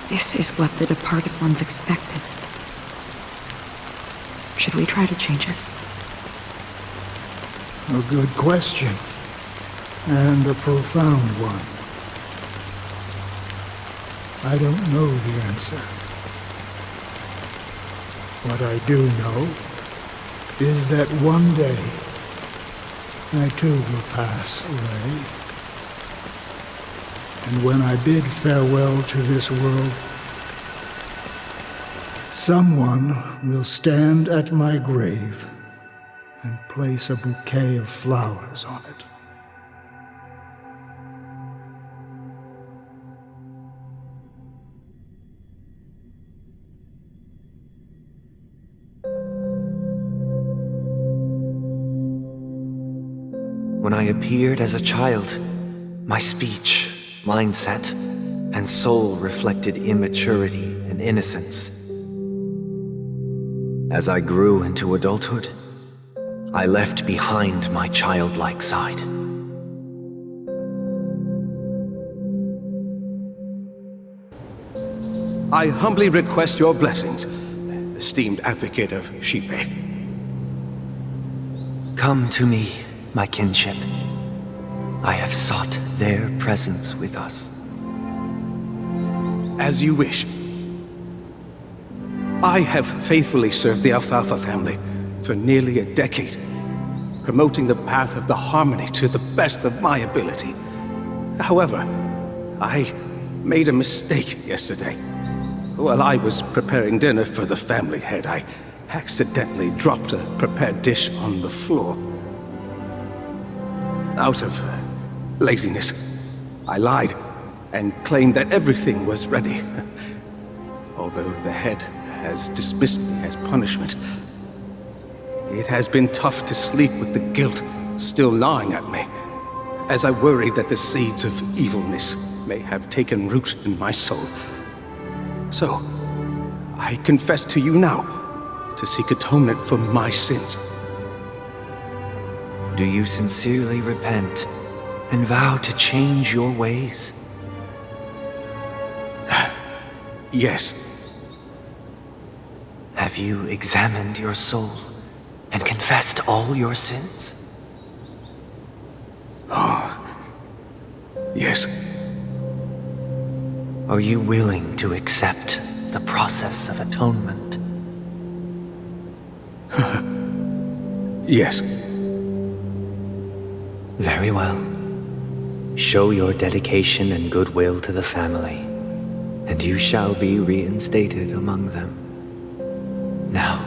this is what the departed ones expected, should we try to change it? A good question, and a profound one. I don't know the answer. What I do know is that one day I too will pass away. And when I bid farewell to this world, someone will stand at my grave and place a bouquet of flowers on it. When I appeared as a child, my speech, mindset, and soul reflected immaturity and innocence. As I grew into adulthood, I left behind my childlike side. I humbly request your blessings, esteemed advocate of Shipe. Come to me, my kinship. I have sought their presence with us. As you wish. I have faithfully served the Alfalfa family for nearly a decade, promoting the path of the harmony to the best of my ability. However, I made a mistake yesterday. While I was preparing dinner for the family head, I accidentally dropped a prepared dish on the floor. Out of laziness, I lied and claimed that everything was ready. Although the head has dismissed me as punishment, it has been tough to sleep with the guilt still gnawing at me, as I worried that the seeds of evilness may have taken root in my soul. So, I confess to you now to seek atonement for my sins. Do you sincerely repent and vow to change your ways? Yes. Have you examined your soul and confessed all your sins? Oh, Yes. Are you willing to accept the process of atonement? Yes. Very well. Show your dedication and goodwill to the family, and you shall be reinstated among them. Now,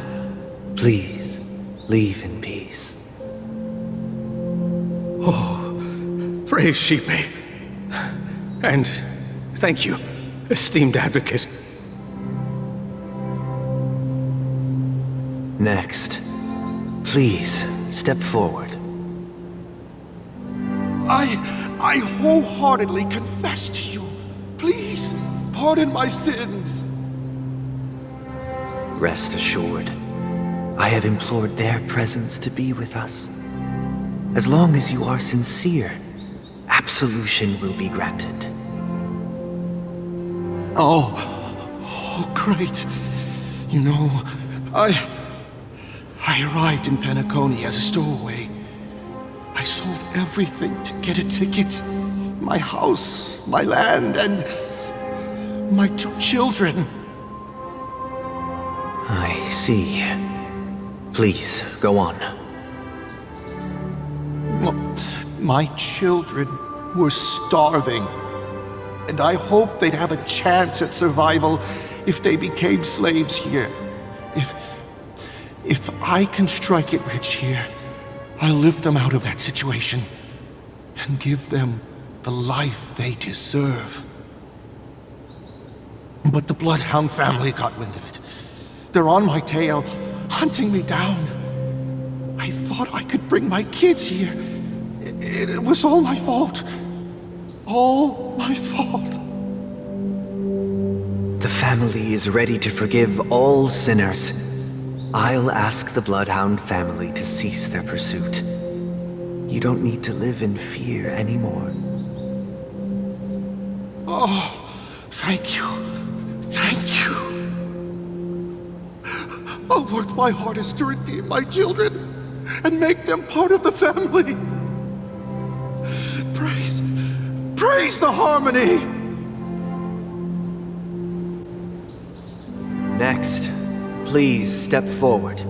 please, leave in peace. Oh, praise Sheepy. And thank you, esteemed advocate. Next, please step forward. I wholeheartedly confess to you. Please, pardon my sins. Rest assured, I have implored their presence to be with us. As long as you are sincere, absolution will be granted. Oh, great. You know, I arrived in Penacony as a stowaway. I sold everything to get a ticket. My house, my land, and my 2 children. I see. Please, go on. My children were starving, and I hoped they'd have a chance at survival if they became slaves here. If I can strike it rich here, I'll lift them out of that situation and give them the life they deserve. But the Bloodhound family got wind of it. They're on my tail, hunting me down. I thought I could bring my kids here. It was all my fault. All my fault. The family is ready to forgive all sinners. I'll ask the Bloodhound family to cease their pursuit. You don't need to live in fear anymore. Oh, thank you. Thank you. I'll work my hardest to redeem my children and make them part of the family. Praise the harmony! Next, please step forward.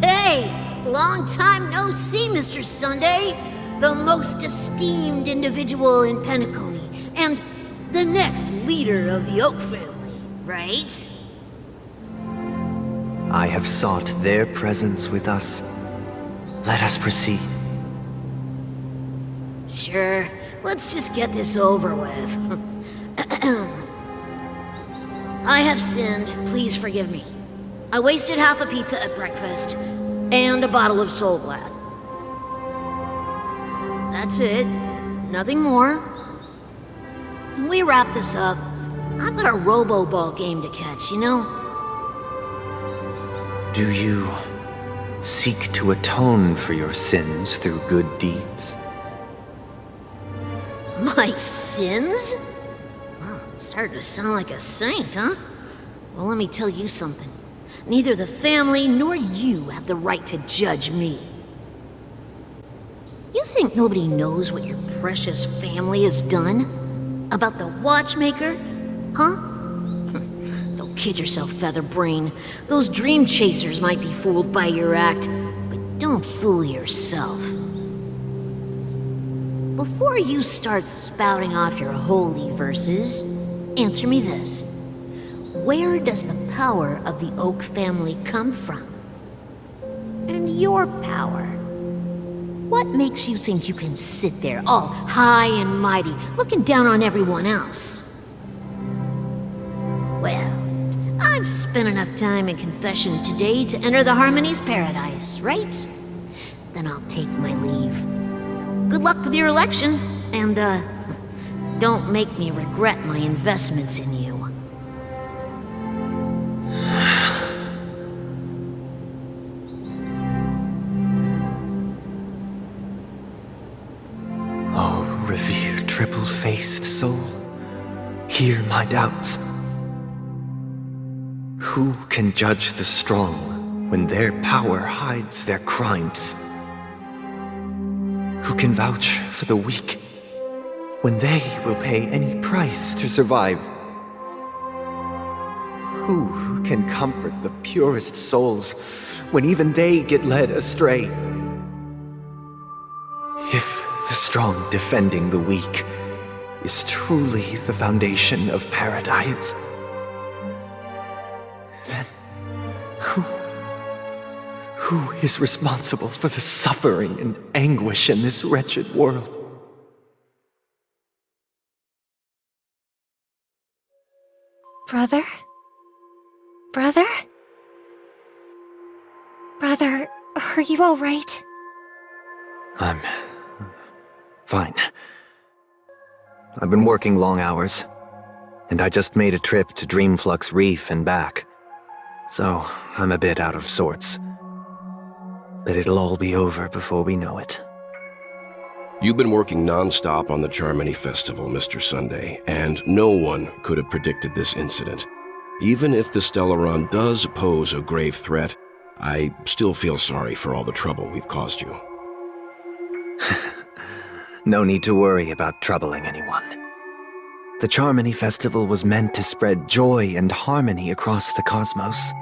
Hey! Long time no see, Mr. Sunday. The most esteemed individual in Penacony, and the next leader of the Oak family, right? I have sought their presence with us. Let us proceed. Sure, let's just get this over with. I have sinned, please forgive me. I wasted half a pizza at breakfast, and a bottle of Soul Glad. That's it, nothing more. When we wrap this up, I've got a robo-ball game to catch, you know? Do you seek to atone for your sins through good deeds? My sins? Wow, starting to sound like a saint, huh? Well, let me tell you something. Neither the family nor you have the right to judge me. You think nobody knows what your precious family has done? About the watchmaker? Huh? Don't kid yourself, Featherbrain. Those dream chasers might be fooled by your act, but don't fool yourself. Before you start spouting off your holy verses, answer me this. Where does the power of the Oak family come from? And your power? What makes you think you can sit there all high and mighty, looking down on everyone else? Well, I've spent enough time in confession today to enter the Harmony's paradise, right? Then I'll take my leave. Good luck with your election, and, don't make me regret my investments in you. Oh, revered triple-faced soul, hear my doubts. Who can judge the strong when their power hides their crimes? Who can vouch for the weak when they will pay any price to survive? Who can comfort the purest souls when even they get led astray? If the strong defending the weak is truly the foundation of paradise, then who is responsible for the suffering and anguish in this wretched world? Brother? Brother? Brother, are you all right? I'm fine. I've been working long hours, and I just made a trip to Dreamflux Reef and back, so I'm a bit out of sorts. But it'll all be over before we know it. You've been working non-stop on the Charmony Festival, Mr. Sunday, and no one could have predicted this incident. Even if the Stellaron does pose a grave threat, I still feel sorry for all the trouble we've caused you. No need to worry about troubling anyone. The Charmony Festival was meant to spread joy and harmony across the cosmos.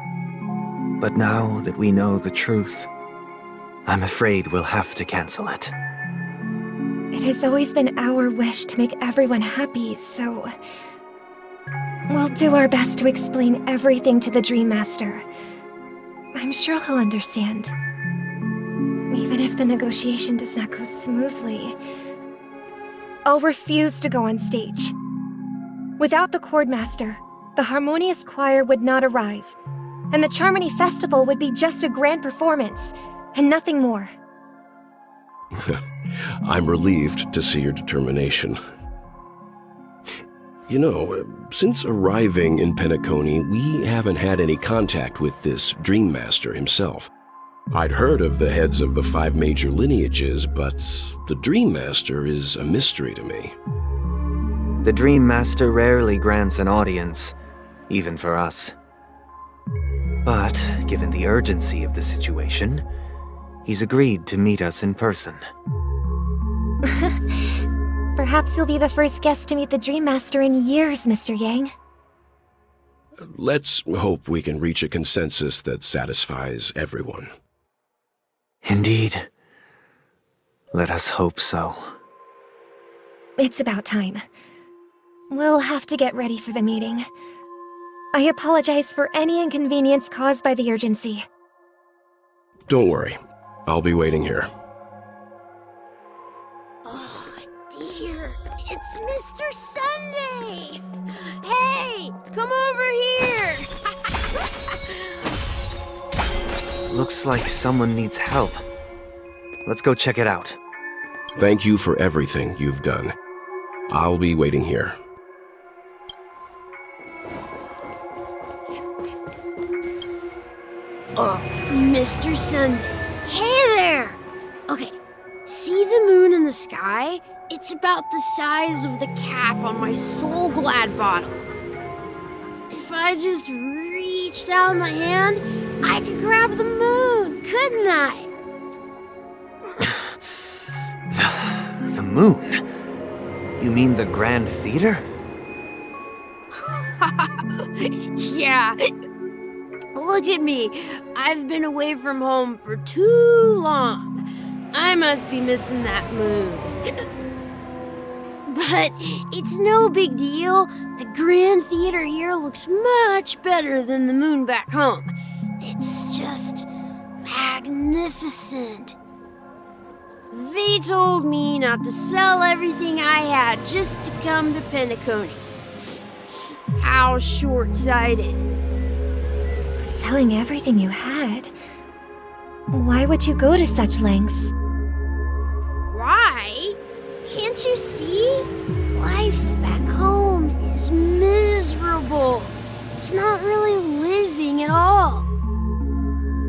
But now that we know the truth, I'm afraid we'll have to cancel it. It has always been our wish to make everyone happy, so... we'll do our best to explain everything to the Dream Master. I'm sure he'll understand. Even if the negotiation does not go smoothly, I'll refuse to go on stage. Without the Chord Master, the Harmonious Choir would not arrive, and the Charmony Festival would be just a grand performance, and nothing more. I'm relieved to see your determination. You know, since arriving in Penacony, we haven't had any contact with this Dream Master himself. I'd heard of the heads of the 5 major lineages, but the Dream Master is a mystery to me. The Dream Master rarely grants an audience, even for us. But, given the urgency of the situation, he's agreed to meet us in person. Perhaps you'll be the first guest to meet the Dream Master in years, Mr. Yang. Let's hope we can reach a consensus that satisfies everyone. Indeed. Let us hope so. It's about time. We'll have to get ready for the meeting. I apologize for any inconvenience caused by the urgency. Don't worry. I'll be waiting here. Oh, dear. It's Mr. Sunday! Hey, come over here! Looks like someone needs help. Let's go check it out. Thank you for everything you've done. I'll be waiting here. Oh, Mr. Sunday. Hey there! Okay, see the moon in the sky? It's about the size of the cap on my Soul Glad bottle. If I just reached out my hand, I could grab the moon, couldn't I? The moon? You mean the Grand Theater? Yeah. Look at me. I've been away from home for too long. I must be missing that moon. But it's no big deal. The Grand Theater here looks much better than the moon back home. It's just magnificent. They told me not to sell everything I had just to come to Penacony. How short-sighted. Selling everything you had? Why would you go to such lengths? Why? Can't you see? Life back home is miserable. It's not really living at all.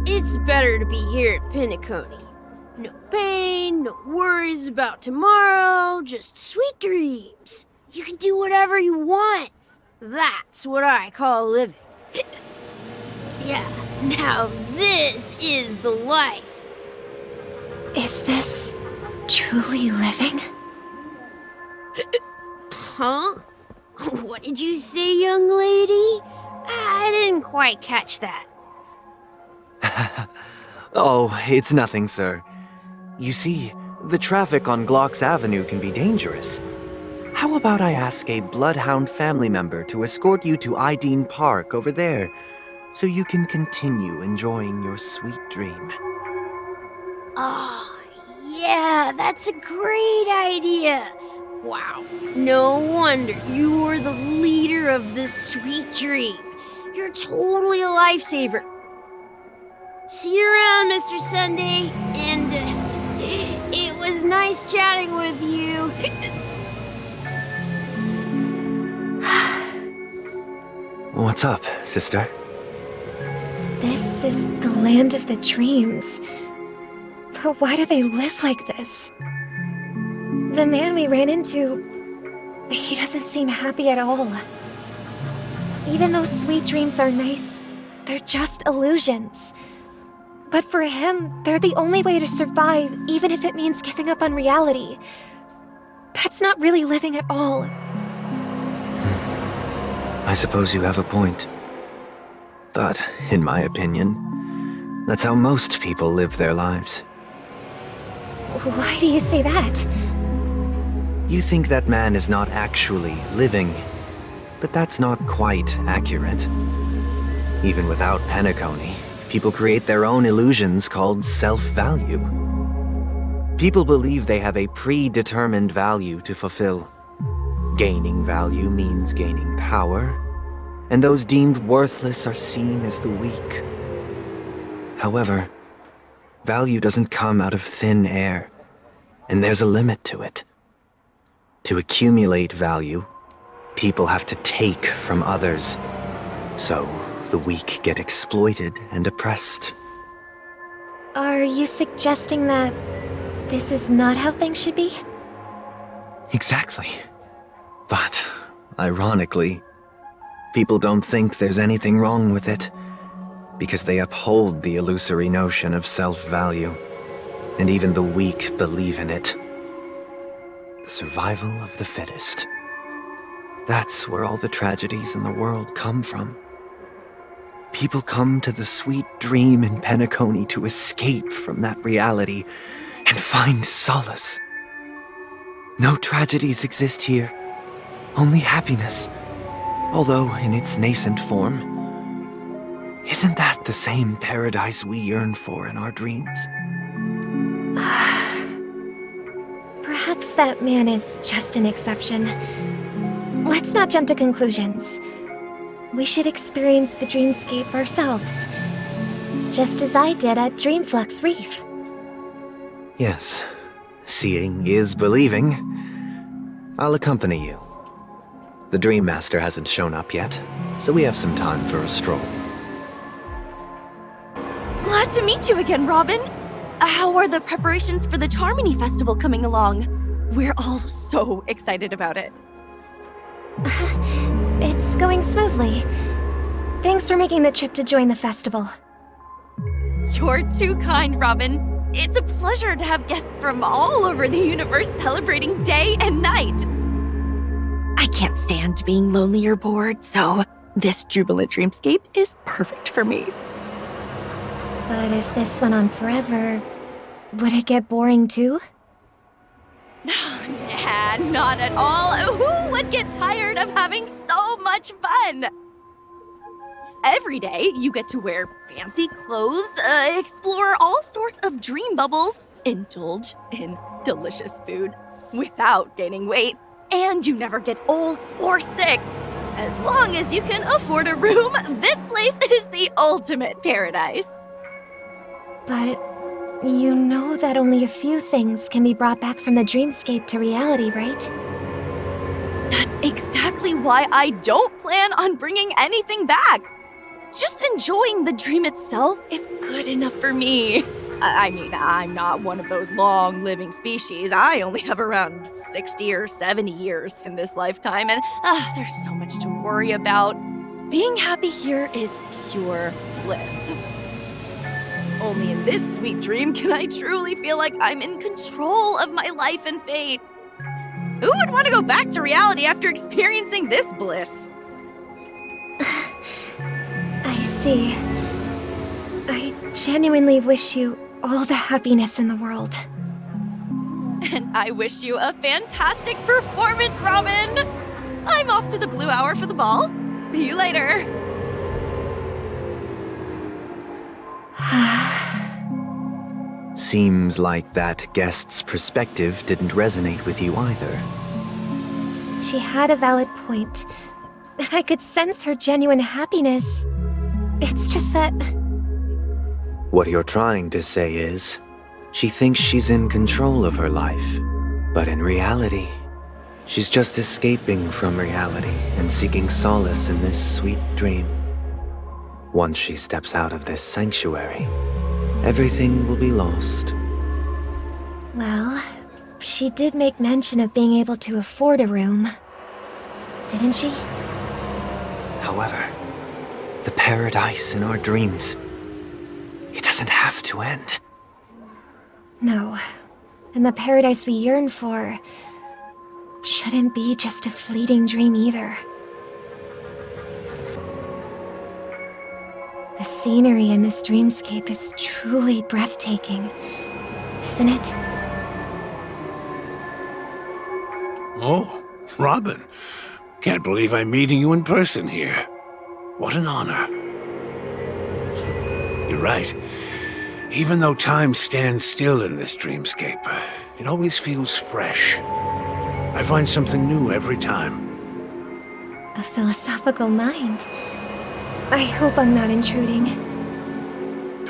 It's better to be here at Penacony. No pain, no worries about tomorrow, just sweet dreams. You can do whatever you want. That's what I call living. Yeah, now this is the life. Is this truly living? Huh? What did you say, young lady? I didn't quite catch that. Oh, it's nothing, sir. You see, the traffic on Glock's Avenue can be dangerous. How about I ask a Bloodhound family member to escort you to Ideen Park over there, so you can continue enjoying your sweet dream? Oh, yeah, that's a great idea. Wow, no wonder you were the leader of this sweet dream. You're totally a lifesaver. See you around, Mr. Sunday, and it was nice chatting with you. What's up, sister? This is the land of the dreams. But why do they live like this? The man we ran into, he doesn't seem happy at all. Even though sweet dreams are nice, they're just illusions. But for him, they're the only way to survive, even if it means giving up on reality. That's not really living at all. I suppose you have a point. But, in my opinion, that's how most people live their lives. Why do you say that? You think that man is not actually living, but that's not quite accurate. Even without Penacony, people create their own illusions called self-value. People believe they have a predetermined value to fulfill. Gaining value means gaining power, and those deemed worthless are seen as the weak. However, value doesn't come out of thin air, and there's a limit to it. To accumulate value, people have to take from others, so the weak get exploited and oppressed. Are you suggesting that this is not how things should be? Exactly. But, ironically, people don't think there's anything wrong with it, because they uphold the illusory notion of self-value, and even the weak believe in it. The survival of the fittest. That's where all the tragedies in the world come from. People come to the sweet dream in Penacony to escape from that reality and find solace. No tragedies exist here, only happiness, although in its nascent form. Isn't that the same paradise we yearn for in our dreams? Perhaps that man is just an exception. Let's not jump to conclusions. We should experience the dreamscape ourselves, just as I did at Dreamflux Reef. Yes, seeing is believing. I'll accompany you. The Dream Master hasn't shown up yet, so we have some time for a stroll. Glad to meet you again, Robin. How are the preparations for the Charmony Festival coming along? We're all so excited about it. It's going smoothly. Thanks for making the trip to join the festival. You're too kind, Robin. It's a pleasure to have guests from all over the universe celebrating day and night. I can't stand being lonely or bored, so this jubilant dreamscape is perfect for me. But if this went on forever, would it get boring too? Nah, not at all. Who would get tired of having so much fun? Every day, you get to wear fancy clothes, explore all sorts of dream bubbles, indulge in delicious food without gaining weight, and you never get old or sick. As long as you can afford a room, this place is the ultimate paradise. But you know that only a few things can be brought back from the dreamscape to reality, right? That's exactly why I don't plan on bringing anything back. Just enjoying the dream itself is good enough for me. I mean, I'm not one of those long-living species. I only have around 60 or 70 years in this lifetime, and there's so much to worry about. Being happy here is pure bliss. Only in this sweet dream can I truly feel like I'm in control of my life and fate. Who would want to go back to reality after experiencing this bliss? I see. I genuinely wish you all the happiness in the world. And I wish you a fantastic performance, Robin! I'm off to the Blue Hour for the ball. See you later. Seems like that guest's perspective didn't resonate with you either. She had a valid point. I could sense her genuine happiness. It's just that... What you're trying to say is, she thinks she's in control of her life, but in reality, she's just escaping from reality and seeking solace in this sweet dream. Once she steps out of this sanctuary, everything will be lost. Well, she did make mention of being able to afford a room. Didn't she? However, the paradise in our dreams, it doesn't have to end. No. And the paradise we yearn for shouldn't be just a fleeting dream either. The scenery in this dreamscape is truly breathtaking, isn't it? Oh, Robin. Can't believe I'm meeting you in person here. What an honor. You're right. Even though time stands still in this dreamscape, it always feels fresh. I find something new every time. A philosophical mind. I hope I'm not intruding.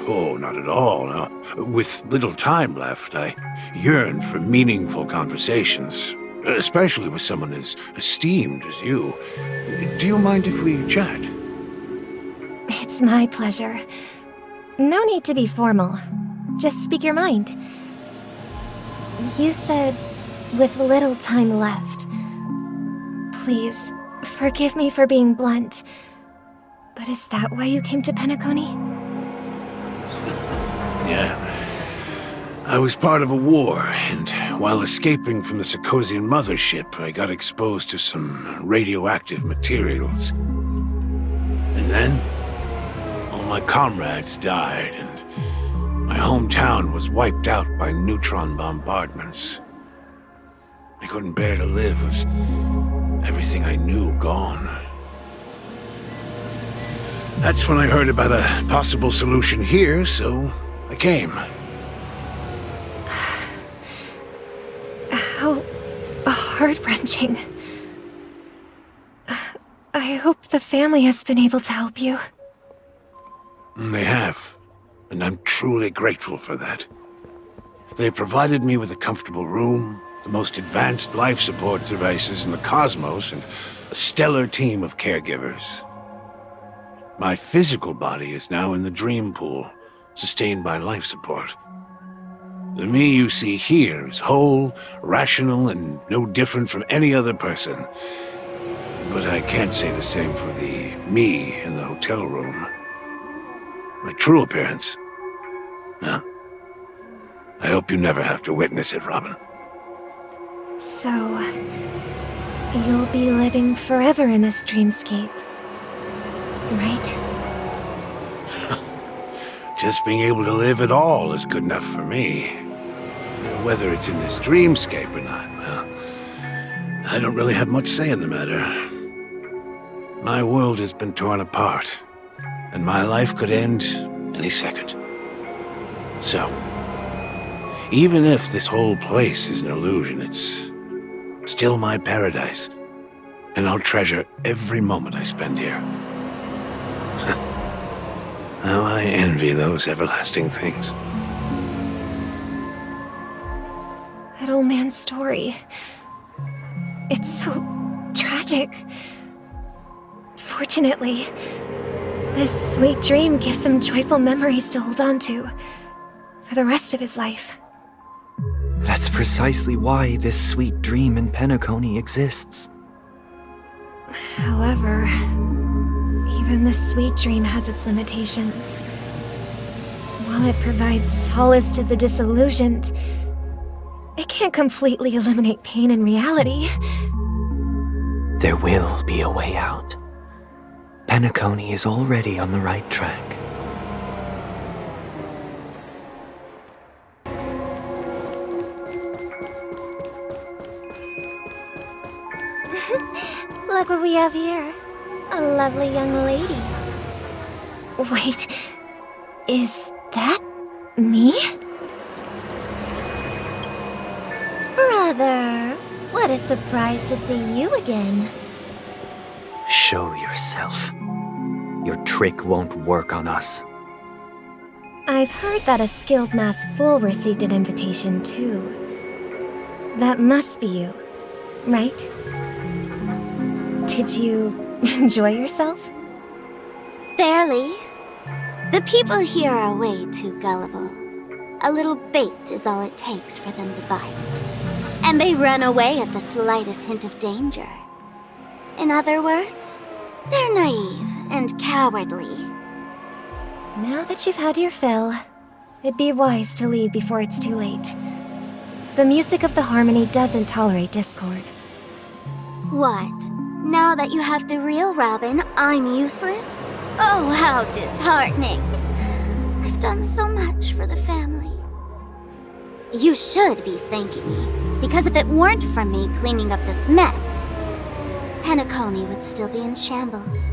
Oh, not at all. No. With little time left, I yearn for meaningful conversations, especially with someone as esteemed as you. Do you mind if we chat? It's my pleasure. No need to be formal. Just speak your mind. You said, with little time left. Please, forgive me for being blunt, but is that why you came to Penacony? Yeah. I was part of a war, and while escaping from the Sarkosian mothership, I got exposed to some radioactive materials. And then, all my comrades died, and my hometown was wiped out by neutron bombardments. I couldn't bear to live with everything I knew gone. That's when I heard about a possible solution here, so I came. How heart-wrenching. I hope the family has been able to help you. They have, and I'm truly grateful for that. They provided me with a comfortable room, the most advanced life support devices in the cosmos, and a stellar team of caregivers. My physical body is now in the dream pool, sustained by life support. The me you see here is whole, rational, and no different from any other person. But I can't say the same for the me in the hotel room. My true appearance? Well, I hope you never have to witness it, Robin. So, you'll be living forever in this dreamscape, right? Just being able to live at all is good enough for me. Whether it's in this dreamscape or not, well, I don't really have much say in the matter. My world has been torn apart, and my life could end any second. So, even if this whole place is an illusion, it's still my paradise, and I'll treasure every moment I spend here. How I envy those everlasting things. That old man's story. It's so tragic. Fortunately, this sweet dream gives him joyful memories to hold on to for the rest of his life. That's precisely why this sweet dream in Penacony exists. However, even the sweet dream has its limitations. While while it provides solace to the disillusioned, it can't completely eliminate pain in reality. There will be a way out. Penacony is already on the right track. Look what we have here. A lovely young lady. Wait, is that me? Brother, what a surprise to see you again. Show yourself. Your trick won't work on us. I've heard that a skilled mass fool received an invitation too. That must be you, right? Did you enjoy yourself? Barely. The people here are way too gullible. A little bait is all it takes for them to bite. And they run away at the slightest hint of danger. In other words, they're naive and cowardly. Now that you've had your fill, it'd be wise to leave before it's too late. The music of the harmony doesn't tolerate discord. What? Now that you have the real Robin, I'm useless? Oh, how disheartening. I've done so much for the family. You should be thanking me, because if it weren't for me cleaning up this mess, Penacony would still be in shambles.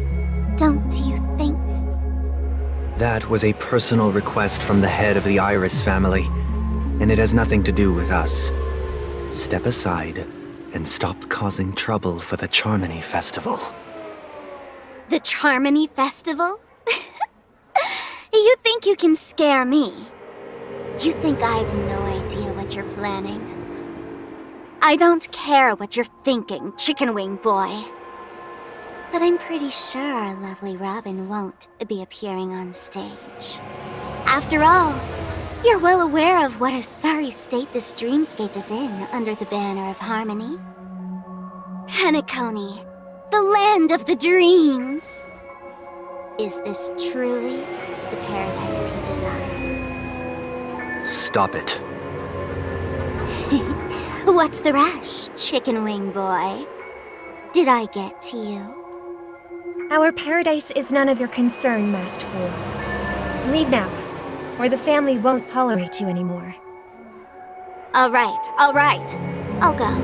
Don't you think? That was a personal request from the head of the Iris family, and it has nothing to do with us. Step aside and stop causing trouble for the Charmony Festival. The Charmony Festival? You think you can scare me? You think I've no idea what you're planning? I don't care what you're thinking, chicken wing boy. But I'm pretty sure our lovely Robin won't be appearing on stage. After all, you're well aware of what a sorry state this dreamscape is in under the banner of harmony. Penacony, the land of the dreams. Is this truly the paradise you desire? Stop it. What's the rush, chicken wing boy? Did I get to you? Our paradise is none of your concern, masked fool. Leave now, or the family won't tolerate you anymore. All right. I'll go.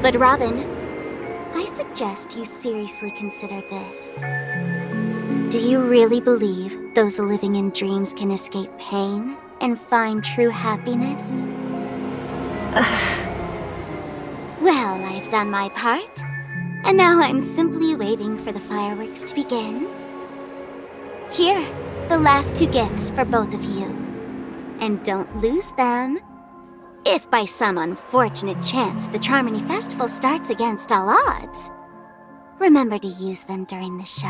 But Robin, I suggest you seriously consider this. Do you really believe those living in dreams can escape pain and find true happiness? Well, I've done my part, and now I'm simply waiting for the fireworks to begin. Here, the last 2 gifts for both of you. And don't lose them. If by some unfortunate chance the Charmony Festival starts against all odds, remember to use them during the show.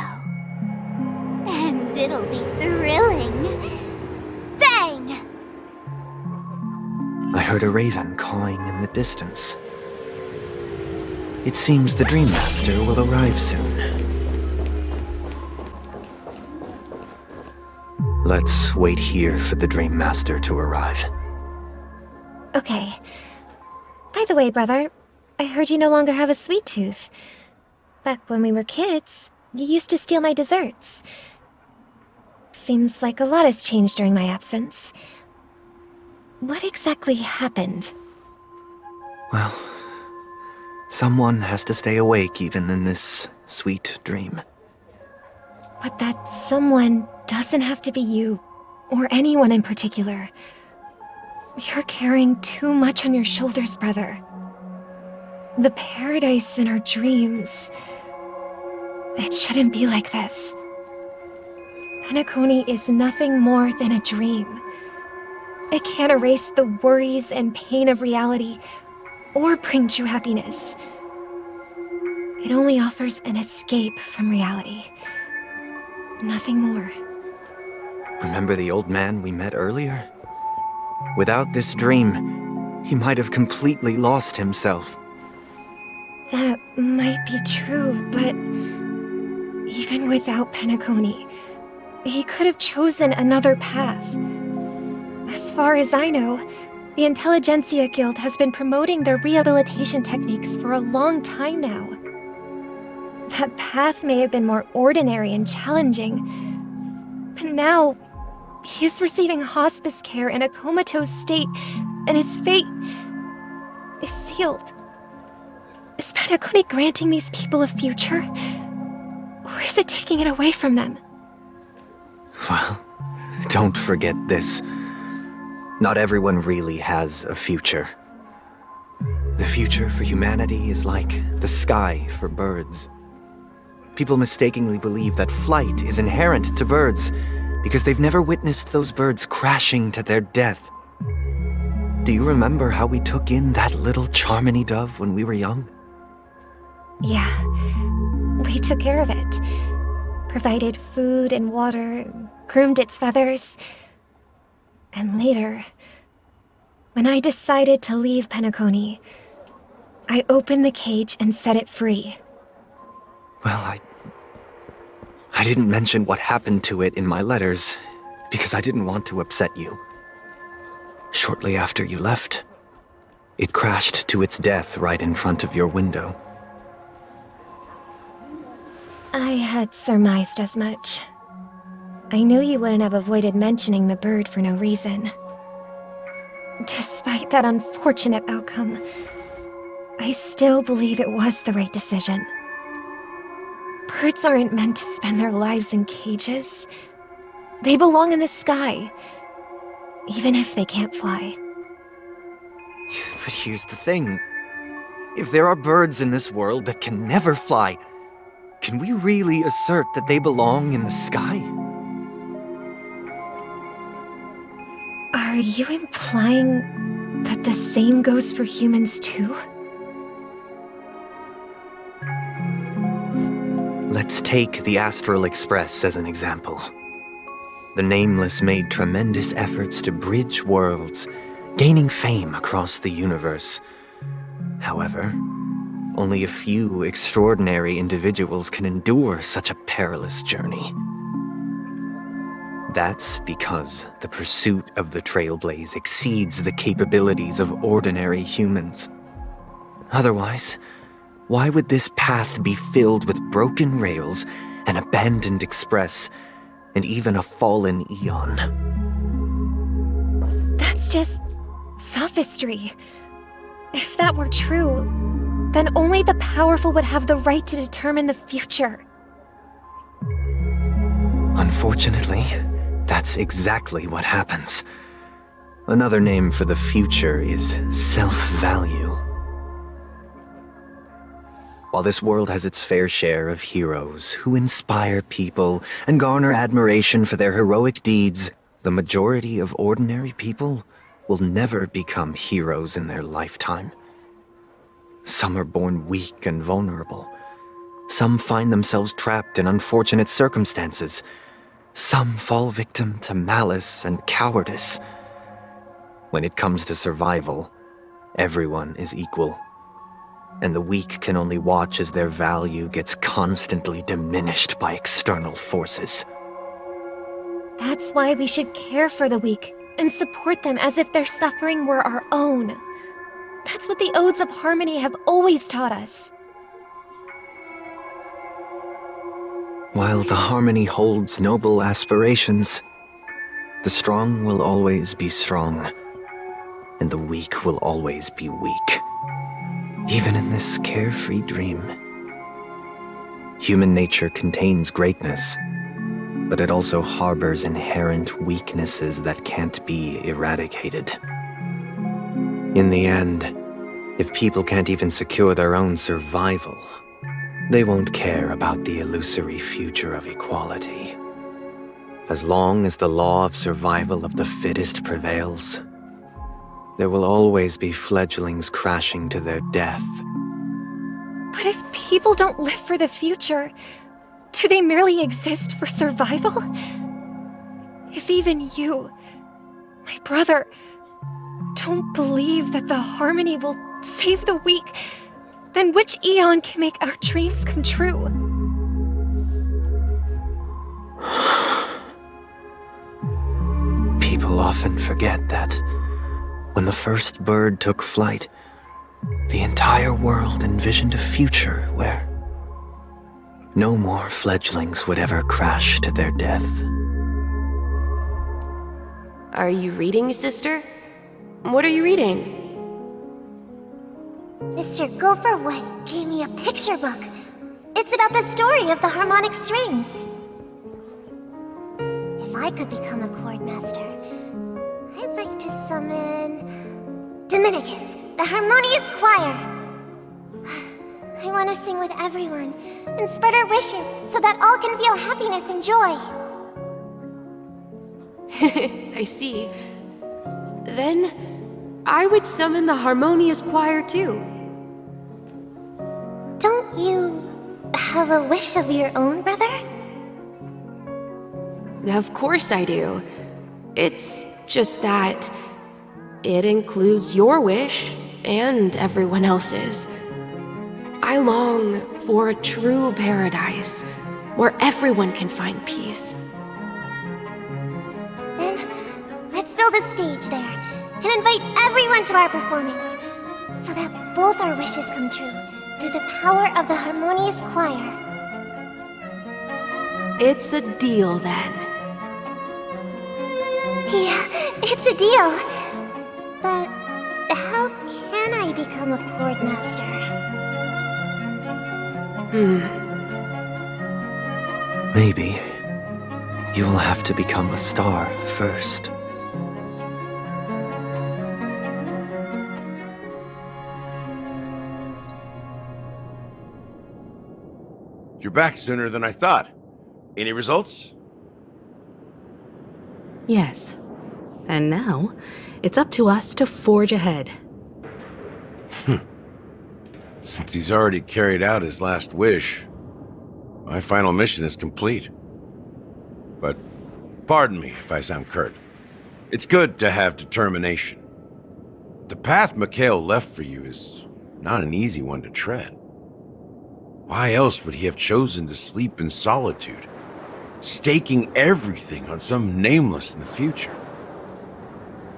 And it'll be thrilling. Bang! I heard a raven cawing in the distance. It seems the Dream Master will arrive soon. Let's wait here for the Dream Master to arrive. Okay. By the way, brother, I heard you no longer have a sweet tooth. Back when we were kids, you used to steal my desserts. Seems like a lot has changed during my absence. What exactly happened? Well, someone has to stay awake even in this sweet dream. But that someone doesn't have to be you, or anyone in particular. You're carrying too much on your shoulders, brother. The paradise in our dreams. It shouldn't be like this. Penacony is nothing more than a dream. It can't erase the worries and pain of reality, or bring true happiness. It only offers an escape from reality. Nothing more. Remember the old man we met earlier? Without this dream, he might have completely lost himself. That might be true, but even without Penacony, he could have chosen another path. As far as I know, the Intelligentsia Guild has been promoting their rehabilitation techniques for a long time now. That path may have been more ordinary and challenging, but now he is receiving hospice care in a comatose state, and his fate is sealed. Is Penacony granting these people a future? Or is it taking it away from them? Well, don't forget this. Not everyone really has a future. The future for humanity is like the sky for birds. People mistakenly believe that flight is inherent to birds because they've never witnessed those birds crashing to their death. Do you remember how we took in that little Charmony dove when we were young? Yeah, we took care of it. Provided food and water, groomed its feathers. And later, when I decided to leave Penacony, I opened the cage and set it free. Well, I didn't mention what happened to it in my letters because I didn't want to upset you. Shortly after you left, it crashed to its death right in front of your window. I had surmised as much. I knew you wouldn't have avoided mentioning the bird for no reason. Despite that unfortunate outcome, I still believe it was the right decision. Birds aren't meant to spend their lives in cages. They belong in the sky, even if they can't fly. But here's the thing. If there are birds in this world that can never fly, can we really assert that they belong in the sky? Are you implying that the same goes for humans too? Let's take the Astral Express as an example. The Nameless made tremendous efforts to bridge worlds, gaining fame across the universe. However, only a few extraordinary individuals can endure such a perilous journey. That's because the pursuit of the Trailblaze exceeds the capabilities of ordinary humans. Otherwise, why would this path be filled with broken rails, an abandoned express, and even a fallen Eon? That's just sophistry. If that were true, then only the powerful would have the right to determine the future. Unfortunately, that's exactly what happens. Another name for the future is self-value. While this world has its fair share of heroes who inspire people and garner admiration for their heroic deeds, the majority of ordinary people will never become heroes in their lifetime. Some are born weak and vulnerable. Some find themselves trapped in unfortunate circumstances. Some fall victim to malice and cowardice. When it comes to survival, everyone is equal. And the weak can only watch as their value gets constantly diminished by external forces. That's why we should care for the weak and support them as if their suffering were our own. That's what the Odes of Harmony have always taught us. While the Harmony holds noble aspirations, the strong will always be strong, and the weak will always be weak. Even in this carefree dream. Human nature contains greatness, but it also harbors inherent weaknesses that can't be eradicated. In the end, if people can't even secure their own survival, they won't care about the illusory future of equality. As long as the law of survival of the fittest prevails, there will always be fledglings crashing to their death. But if people don't live for the future, do they merely exist for survival? If even you, my brother, don't believe that the Harmony will save the weak, then which Eon can make our dreams come true? People People often forget that when the first bird took flight, the entire world envisioned a future where no more fledglings would ever crash to their death. Are you reading, sister? What are you reading? Mr. Gopherwood gave me a picture book. It's about the story of the harmonic strings. If I could become a chord master, I'd like to summon Dominicus, the harmonious choir. I want to sing with everyone and spread our wishes so that all can feel happiness and joy. I see. Then, I would summon the harmonious choir too. Don't you have a wish of your own, brother? Of course I do. It's just that it includes your wish and everyone else's. I long for a true paradise where everyone can find peace. Then, let's build a stage there and invite everyone to our performance so that both our wishes come true through the power of the harmonious choir. It's a deal then. Yeah, it's a deal. But how can I become a chord master? Maybe you'll have to become a star first. You're back sooner than I thought. Any results? Yes. And now, it's up to us to forge ahead. Since he's already carried out his last wish, my final mission is complete. But pardon me if I sound curt. It's good to have determination. The path Mikhail left for you is not an easy one to tread. Why else would he have chosen to sleep in solitude, staking everything on some nameless in the future?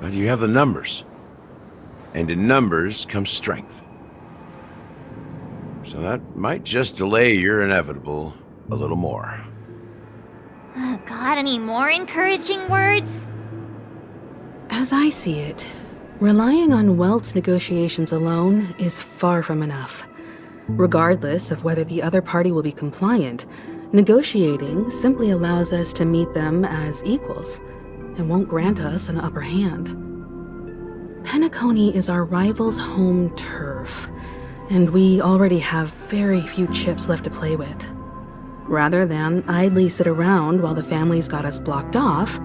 But you have the numbers, and in numbers comes strength. So that might just delay your inevitable a little more. Got any more encouraging words? As I see it, relying on Welt's negotiations alone is far from enough. Regardless of whether the other party will be compliant, negotiating simply allows us to meet them as equals and won't grant us an upper hand. Penacony is our rival's home turf, and we already have very few chips left to play with. Rather than idly sit around while the family's got us blocked off,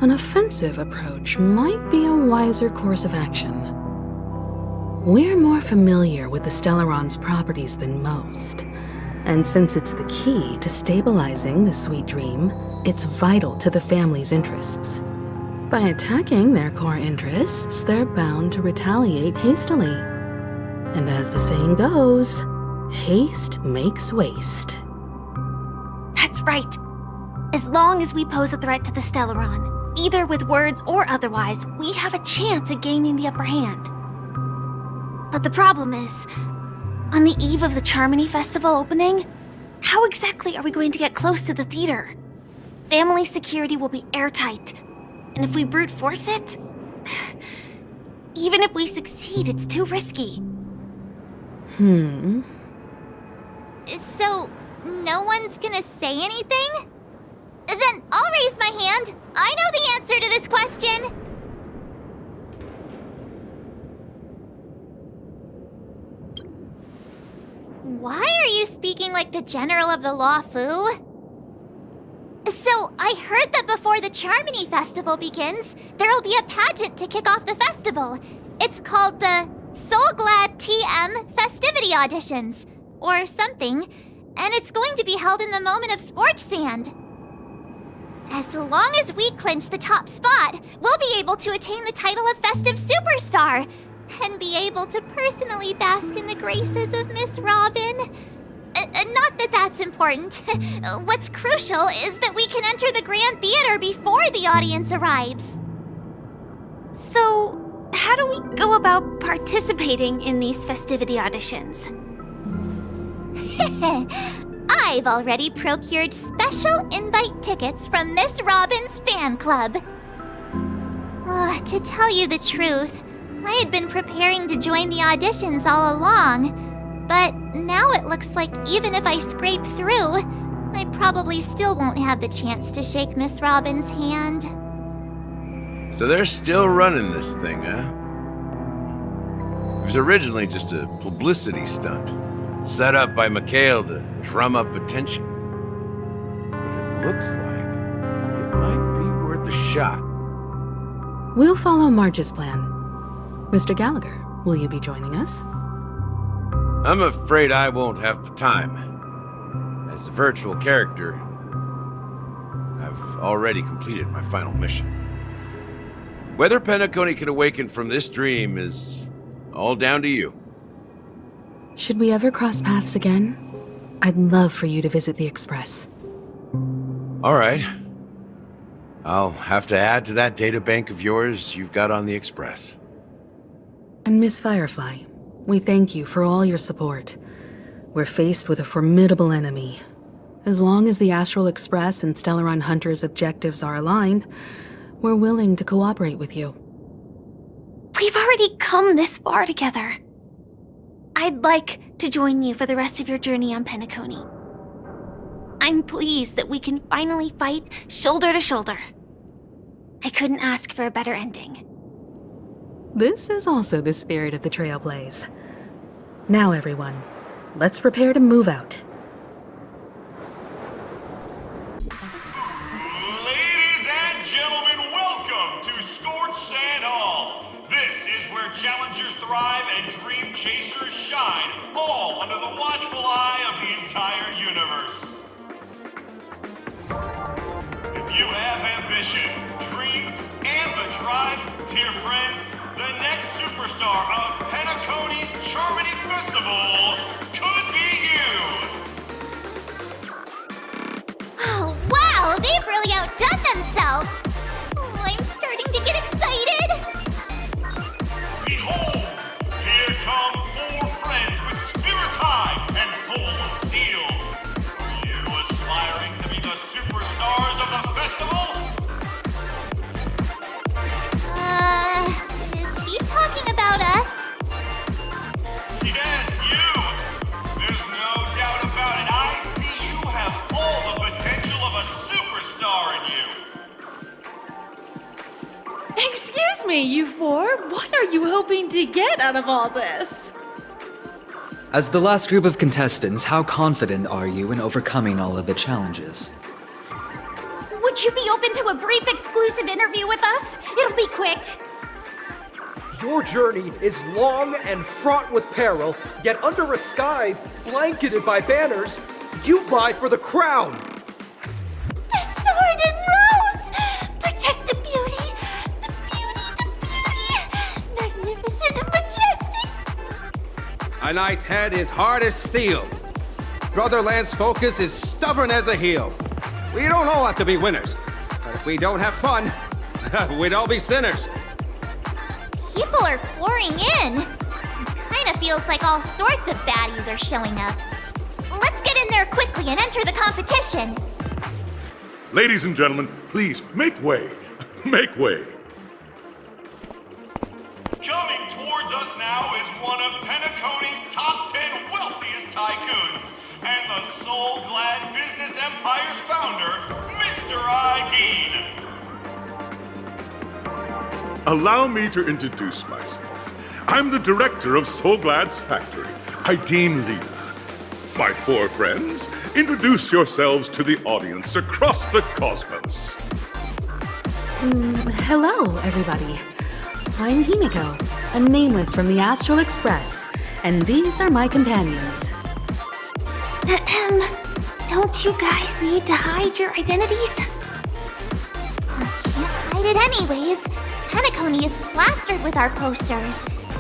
an offensive approach might be a wiser course of action. We're more familiar with the Stellaron's properties than most, and since it's the key to stabilizing the sweet dream, it's vital to the family's interests. By attacking their core interests, they're bound to retaliate hastily. And as the saying goes, haste makes waste. That's right. As long as we pose a threat to the Stellaron, either with words or otherwise, we have a chance at gaining the upper hand. But the problem is, on the eve of the Charmony Festival opening, how exactly are we going to get close to the theater? Family security will be airtight, and if we brute force it, even if we succeed, it's too risky. So, no one's gonna say anything? Then I'll raise my hand. I know the answer to this question. Why are you speaking like the General of the Law Fu? So, I heard that before the Charmony Festival begins, there'll be a pageant to kick off the festival. It's called the Soul Glad TM Festivity Auditions, or something, and it's going to be held in the moment of Scorch Sand. As long as we clinch the top spot, we'll be able to attain the title of Festive Superstar, and be able to personally bask in the graces of Miss Robin. Not that that's important. What's crucial is that we can enter the Grand Theater before the audience arrives. how do we go about participating in these festivity auditions? I've already procured special invite tickets from Miss Robin's fan club. To tell you the truth, I had been preparing to join the auditions all along, but now it looks like even if I scrape through, I probably still won't have the chance to shake Miss Robin's hand. So they're still running this thing, huh? It was originally just a publicity stunt, set up by Mikhail to drum up attention. But it looks like it might be worth a shot. We'll follow Marge's plan. Mr. Gallagher, will you be joining us? I'm afraid I won't have the time. As a virtual character, I've already completed my final mission. Whether Penacony can awaken from this dream is all down to you. Should we ever cross paths again? I'd love for you to visit the Express. All right. I'll have to add to that databank of yours you've got on the Express. And Miss Firefly, we thank you for all your support. We're faced with a formidable enemy. As long as the Astral Express and Stellaron Hunter's objectives are aligned, we're willing to cooperate with you. We've already come this far together. I'd like to join you for the rest of your journey on Penacony. I'm pleased that we can finally fight shoulder to shoulder. I couldn't ask for a better ending. This is also the spirit of the Trailblaze. Now, everyone, let's prepare to move out. Ladies and gentlemen, welcome to Scorched Sand Hall. This is where challengers thrive and dream chasers shine, all under the watchful eye of the entire universe. If you have ambition, dreams, and the drive, dear friends, the next superstar of Penacony's Charmony Festival could be you! Oh, wow! They've really outdone themselves! Oh, I'm starting to get excited! Behold! Here come 4 friends with spirits high and full of steel! Are you aspiring to be the superstars of the festival? Is he talking about us? Yes, you! There's no doubt about it. I see you have all the potential of a superstar in you! Excuse me, you 4. What are you hoping to get out of all this? As the last group of contestants, how confident are you in overcoming all of the challenges? Would you be open to a brief exclusive interview with us? It'll be quick. Your journey is long and fraught with peril, yet under a sky blanketed by banners, you vie for the crown! The sword and rose! Protect the beauty! The beauty, the beauty! Magnificent and majestic! A knight's head is hard as steel. Brother Lance's focus is stubborn as a heel. We don't all have to be winners, but if we don't have fun, we'd all be sinners. People are pouring in. Kinda feels like all sorts of baddies are showing up. Let's get in there quickly and enter the competition. Ladies and gentlemen, please, make way. Make way. Coming towards us now is one of Penacony's top 10 wealthiest tycoons, and the soul-glad business empire's founder, Mr. I. Allow me to introduce myself. I'm the director of Soulglad's factory, Ideen Leela. My 4 friends, introduce yourselves to the audience across the cosmos. Hello, everybody. I'm Himiko, a nameless from the Astral Express, and these are my companions. Don't you guys need to hide your identities? Can't hide it anyways. Penacony is plastered with our posters.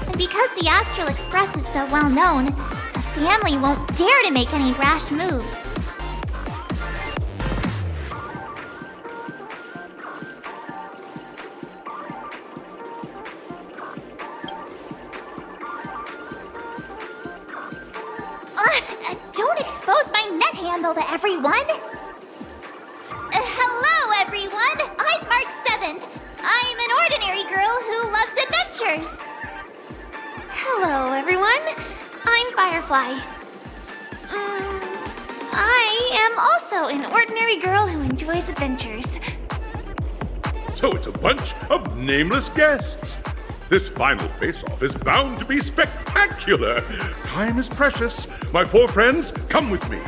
And because the Astral Express is so well known, the family won't dare to make any rash moves. handle to everyone. Hello, everyone! I'm March 7th. I'm an ordinary girl who loves adventures. Hello, everyone. I'm Firefly. I am also an ordinary girl who enjoys adventures. So it's a bunch of nameless guests. This final face-off is bound to be spectacular. Time is precious. My 4 friends, come with me.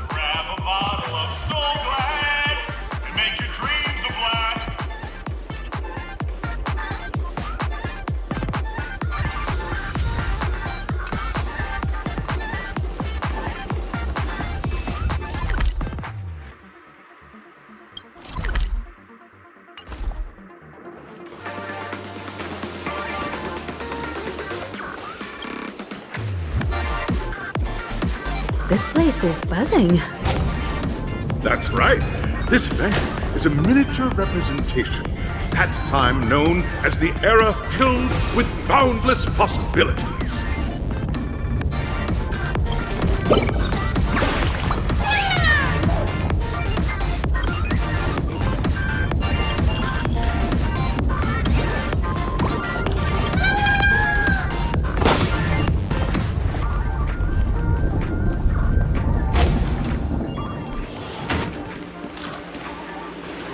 Grab a bottle of Soul Glad and make your dreams a blast. This place is buzzing. That's right. This event is a miniature representation of that time known as the era filled with boundless possibilities.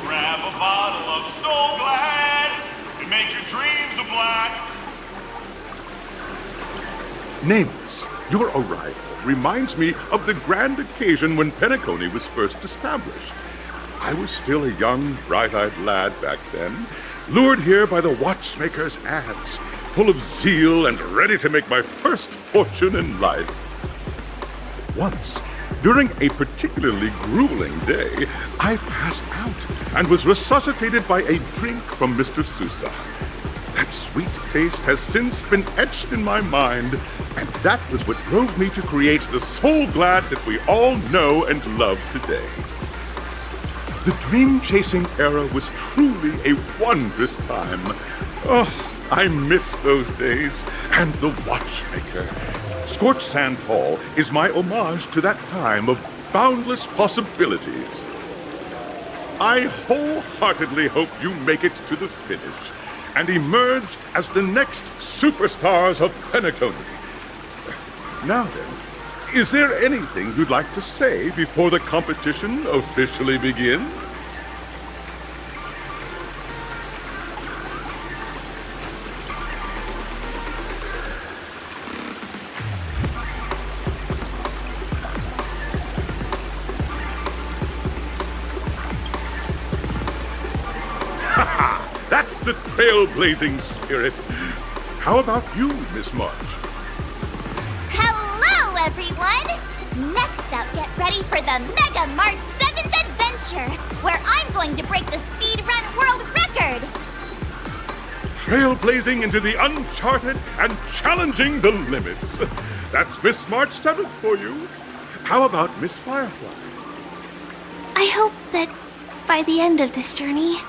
Grab a bottle of Soul Glad and make your dreams a blast. Nameless, your arrival reminds me of the grand occasion when Penacony was first established. I was still a young, bright-eyed lad back then, lured here by the watchmaker's ads, full of zeal and ready to make my first fortune in life. Once, during a particularly grueling day, I passed out and was resuscitated by a drink from Mr. Sousa. That sweet taste has since been etched in my mind, and that was what drove me to create the Soul Glad that we all know and love today. The dream-chasing era was truly a wondrous time. Oh, I miss those days, and the watchmaker. Scorched Sand Hall is my homage to that time of boundless possibilities. I wholeheartedly hope you make it to the finish and emerge as the next superstars of Penacony. Now then, is there anything you'd like to say before the competition officially begins? That's the trailblazing spirit. How about you, Miss March? Hello, everyone! Next up, get ready for the Mega March 7th adventure, where I'm going to break the speedrun world record! Trailblazing into the uncharted and challenging the limits. That's Miss March 7th for you. How about Miss Firefly? I hope that by the end of this journey,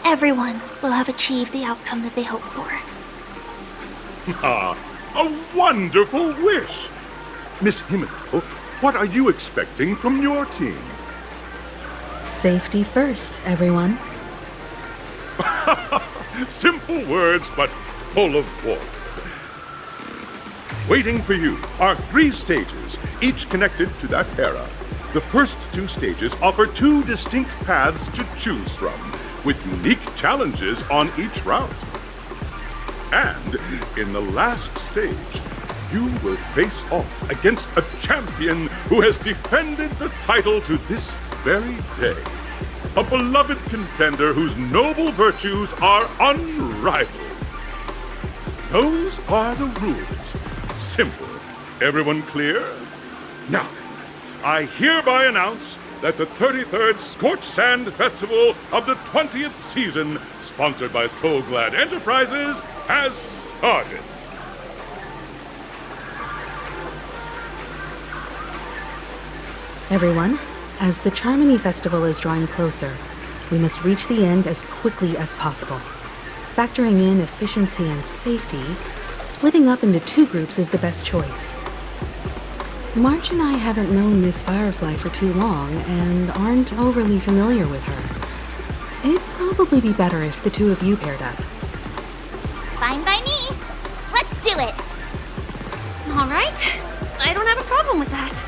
everyone will have achieved the outcome that they hoped for. Ah, a wonderful wish! Miss Himiko, what are you expecting from your team? Safety first, everyone. Simple words, but full of warmth. Waiting for you are 3 stages, each connected to that era. The first 2 stages offer 2 distinct paths to choose from, with unique challenges on each route. And in the last stage, you will face off against a champion who has defended the title to this very day. A beloved contender whose noble virtues are unrivaled. Those are the rules. Simple. Everyone clear? Now, I hereby announce that the 33rd Scorched Sand Festival of the 20th season, sponsored by Soul Glad Enterprises, has started. Everyone, as the Charmony Festival is drawing closer, we must reach the end as quickly as possible. Factoring in efficiency and safety, splitting up into 2 groups is the best choice. March and I haven't known Miss Firefly for too long and aren't overly familiar with her. It'd probably be better if the two of you paired up. Fine by me. Let's do it. All right. I don't have a problem with that.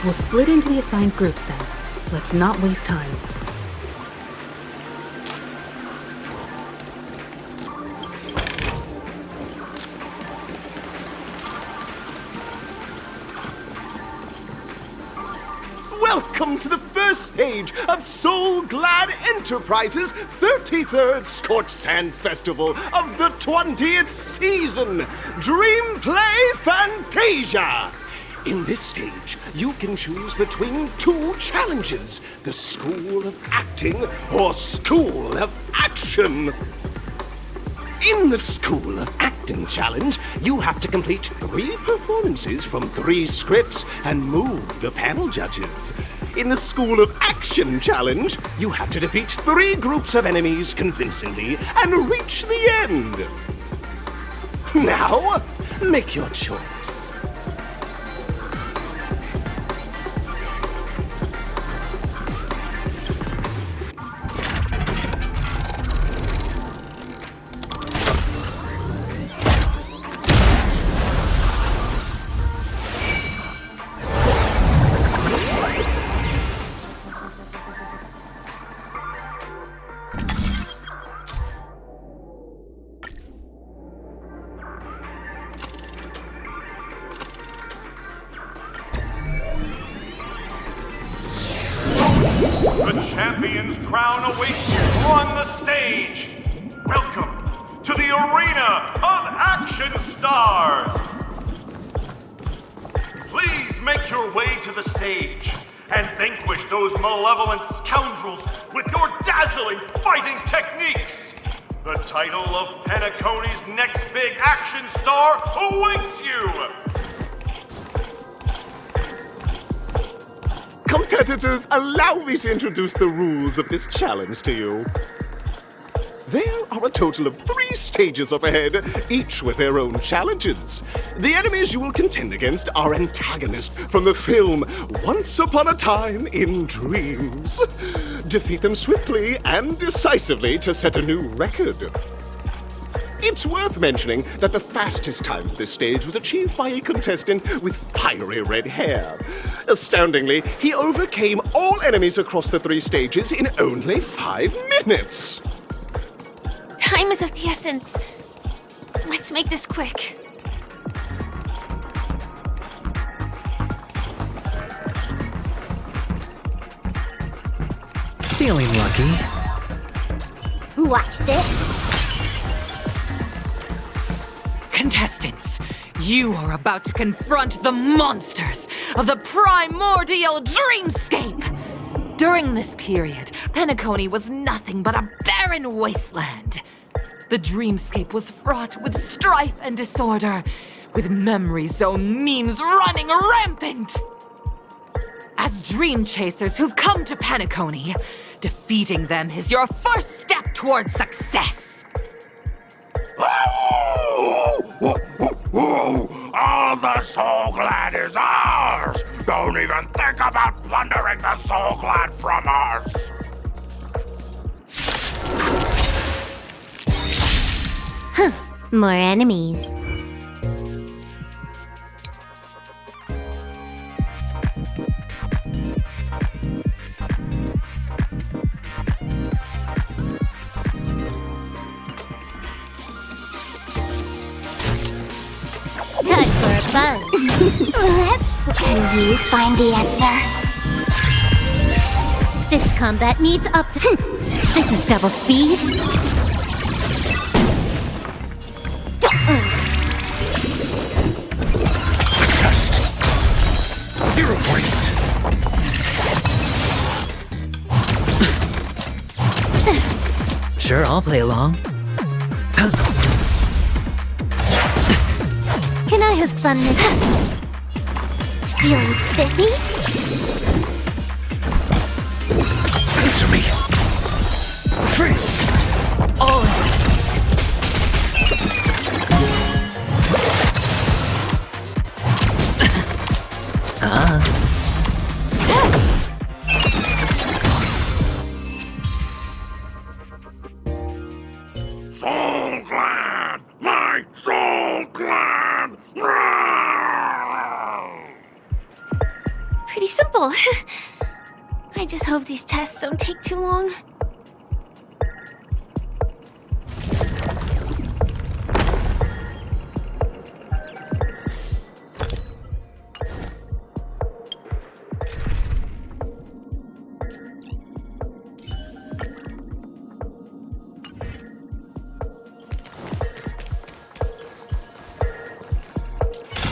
We'll split into the assigned groups then. Let's not waste time. Welcome to the first stage of Soul Glad Enterprises' 33rd Scorched Sand Festival of the 20th season, Dream Play Fantasia! In this stage, you can choose between two challenges, the School of Acting or School of Action. In the School of Acting challenge, you have to complete 3 performances from 3 scripts and move the panel judges. In the School of Action challenge, you have to defeat 3 groups of enemies convincingly and reach the end. Now, make your choice. The champion's crown awaits you on the stage. Welcome to the Arena of Action Stars. Please make your way to the stage and vanquish those malevolent scoundrels with your dazzling fighting techniques. The title of Penacony's next big action star awaits you. Competitors, allow me to introduce the rules of this challenge to you. There are a total of 3 stages up ahead, each with their own challenges. The enemies you will contend against are antagonists from the film Once Upon a Time in Dreams. Defeat them swiftly and decisively to set a new record. It's worth mentioning that the fastest time for this stage was achieved by a contestant with fiery red hair. Astoundingly, he overcame all enemies across the 3 stages in only 5 minutes. Time is of the essence. Let's make this quick. Feeling lucky. Watch this. Contestants, you are about to confront the monsters of the primordial dreamscape! During this period, Penacony was nothing but a barren wasteland. The dreamscape was fraught with strife and disorder, with memory zone memes running rampant! As dream chasers who've come to Penacony, defeating them is your first step towards success! All the Soul Glad is ours! Don't even think about plundering the Soul Glad from us! More enemies. Time for a buzz. Let's play. Can you find the answer? This combat needs up to. This is double speed. Adjust. 0 points. Sure, I'll play along. Can I have fun with it? Feeling spiffy? Answer me. Free. Soul Glad! My Soul Glad! Pretty simple. I just hope these tests don't take too long.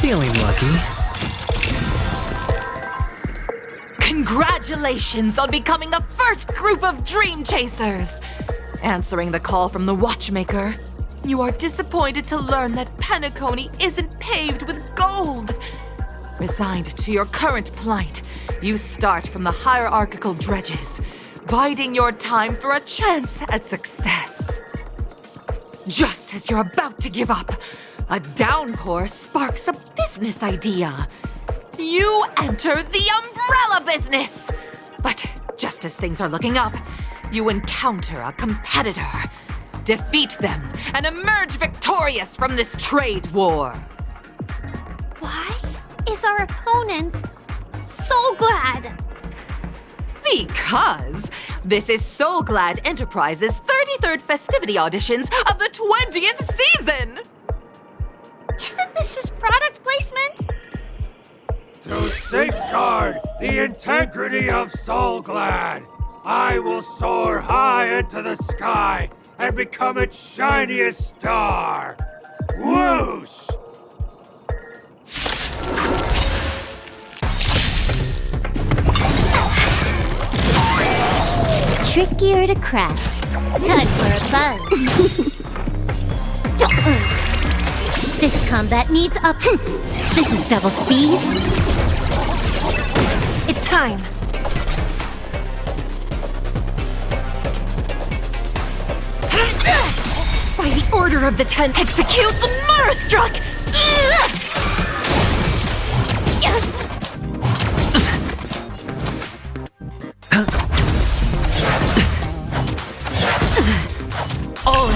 Feeling lucky. Congratulations on becoming the first group of Dream Chasers! Answering the call from the Watchmaker, you are disappointed to learn that Penacony isn't paved with gold. Resigned to your current plight, you start from the hierarchical dredges, biding your time for a chance at success. Just as you're about to give up, a downpour sparks a business idea. You enter the umbrella business! But just as things are looking up, you encounter a competitor. Defeat them and emerge victorious from this trade war. Why is our opponent so glad? Because this is Soul Glad Enterprises' 33rd festivity auditions of the 20th season! Isn't this just product placement? To safeguard the integrity of Soul Glad, I will soar high into the sky and become its shiniest star. Whoosh! Trickier to crack. Time for a buzz. This combat needs up. This is double speed. It's time. By the order of the 10, execute the Marastruck! All in.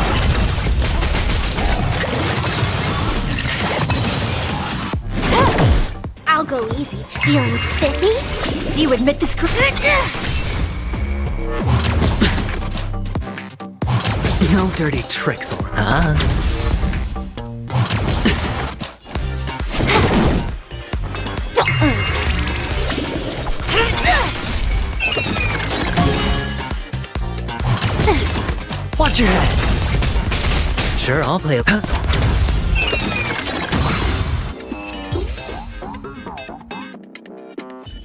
I'll go easy. Feeling spiffy? Do you admit this correct? No dirty tricks, Watch your head. Sure, I'll play.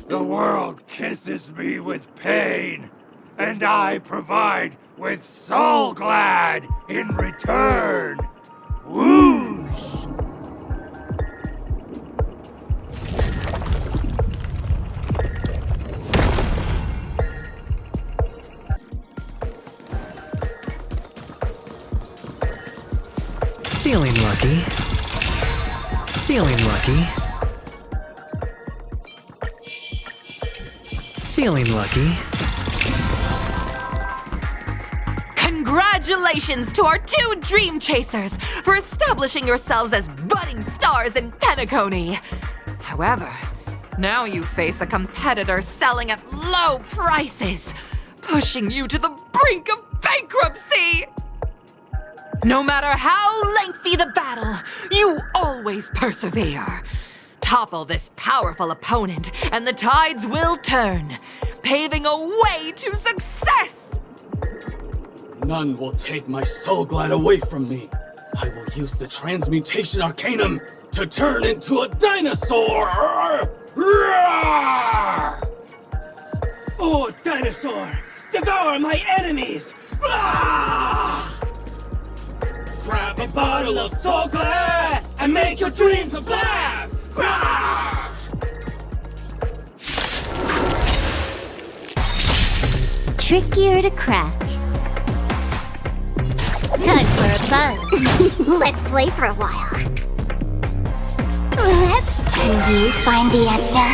The world kisses me with pain, and I provide with Soul Glad in return. Whoosh! Feeling lucky. Feeling lucky. Feeling lucky. Congratulations to our 2 Dream Chasers for establishing yourselves as budding stars in Penacony. However, now you face a competitor selling at low prices, pushing you to the brink of bankruptcy. No matter how lengthy the battle, you always persevere. Topple this powerful opponent, and the tides will turn, paving a way to success! None will take my Soul Glad away from me. I will use the Transmutation Arcanum to turn into a dinosaur! Oh, dinosaur! Devour my enemies! Grab a bottle of Soul Glad and make your dreams a blast! Trickier to crack. Time for a buzz. Let's play for a while. Can you find the answer?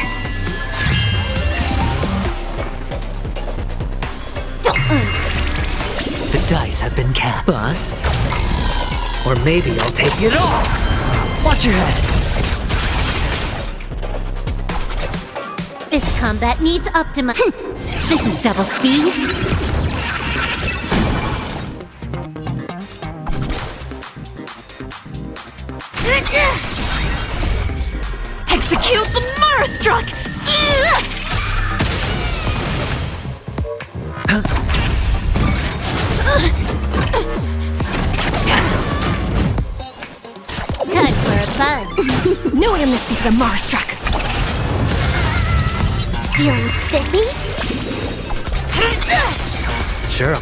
dice have been cast. Bust. Or maybe I'll take it all! Watch your head! This combat needs optima. This is double speed. Execute the Marastruck! Time for a fun. No amnesty for the Marastruck. Feeling spiffy? Sure,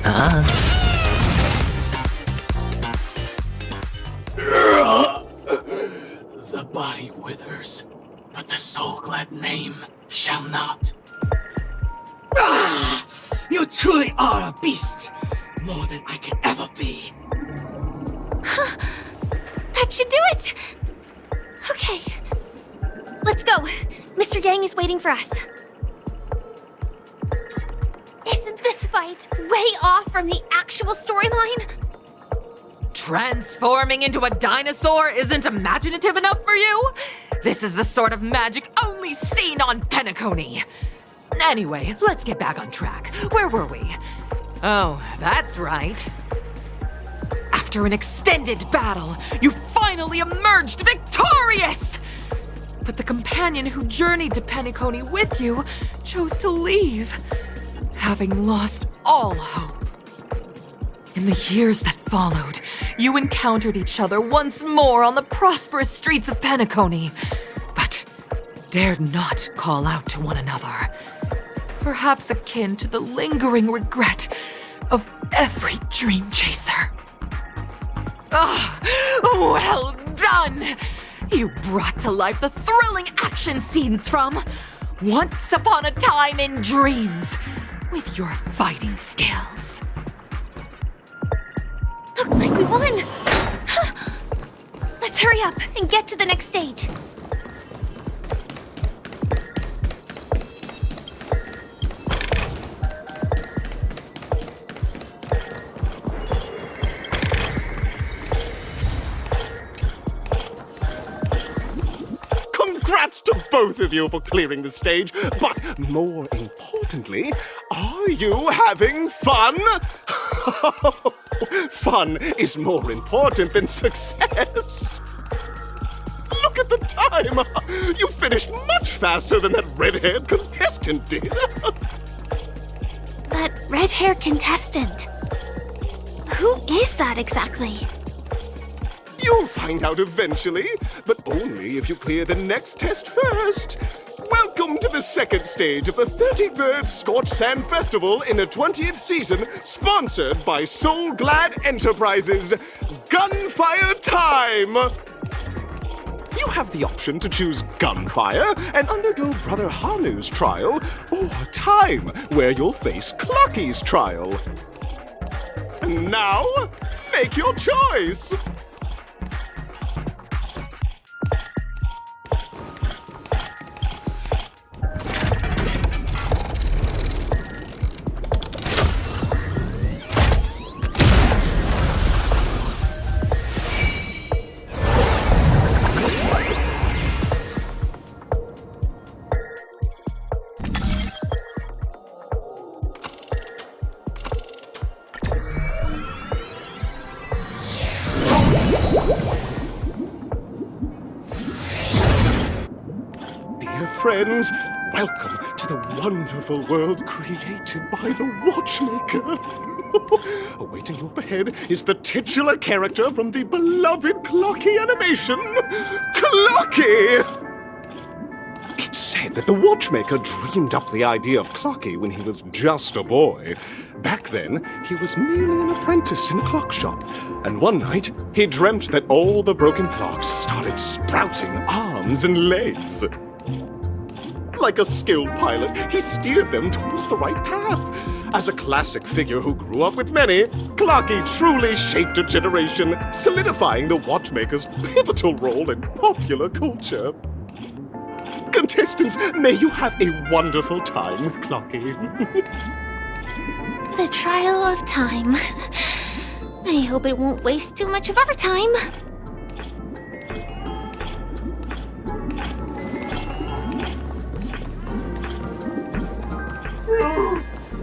The body withers, but the soul-glad name shall not. Ah! You truly are a beast! More than I could ever be. That should do it! Okay. Let's go. Mr. Yang is waiting for us. Isn't this fight way off from the actual storyline? Transforming into a dinosaur isn't imaginative enough for you? This is the sort of magic only seen on Penacony. Anyway, let's get back on track. Where were we? Oh, that's right. After an extended battle, you finally emerged victorious! But the companion who journeyed to Penacony with you chose to leave, having lost all hope. In the years that followed, you encountered each other once more on the prosperous streets of Penacony, but dared not call out to one another. Perhaps akin to the lingering regret of every dream chaser. Ah, well done! You brought to life the thrilling action scenes from Once Upon a Time in Dreams with your fighting skills. Looks like we won! Let's hurry up and get to the next stage. Congrats to both of you for clearing the stage, but more importantly, are you having fun? Fun is more important than success. Look at the time! You finished much faster than that red-haired contestant did. That red-hair contestant. Who is that exactly? You'll find out eventually, but only if you clear the next test first. Welcome to the second stage of the 33rd Scorched Sand Festival in the 20th season, sponsored by Soul Glad Enterprises. Gunfire time! You have the option to choose gunfire and undergo Brother Hanu's trial, or time, where you'll face Clocky's trial. And now, make your choice! Friends, welcome to the wonderful world created by the Watchmaker. Awaiting you up ahead is the titular character from the beloved Clocky animation, Clocky! It's said that the Watchmaker dreamed up the idea of Clocky when he was just a boy. Back then, he was merely an apprentice in a clock shop, and one night, he dreamt that all the broken clocks started sprouting arms and legs. Like a skilled pilot, he steered them towards the right path. As a classic figure who grew up with many, Clocky truly shaped a generation, solidifying the Watchmaker's pivotal role in popular culture. Contestants, may you have a wonderful time with Clocky. The trial of time. I hope it won't waste too much of our time.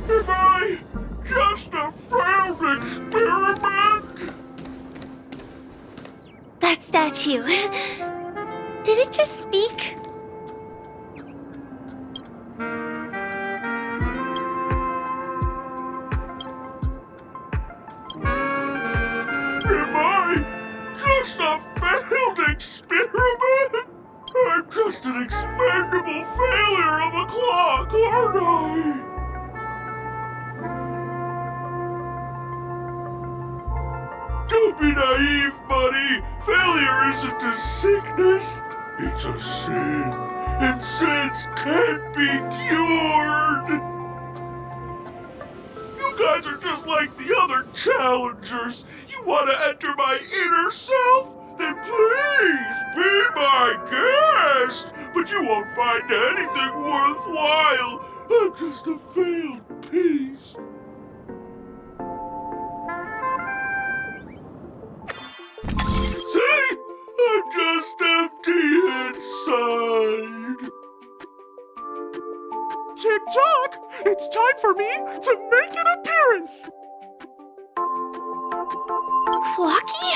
Am I just a failed experiment? That statue. Did it just speak? Am I just a failed experiment? I'm just an expendable failure of a clock, aren't I? Don't be naive, buddy. Failure isn't a sickness. It's a sin. And sins can't be cured. You guys are just like the other challengers. You want to enter my inner self? Then please be my guest. But you won't find anything worthwhile. I'm just a failed piece. See? I'm just empty inside. Tick-tock! It's time for me to make an appearance! Clocky?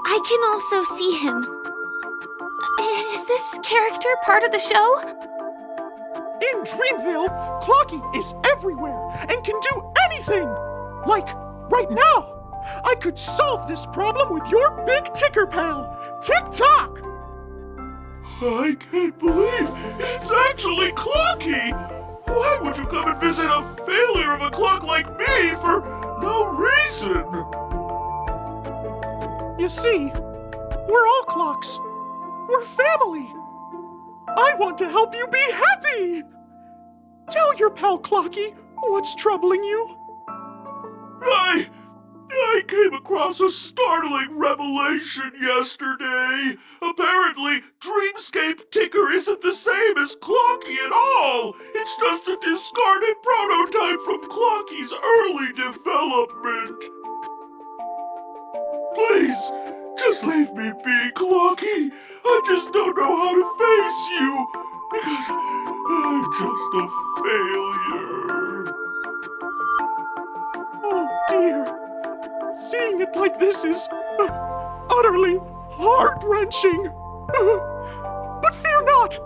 I can also see him. Is this character part of the show? In Dreamville, Clocky is everywhere and can do anything! Like, right now! I could solve this problem with your big ticker pal, Tick-tock! I can't believe it's actually Clocky! Why would you come and visit a failure of a clock like me for no reason? You see, we're all clocks. We're family. I want to help you be happy! Tell your pal Clocky what's troubling you. I came across a startling revelation yesterday. Apparently, Dreamscape Ticker isn't the same as Clocky at all. It's just a discarded prototype from Clocky's early development. Please, just leave me be, Clocky. I just don't know how to face you, because I'm just a failure. Oh dear. Seeing it like this is utterly heart-wrenching. But fear not!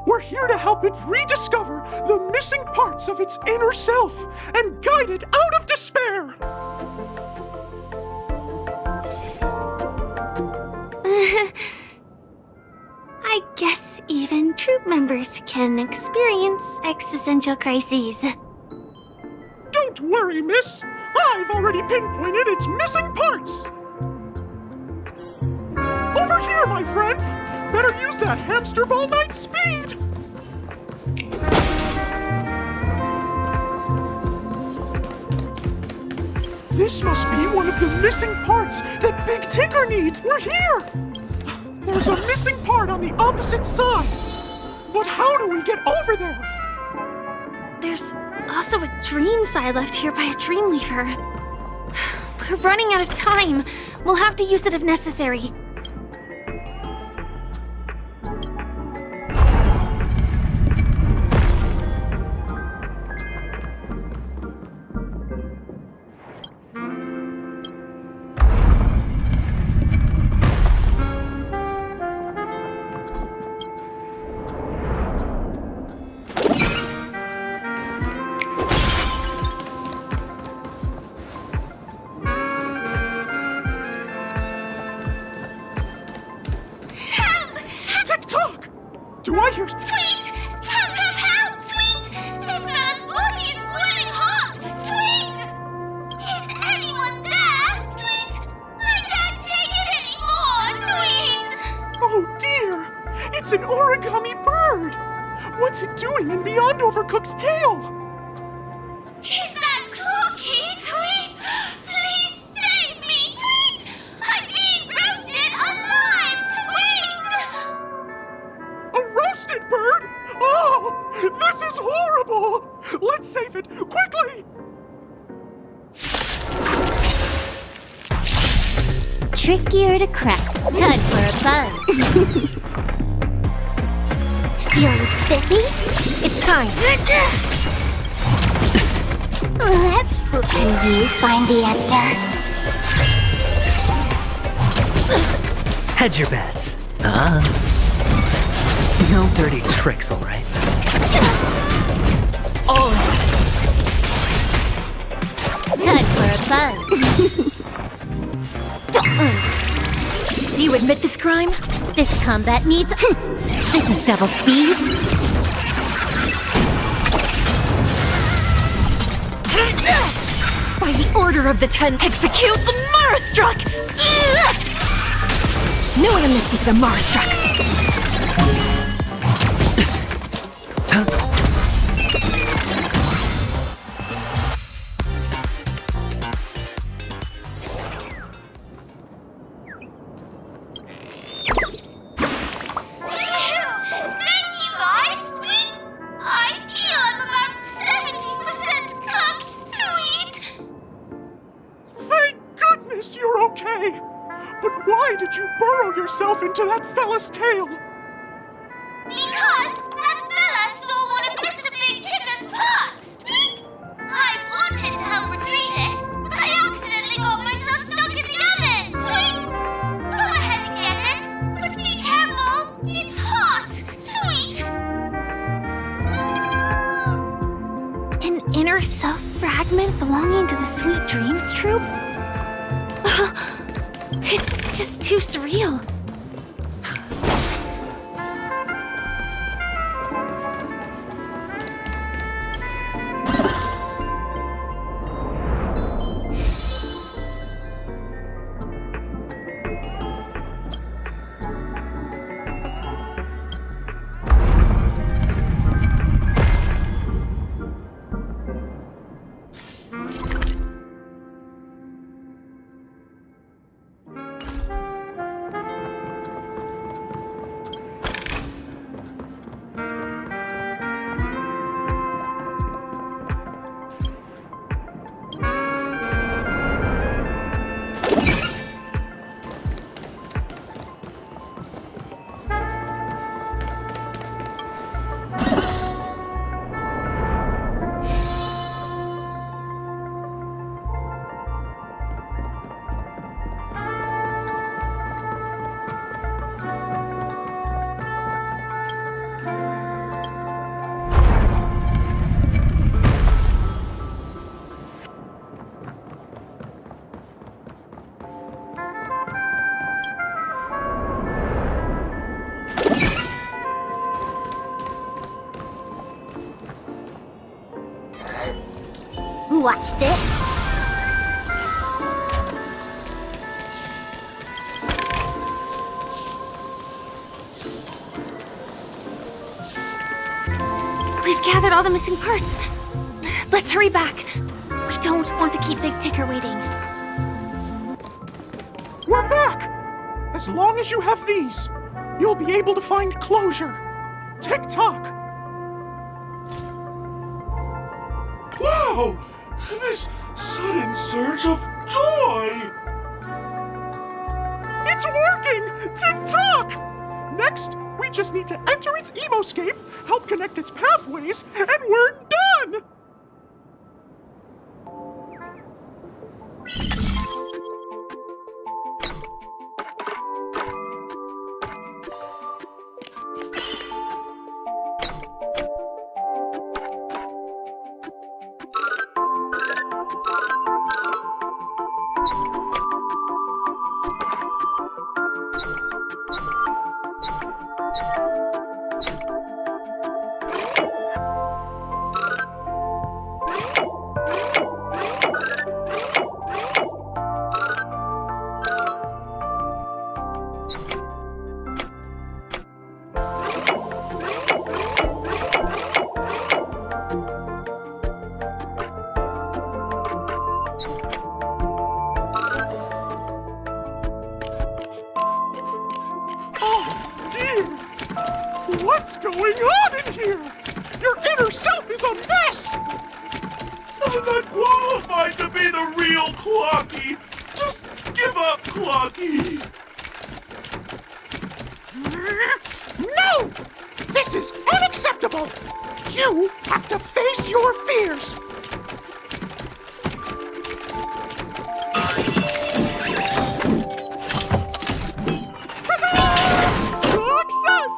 We're here to help it rediscover the missing parts of its inner self and guide it out of despair! I guess even troop members can experience existential crises. Don't worry, miss! I've already pinpointed its missing parts! Over here, my friends! Better use that hamster ball night speed! This must be one of the missing parts that Big Ticker needs! We're here! There's a missing part on the opposite side! But how do we get over there? There's also a dream side left here by a Dreamweaver. We're running out of time. We'll have to use it if necessary. Do I hear... Tweet! Help! Tweet! This man's body is boiling hot! Tweet! Is anyone there? Tweet! I can't take it anymore! Tweet! Oh dear! It's an origami bird! What's it doing in Beyond Overcooked's tail? Is that Clocky? Tweet! Please save me! Tweet! I'm being roasted alive! Tweet! A roasted bird? Oh! This is horrible! Let's save it, quickly! trickier to crack. Time for a buzz. Feeling spiffy? It's time. Let's flip. Can you find the answer? Hedge your bets. No dirty tricks, alright? Oh. Time for a buzz. Do you admit this crime? This combat needs... This is double speed. By the order of the 10, execute the Marastruck! No amnesty for the Marastruck! You're okay! But why did you burrow yourself into that fella's tail? Because that fella stole one of Mr. Big Ticker's pots! Tweet! I wanted to help retrieve it, but I accidentally got myself stuck in the oven! Tweet! Go ahead and get it, but be careful! It's hot! Tweet! An inner self fragment belonging to the Sweet Dreams Troupe? This is just too surreal. Watch this. We've gathered all the missing parts. Let's hurry back. We don't want to keep Big Ticker waiting. We're back! As long as you have these, you'll be able to find closure. Tick-tock! Wow! This sudden surge of joy! It's working! Tick-tock! Next, we just need to enter its emoscape, help connect its pathways, and we're done! What's going on in here? Your inner self is a mess! I'm not qualified to be the real Clocky! Just Give up, Clocky! No! This is unacceptable! You have to face your fears! Success!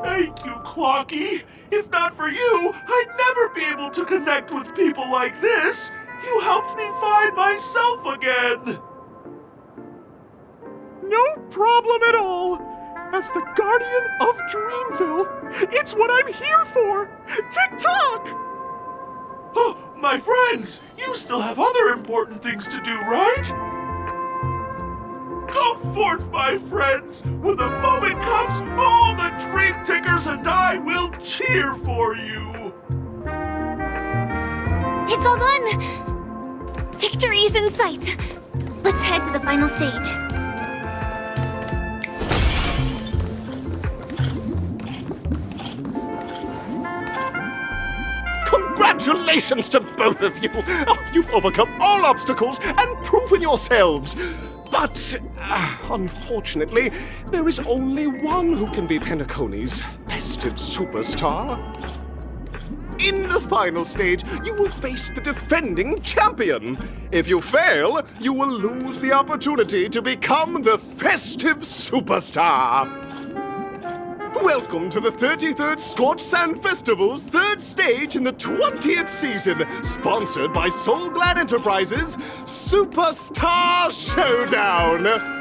Thank you, Clocky. If not for you, I'd never be able to connect with people like this. You helped me find myself again. No problem at all! As the Guardian of Dreamville, it's what I'm here for! Tick-tock! Oh, my friends, you still have other important things to do, right? Go forth, my friends! When the moment comes, all the Dream Tickers and I will cheer for you! It's all done! Victory's in sight! Let's head to the final stage. Congratulations to both of you! Oh, you've overcome all obstacles and proven yourselves! But, unfortunately, there is only one who can be Penacony's festive superstar. In the final stage, you will face the defending champion. If you fail, you will lose the opportunity to become the festive superstar. Welcome to the 33rd Scorched Sand Festival's third stage in the 20th season, sponsored by Soul Glad Enterprises' Superstar Showdown!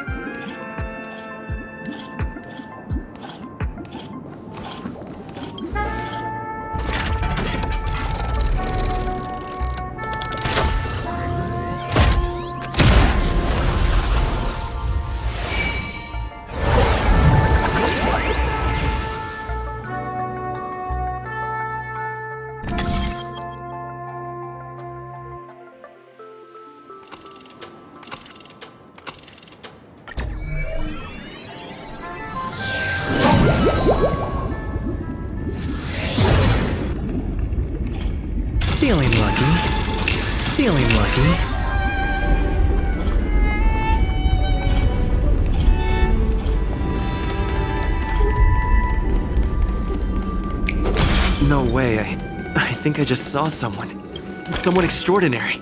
Feeling lucky. Feeling lucky. No way, I think I just saw someone. Someone extraordinary.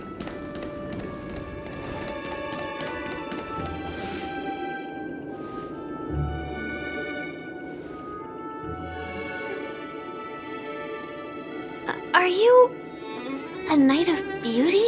Are you a Knight of Beauty?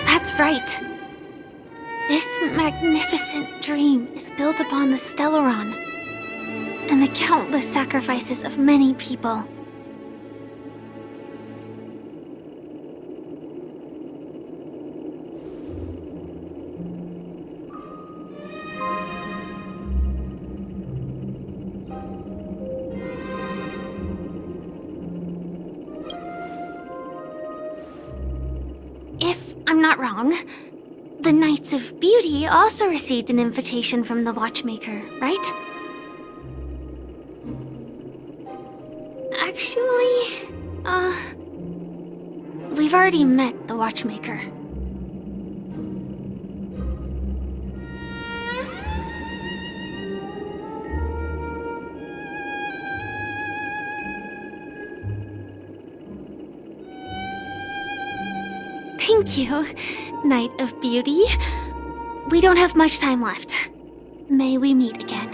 That's right. This magnificent dream is built upon the Stellaron and the countless sacrifices of many people. If I'm not wrong, the Knights of Beauty also received an invitation from the Watchmaker, right? Actually, we've already met the Watchmaker. Thank you, Knight of Beauty. We don't have much time left. May we meet again.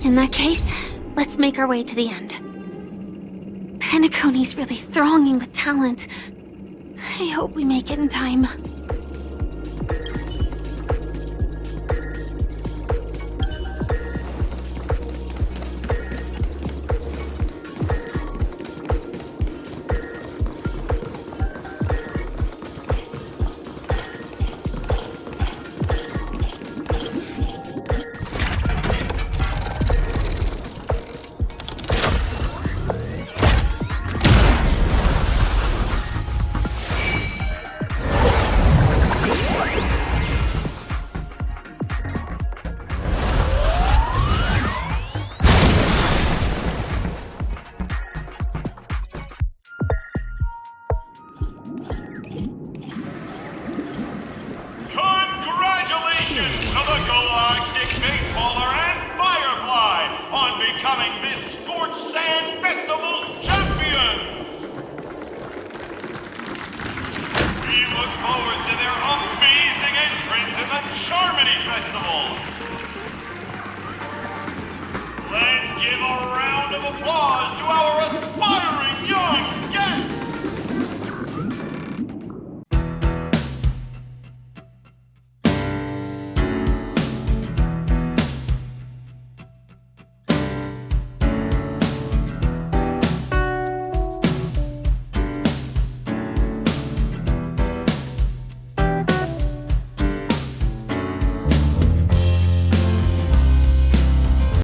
In that case, let's make our way to the end. Penacony's really thronging with talent. I hope we make it in time. Let's give a round of applause to our